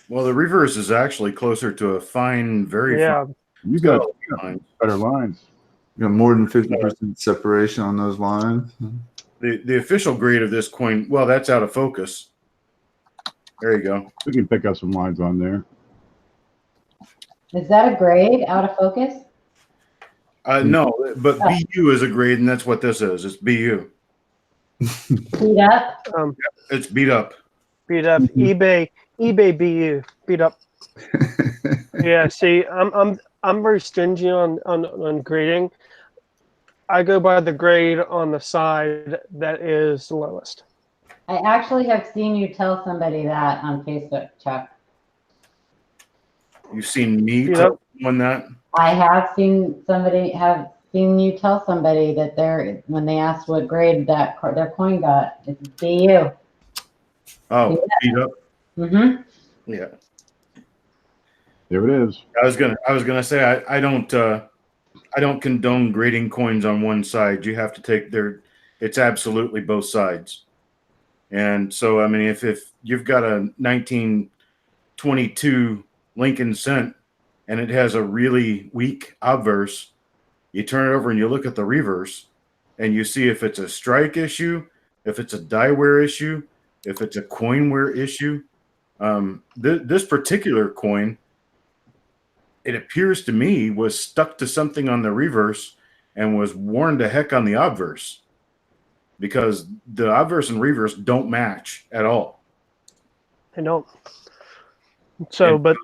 Well, the reverse is actually closer to a fine, very Yeah. fine. You got better lines. You got more than 50% separation on those lines. The official grade of this coin, well, that's out of focus. There you go. We can pick up some lines on there. Is that a grade out of focus? No, but BU is a grade, and that's what this is. It's BU. Beat up? It's beat up. Beat up. eBay BU. Beat up. Yeah, see, I'm very stingy on grading. I go by the grade on the side that is the lowest. I actually have seen you tell somebody that on Facebook, Chuck. You've seen me Beat tell up. someone that? I have seen you tell somebody that when they asked what grade that their coin got, it's BU. Oh, beat up. Mm-hmm. Yeah. There it is. I was gonna say I don't condone grading coins on one side. You have to take it's absolutely both sides. And so I mean if you've got a 1922 Lincoln cent and it has a really weak obverse, you turn it over and you look at the reverse and you see if it's a strike issue, if it's a die wear issue, if it's a coin wear issue. This particular coin, it appears to me, was stuck to something on the reverse and was worn to heck on the obverse, because the obverse and reverse don't match at all. I don't. So, but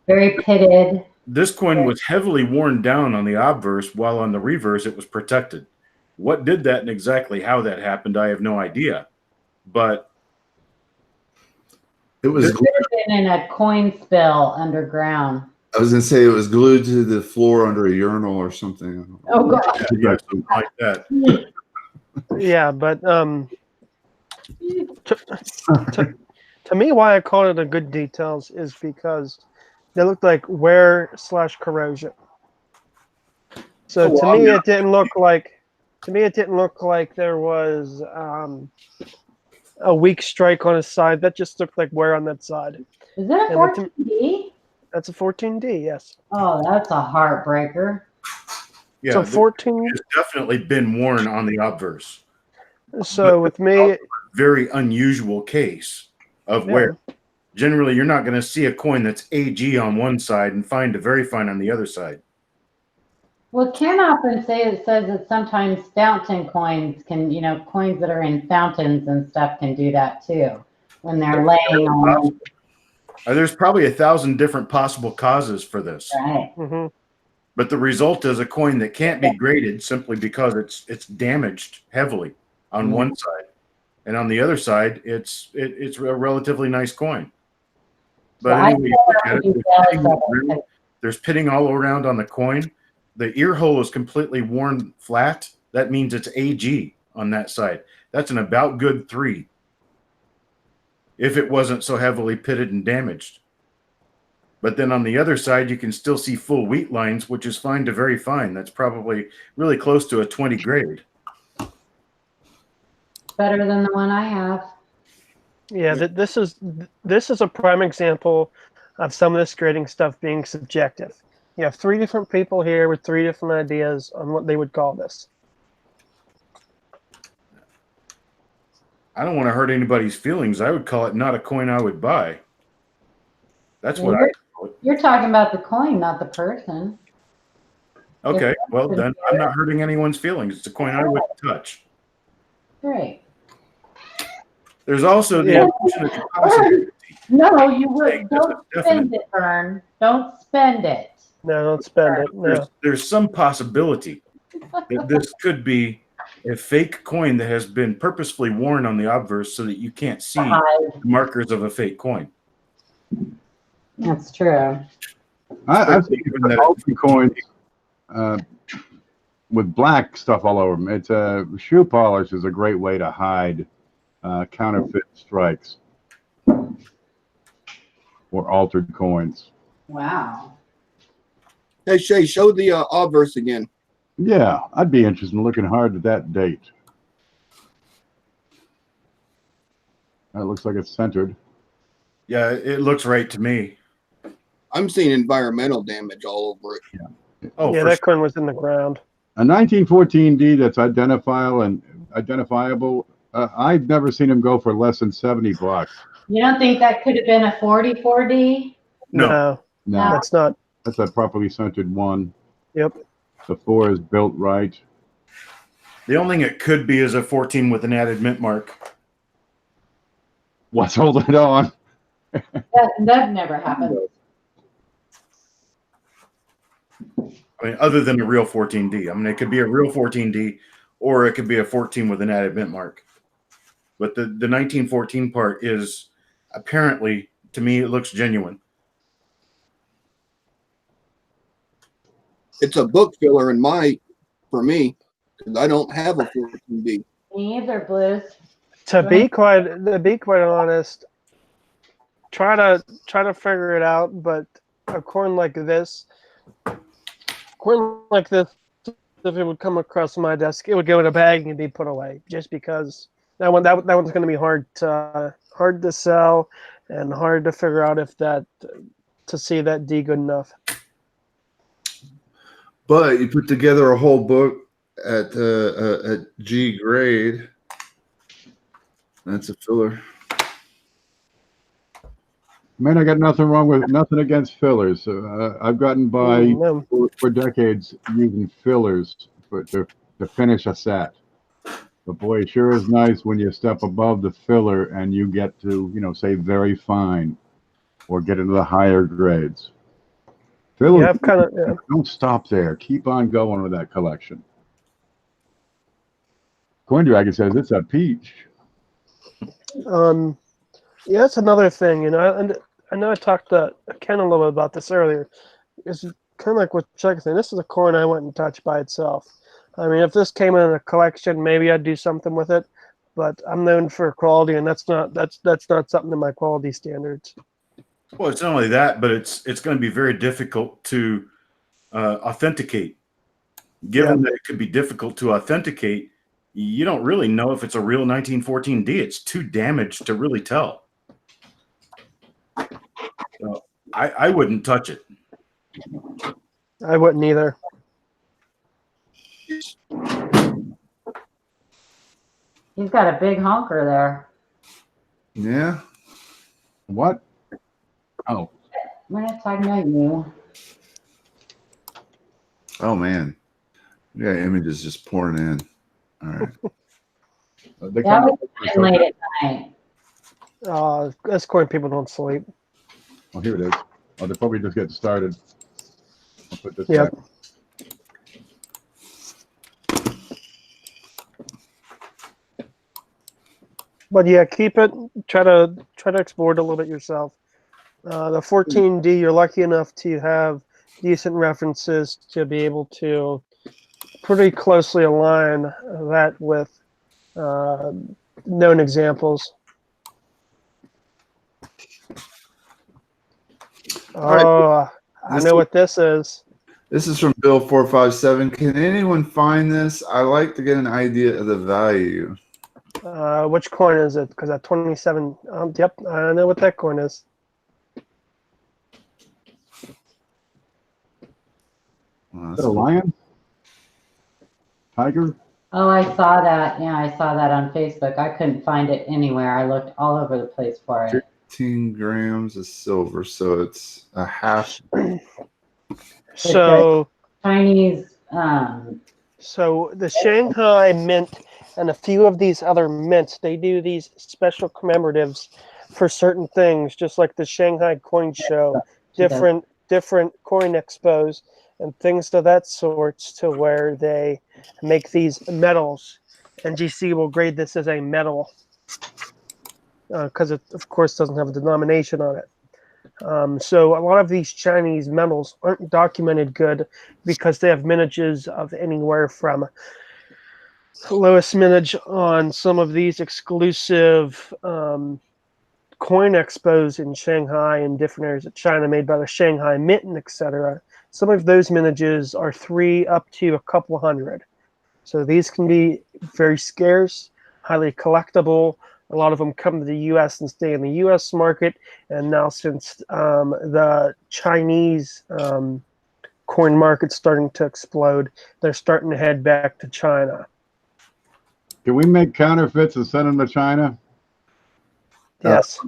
Very pitted. This coin was heavily worn down on the obverse, while on the reverse it was protected. What did that and exactly how that happened, I have no idea. But It was. It could have been in a coin spill underground. I was gonna say it was glued to the floor under a urinal or something. Oh God! yeah, something like that. yeah, but to me, why I call it a good details is because they looked like wear/corrosion. So to me, it didn't look like there was a weak strike on his side. That just looked like wear on that side. Is that a 14D? That's a 14D, yes. Oh, that's a heartbreaker. Yeah, So 14. It's definitely been worn on the obverse. So with me, very unusual case of wear. Generally, you're not going to see a coin that's AG on one side and fine to very fine on the other side. Well, Ken often says that sometimes fountain coins can, coins that are in fountains and stuff can do that too when they're laying on. There's probably 1,000 different possible causes for this. Right. Mm-hmm. But the result is a coin that can't be graded simply because it's damaged heavily on one side, and on the other side, it's a relatively nice coin. But anyway, you look at it, there's pitting all around on the coin. The ear hole is completely worn flat. That means it's AG on that side. That's an about good 3. If it wasn't so heavily pitted and damaged. But then on the other side, you can still see full wheat lines, which is fine to very fine. That's probably really close to a 20 grade. Better than the one I have. Yeah, this is a prime example of some of this grading stuff being subjective. You have 3 different people here with 3 different ideas on what they would call this. I don't want to hurt anybody's feelings. I would call it not a coin I would buy. That's what I call it. You're talking about the coin, not the person. Okay, well then I'm not hurting anyone's feelings. It's a coin I wouldn't touch. Great. There's also the unfortunate possibility. No, you would. Don't spend it, Vern. Don't spend it. No, don't spend it. No. There's some possibility that this could be a fake coin that has been purposefully worn on the obverse so that you can't see the markers of a fake coin. That's true. I've seen open coins with black stuff all over them. It's shoe polish is a great way to hide counterfeit strikes or altered coins. Wow. Hey Shay, show the obverse again. Yeah, I'd be interested in looking hard at that date. That looks like it's centered. Yeah, it looks right to me. I'm seeing environmental damage all over it. Yeah. Oh, yeah, that coin was in the ground. A 1914D that's identifiable. I've never seen them go for less than $70. You don't think that could have been a 44D? No. No, That's not. that's a properly centered one. Yep. The 4 is built right. The only thing it could be is a 14 with an added mint mark. What's holding it on? That never happened. I mean, other than a real 14D. I mean, it could be a real 14D, or it could be a 14 with an added mint mark. But the 1914 part is apparently, to me, it looks genuine. It's a book filler for me, because I don't have a 14D. Me either, Blues. To be quite honest, try to figure it out. But a coin like this, if it would come across my desk, it would go in a bag and be put away. Just because that one's going to be hard to sell and hard to figure out if to see that D good enough. But you put together a whole book at G grade. That's a filler. Man, I got nothing against fillers. I've gotten by No. for decades using fillers to finish a set. But boy, it sure is nice when you step above the filler and you get to, say very fine or get into the higher grades. Fillers, don't stop there. Keep on going with that collection. Coin Dragon says it's a peach. Yeah, that's another thing, and I know I talked to Ken a little bit about this earlier. It's kind of like what Chuck said. This is a coin I wouldn't touch by itself. I mean, if this came in a collection, maybe I'd do something with it. But I'm known for quality, and that's not something to my quality standards. Well, it's not only that, but it's going to be very difficult to authenticate. Given that it could be difficult to authenticate, you don't really know if it's a real 1914D. It's too damaged to really tell. So I wouldn't touch it. I wouldn't either. He's got a big honker there. Yeah. What? Oh. We're not talking about you. Oh man. Yeah, images just pouring in. All right. That was late at night. That's coin people don't sleep. Oh, here it is. Oh, they're probably just getting started. I'll put this Yep. back. But yeah, keep it. Try to explore it a little bit yourself. The 14D, you're lucky enough to have decent references to be able to pretty closely align that with known examples. Oh, I know what this is. This is from Bill 457. Can anyone find this? I like to get an idea of the value. Which coin is it? Because at 27, yep, I know what that coin is. Is that a lion? Tiger? Oh, I saw that. Yeah, I saw that on Facebook. I couldn't find it anywhere. I looked all over the place for it. 15 grams of silver, so it's a half. So Chinese. So the Shanghai Mint and a few of these other mints, they do these special commemoratives for certain things, just like the Shanghai Coin Show, different coin expos and things of that sort, to where they make these medals. NGC will grade this as a medal because it, of course, doesn't have a denomination on it. So a lot of these Chinese medals aren't documented good because they have minages of anywhere from lowest minage on some of these exclusive coin expos in Shanghai and different areas of China made by the Shanghai Mint and etc. Some of those minages are 3 up to a couple hundred. So these can be very scarce, highly collectible. A lot of them come to the U.S. and stay in the U.S. market. And now since the Chinese coin market's starting to explode. They're starting to head back to China. Can we make counterfeits and send them to China? Yes.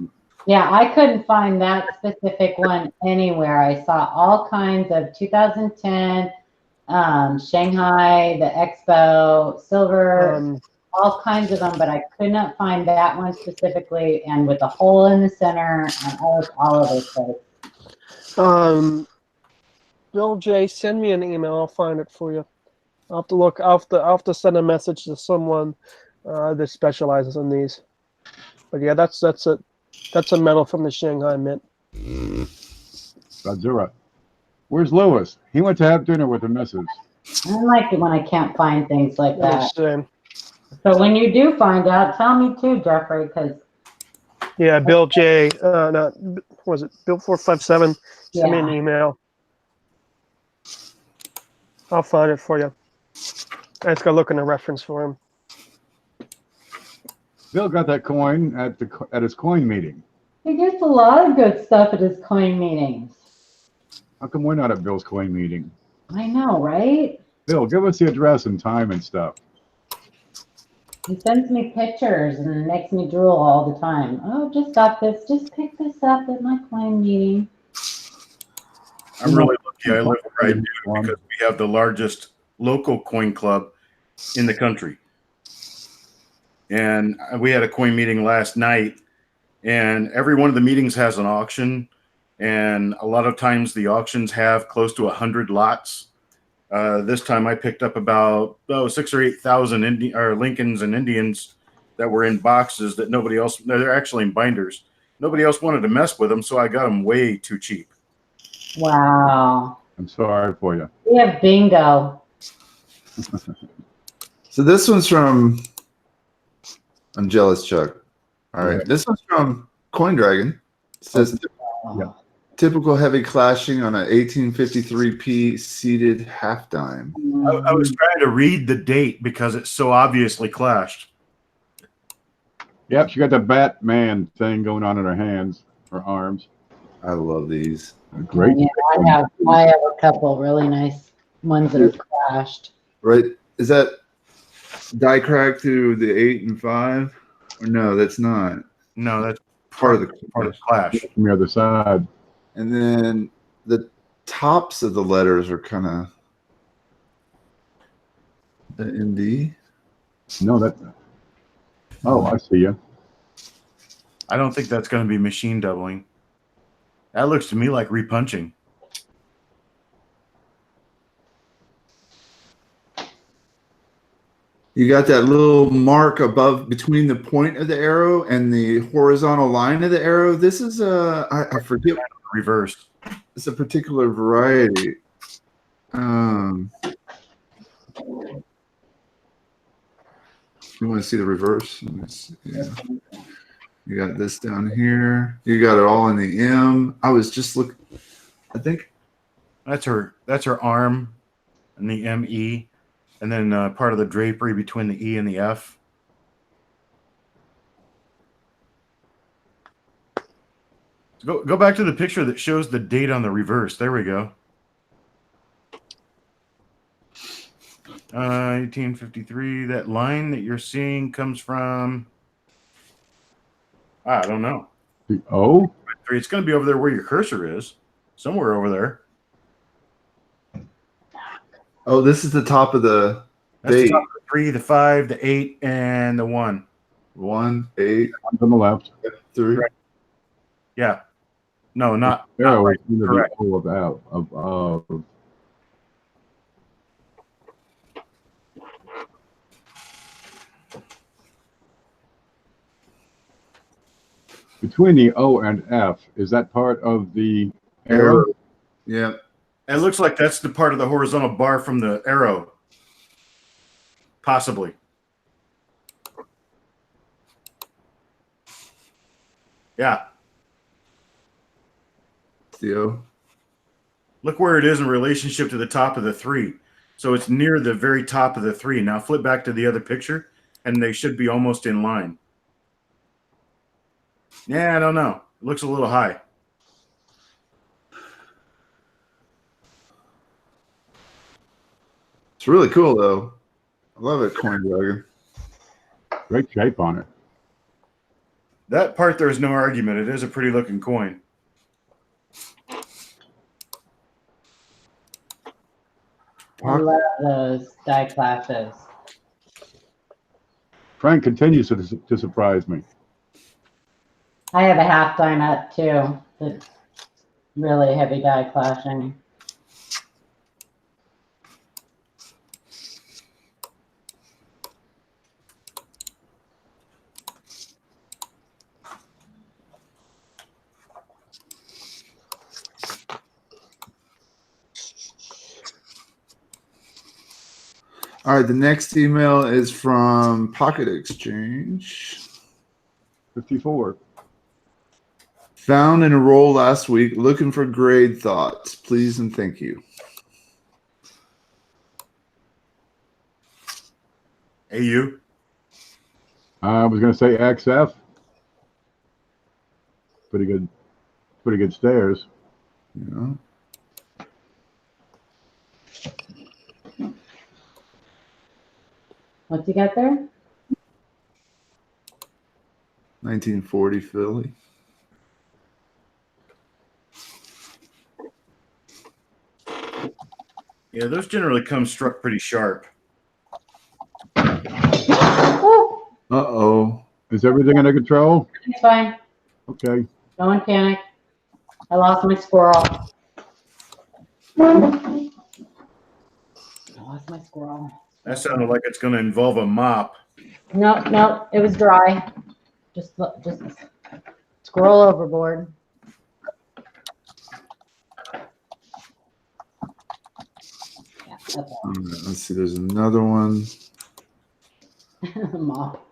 Yeah, I couldn't find that specific one anywhere. I saw all kinds of 2010, Shanghai, the Expo, silver, all kinds of them, but I could not find that one specifically, and with a hole in the center and all over the place. Bill J, send me an email. I'll find it for you. I'll have to look. I'll have to send a message to someone that specializes in these. But yeah, that's a medal from the Shanghai Mint. Godzilla. Where's Lewis? He went to have dinner with the missus. I don't like it when I can't find things like that. Understand. So when you do find out, tell me too, Jeffrey, because Yeah, Bill J. No, was it Bill 457? Send me an email. I'll find it for you. I just gotta look in the reference for him. Bill got that coin at his coin meeting. he gets a lot of good stuff at his coin meetings. How come we're not at Bill's coin meeting? I know, right? Bill, give us the address and time and stuff. He sends me pictures and makes me drool all the time. Oh, just got this. Just pick this up at my coin meeting. I'm really lucky I live where I do because we have the largest local coin club in the country. And we had a coin meeting last night, and every one of the meetings has an auction. And a lot of times the auctions have close to 100 lots. This time I picked up about 6,000 or 8,000 Lincolns and Indians that were in boxes that nobody else, they're actually in binders. Nobody else wanted to mess with them, so I got them way too cheap. Wow. I'm sorry for you. We have bingo. So this one's from, I'm jealous, Chuck. All right. Yeah. This one's from Coin Dragon. It says, Yeah. typical heavy clashing on an 1853p seated half dime. I was trying to read the date because it's so obviously clashed. Yep, she got the Batman thing going on in her hands, her arms. I love these. Great. Yeah, I have a couple really nice ones that are crashed. Right? Is that die crack to the 8 and 5? Or no, that's not. No, that's Part of the clash. From the other side. And then the tops of the letters are kind of the ND. No, that. Oh, I see you. I don't think that's going to be machine doubling. That looks to me like repunching. You got that little mark above between the point of the arrow and the horizontal line of the arrow. This is I forget. Reverse. It's a particular variety. You want to see the reverse? Let me see. Yeah. You got this down here. You got it all in the M. I was just looking. I think That's her arm and the ME, and then part of the drapery between the E and the F. Go back to the picture that shows the date on the reverse. There we go. 1853. That line that you're seeing comes from, I don't know. The O? It's going to be over there where your cursor is. Somewhere over there. oh, this is the top of the That's the date. top of the 3, the 5, the 8, and the 1. 1, 8, One's on the left. 3. Right. Yeah. No, not Arrow right. is either Correct. the O of out of. Between the O and F, is that part of the arrow? Yeah. It looks like that's the part of the horizontal bar from the arrow. Possibly. Yeah. The O. Look where it is in relationship to the top of the 3. So it's near the very top of the 3. Now flip back to the other picture, and they should be almost in line. Yeah, I don't know. It looks a little high. It's really cool though. I love it, Coin Dragon. Great shape on it. That part, there is no argument. It is a pretty looking coin. I love those die clashes. Frank continues to surprise me. I have a half die nut too. That's really heavy die clashing. All right, the next email is from Pocket Exchange. 54. Found in a roll last week. Looking for grade thoughts, please and thank you. Hey, you. I was going to say XF. Pretty good stairs. Yeah. What's he got there? 1940 Philly. Yeah, those generally come struck pretty sharp. Uh-oh. Is everything under control? It's fine. Okay. No one panic. I lost my squirrel. I lost my squirrel. That sounded like it's going to involve a mop. No, no, it was dry. Just scroll overboard. Yeah, that's all. All right, let's see. There's another one. Mop.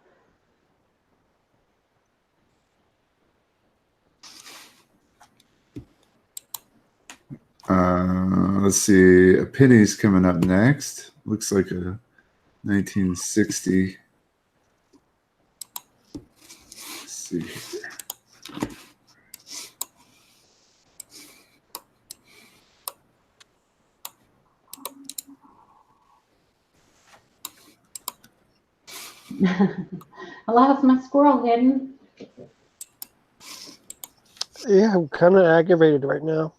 Let's see. A penny's coming up next. Looks like a 1960. Let's see here. I lost my squirrel hidden. Yeah, I'm kind of aggravated right now.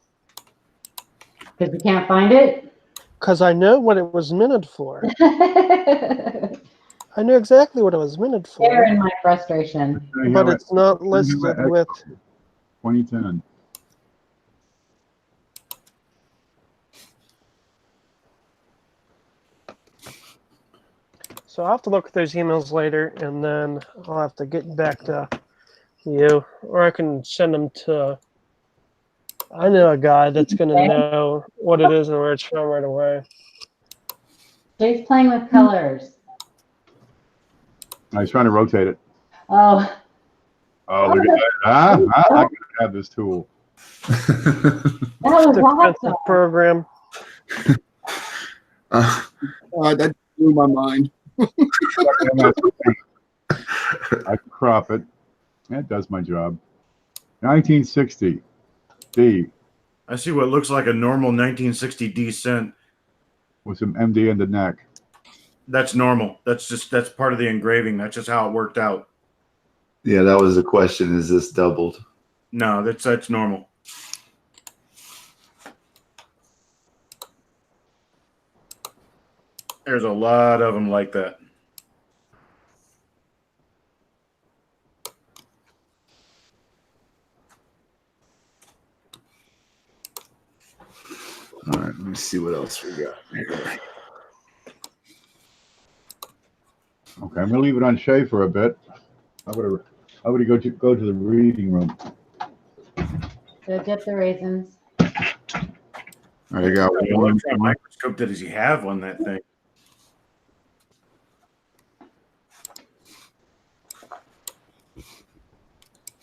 Because we can't find it? Because I know what it was minted for. Share I know exactly what it was minted for. in my frustration. But it's not listed with... 2010. So I'll have to look at those emails later, and then I'll have to get back to you. Or I can send them to... I know a guy that's going to know what it is and where it's from right away. Jay's playing with colors. I was trying to rotate it. Oh. Oh, look at that. I can have this tool. That was Defensive awesome. program. That blew my mind. I can crop it. That does my job. 1960. D. I see what looks like a normal 1960 D cent. With some MD in the neck. That's normal. That's part of the engraving. That's just how it worked out. Yeah, that was the question. Is this doubled? No, that's normal. There's a lot of them like that. All right, let me see what else we got here. Okay, I'm gonna leave it on Shay for a bit. How would he go to the reading room? So dip the raisins. All right, I got What one. kind of microscope does he have on that thing?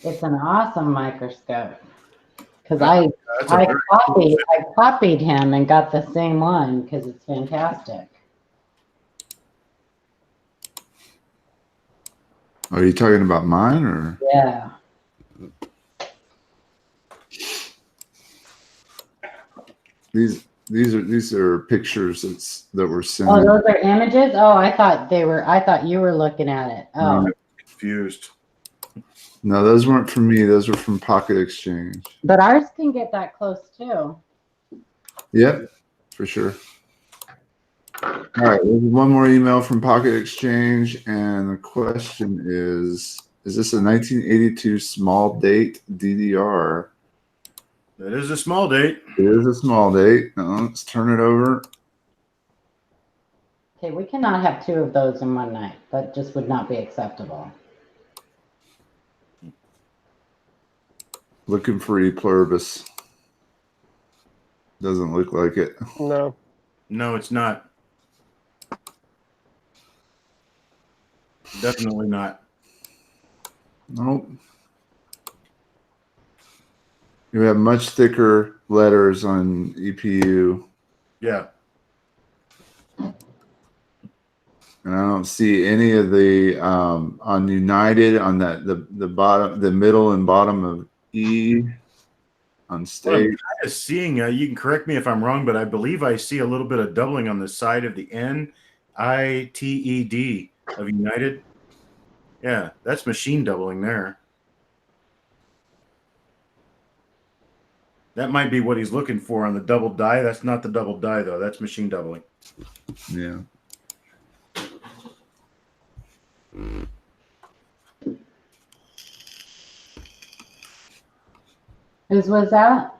It's an awesome microscope. Because That's a I very copied him and got the same one because it's fantastic. Are you talking about mine or? Yeah. These These are pictures that were sent. Oh, those are images? Oh, I thought you were looking at it. Oh. No. Confused. No, those weren't from me. Those were from Pocket Exchange. But ours can get that close too. Yep, for sure. All right, there's one more email from Pocket Exchange, and the question is this a 1982 small date DDR? That is a small date. It is a small date. Let's turn it over. Okay, we cannot have 2 of those in one night. That just would not be acceptable. Looking for E pluribus. Doesn't look like it. No. No, it's not. Definitely not. Nope. You have much thicker letters on EPU. Yeah. And I don't see any of the on United on that the bottom, the middle and bottom of E on stage. Well, I'm kind of seeing. You can correct me if I'm wrong, but I believe I see a little bit of doubling on the side of the N, ITED of United. Yeah, that's machine doubling there. That might be what he's looking for on the double die. That's not the double die though. That's machine doubling. Yeah. Whose was that?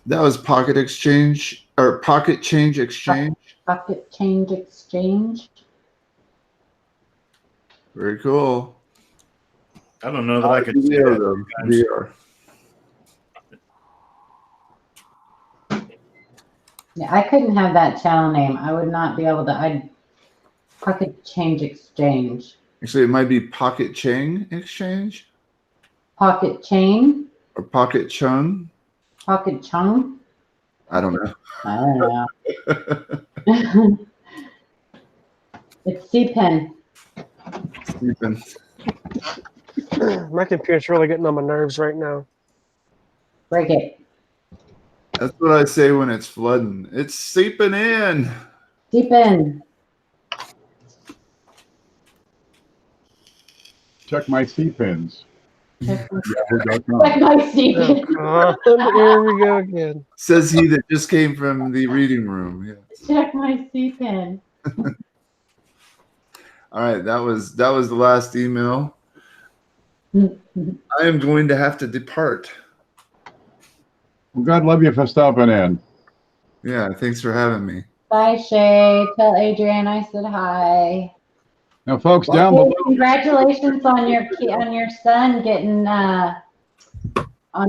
That was Pocket Exchange or Pocket Change Exchange. Pocket Change Exchange. Very cool. I don't know that I could see VR, that. though. VR. Yeah, I couldn't have that channel name. I would not be able to. I'd Pocket Change Exchange. Actually, it might be Pocket Chang Exchange Pocket Chain. or Pocket Chung. Pocket Chung. I don't know. I don't know. It's C-Pen. Stephen. My computer's really getting on my nerves right now. Break it. That's what I say when it's flooding. It's seeping in. C-Pen. Check my C-pins. Check Yahoo.com. my C-Pen. Oh, God. Here we go again. Says he that just came from the reading room. Yeah. Check my C-Pen. All right, that was the last email. I am going to have to depart. Well, God love you for stopping in. Yeah, thanks for having me. Bye, Shay. Tell Adrienne I said hi. Now, folks, down Hey, below. congratulations on your son getting on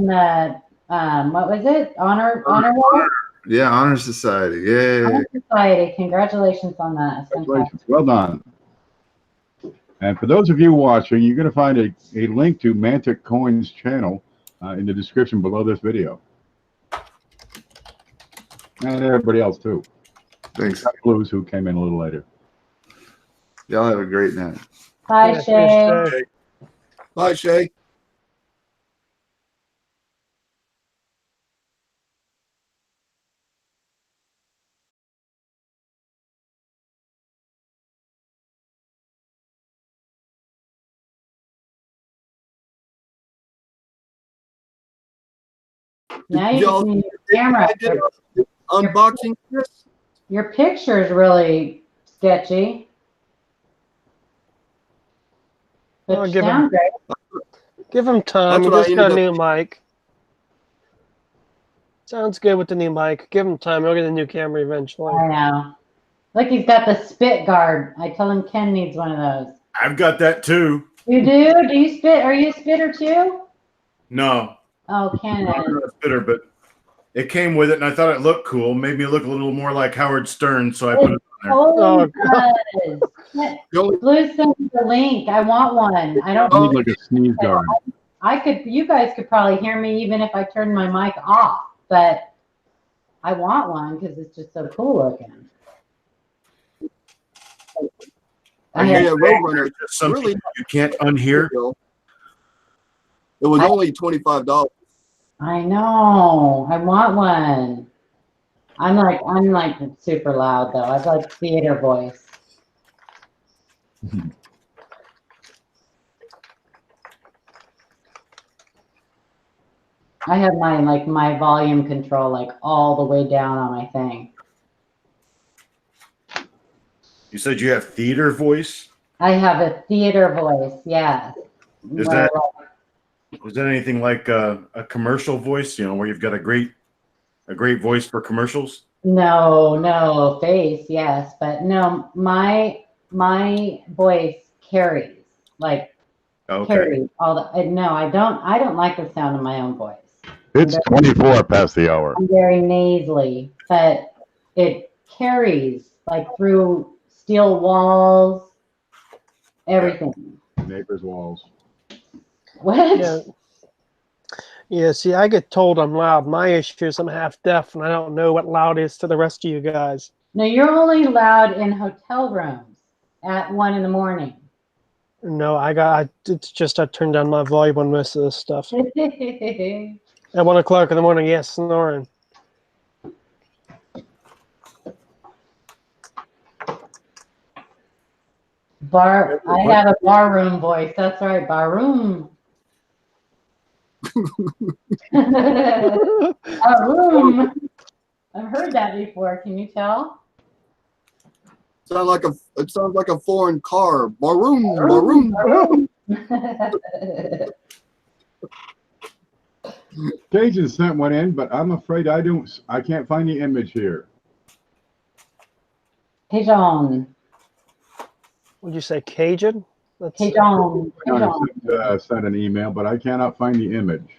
the what was it? Honor wall? Yeah, Honor Society. Yay. Honor Society. Congratulations on that. It's Congratulations. Well done. And for those of you watching, you're going to find a link to Mantic Coin's channel in the description below this video. And everybody else, too. Thanks. Blues, who came in a little later. Y'all have a great night. Bye, Yeah, Shay. Shay. Bye, Shay. Now Did you y'all- can use your camera. I did unboxing this. Your picture is really sketchy. But Oh, you give him- sound great. Give him time. That's He what I just got a ended new mic. Sounds good with the new mic. Give him time. He'll get a new camera eventually. I know. Look, he's got the spit guard. I tell him Ken needs one of those. I've got that too. You do? Do you spit? Are you a spitter too? No, Oh, Ken I'm is. not a spitter, but it came with it, and I thought it looked cool. Made me look a little more like Howard Stern, so I put it on there. Oh, Oh, does. The only- Blue, send me the link. I want one. I don't. You need like a sneeze guard. You guys could probably hear me even if I turned my mic off, but I want one because it's just so cool looking. I Yeah, have, Roadrunner. Just something Really? you can't unhear. It was only $25. I know. I want one. I'm like super loud though. I've like theater voice. I have my volume control like all the way down on my thing. You said you have theater voice. I have a theater voice, yes. Is Where, that anything like a commercial voice? You know, where you've got a great voice for commercials. no, face, yes, but no, my voice carries, like Okay. carries all the. No, I don't like the sound of my own voice. It's 24 past the hour. I'm very nasally, but it carries like through steel walls, everything. Neighbors' walls. What? Yeah. Yeah, see, I get told I'm loud. My issue is I'm half deaf, and I don't know what loud is to the rest of you guys. No, you're only loud in hotel rooms at 1 in the morning. No, it's just I turned down my volume on most of this stuff. At 1 o'clock in the morning, yes, snoring. I have a barroom voice. That's right, barroom. Barroom. I've heard that before. Can you tell? It sounds like a foreign car. Baroom. Cajun sent one in, but I'm afraid I can't find the image here. Cajun. Would you say Cajun? Cajun. Sent an email, but I cannot find the image.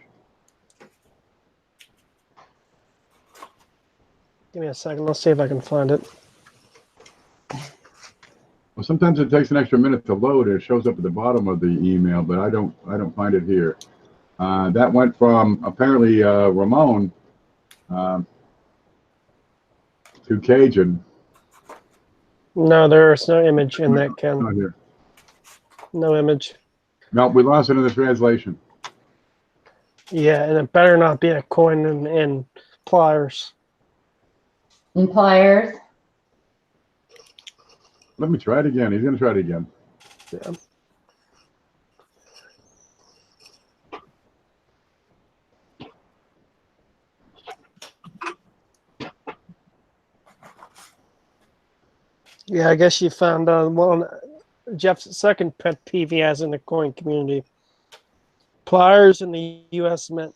Give me a second. Let's see if I can find it. Well, sometimes it takes an extra minute to load. It shows up at the bottom of the email, but I don't find it here. That went from apparently Ramon to Cajun. No, there's no image in that, Ken. Not here. No image. No, we lost it in the translation. Yeah, and it better not be a coin in pliers. In pliers. Let me try it again. He's going to try it again. Yeah. Yeah, I guess you found Jeff's second pet peeve he has in the coin community. Pliers in the U.S. Mint.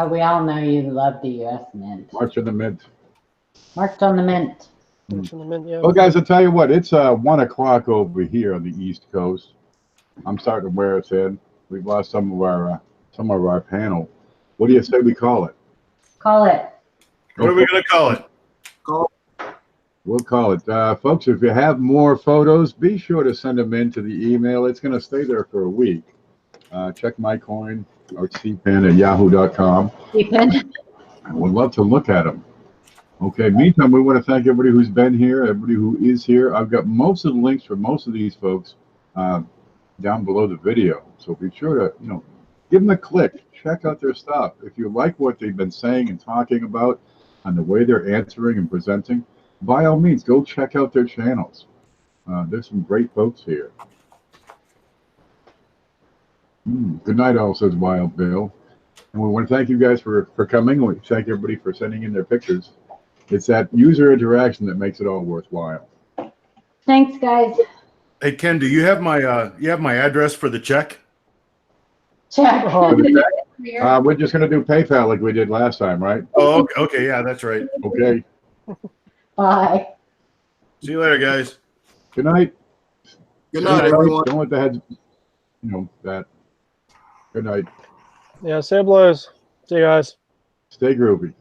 We all know you love the U.S. Mint. March of the Mint. Marked on the Mint. Yeah. Well, guys, I'll tell you what. It's 1 o'clock over here on the East Coast. I'm starting to wear its head. We've lost some of our panel. What do you say we call it? Call it. What are we going to call it? We'll call it. Folks, if you have more photos, be sure to send them in to the email. It's going to stay there for a week. Check my coin or cpan@yahoo.com. CPAN. I would love to look at them. Okay, meantime, we want to thank everybody who's been here, everybody who is here. I've got most of the links for most of these folks down below the video. So be sure to, give them a click. Check out their stuff. If you like what they've been saying and talking about and the way they're answering and presenting, by all means, go check out their channels. There's some great folks here. Good night, all, says Wild Bill. And we want to thank you guys for coming. We thank everybody for sending in their pictures. It's that user interaction that makes it all worthwhile. Thanks, guys. Hey, Ken, do you have my address for the check? Check. We're just going to do PayPal like we did last time, right? Oh, okay. Yeah, that's right. Okay. Bye. See you later, guys. Good night. Good night, everyone. Don't let the heads, that. Good night. Yeah, say blues. See you guys. Stay groovy.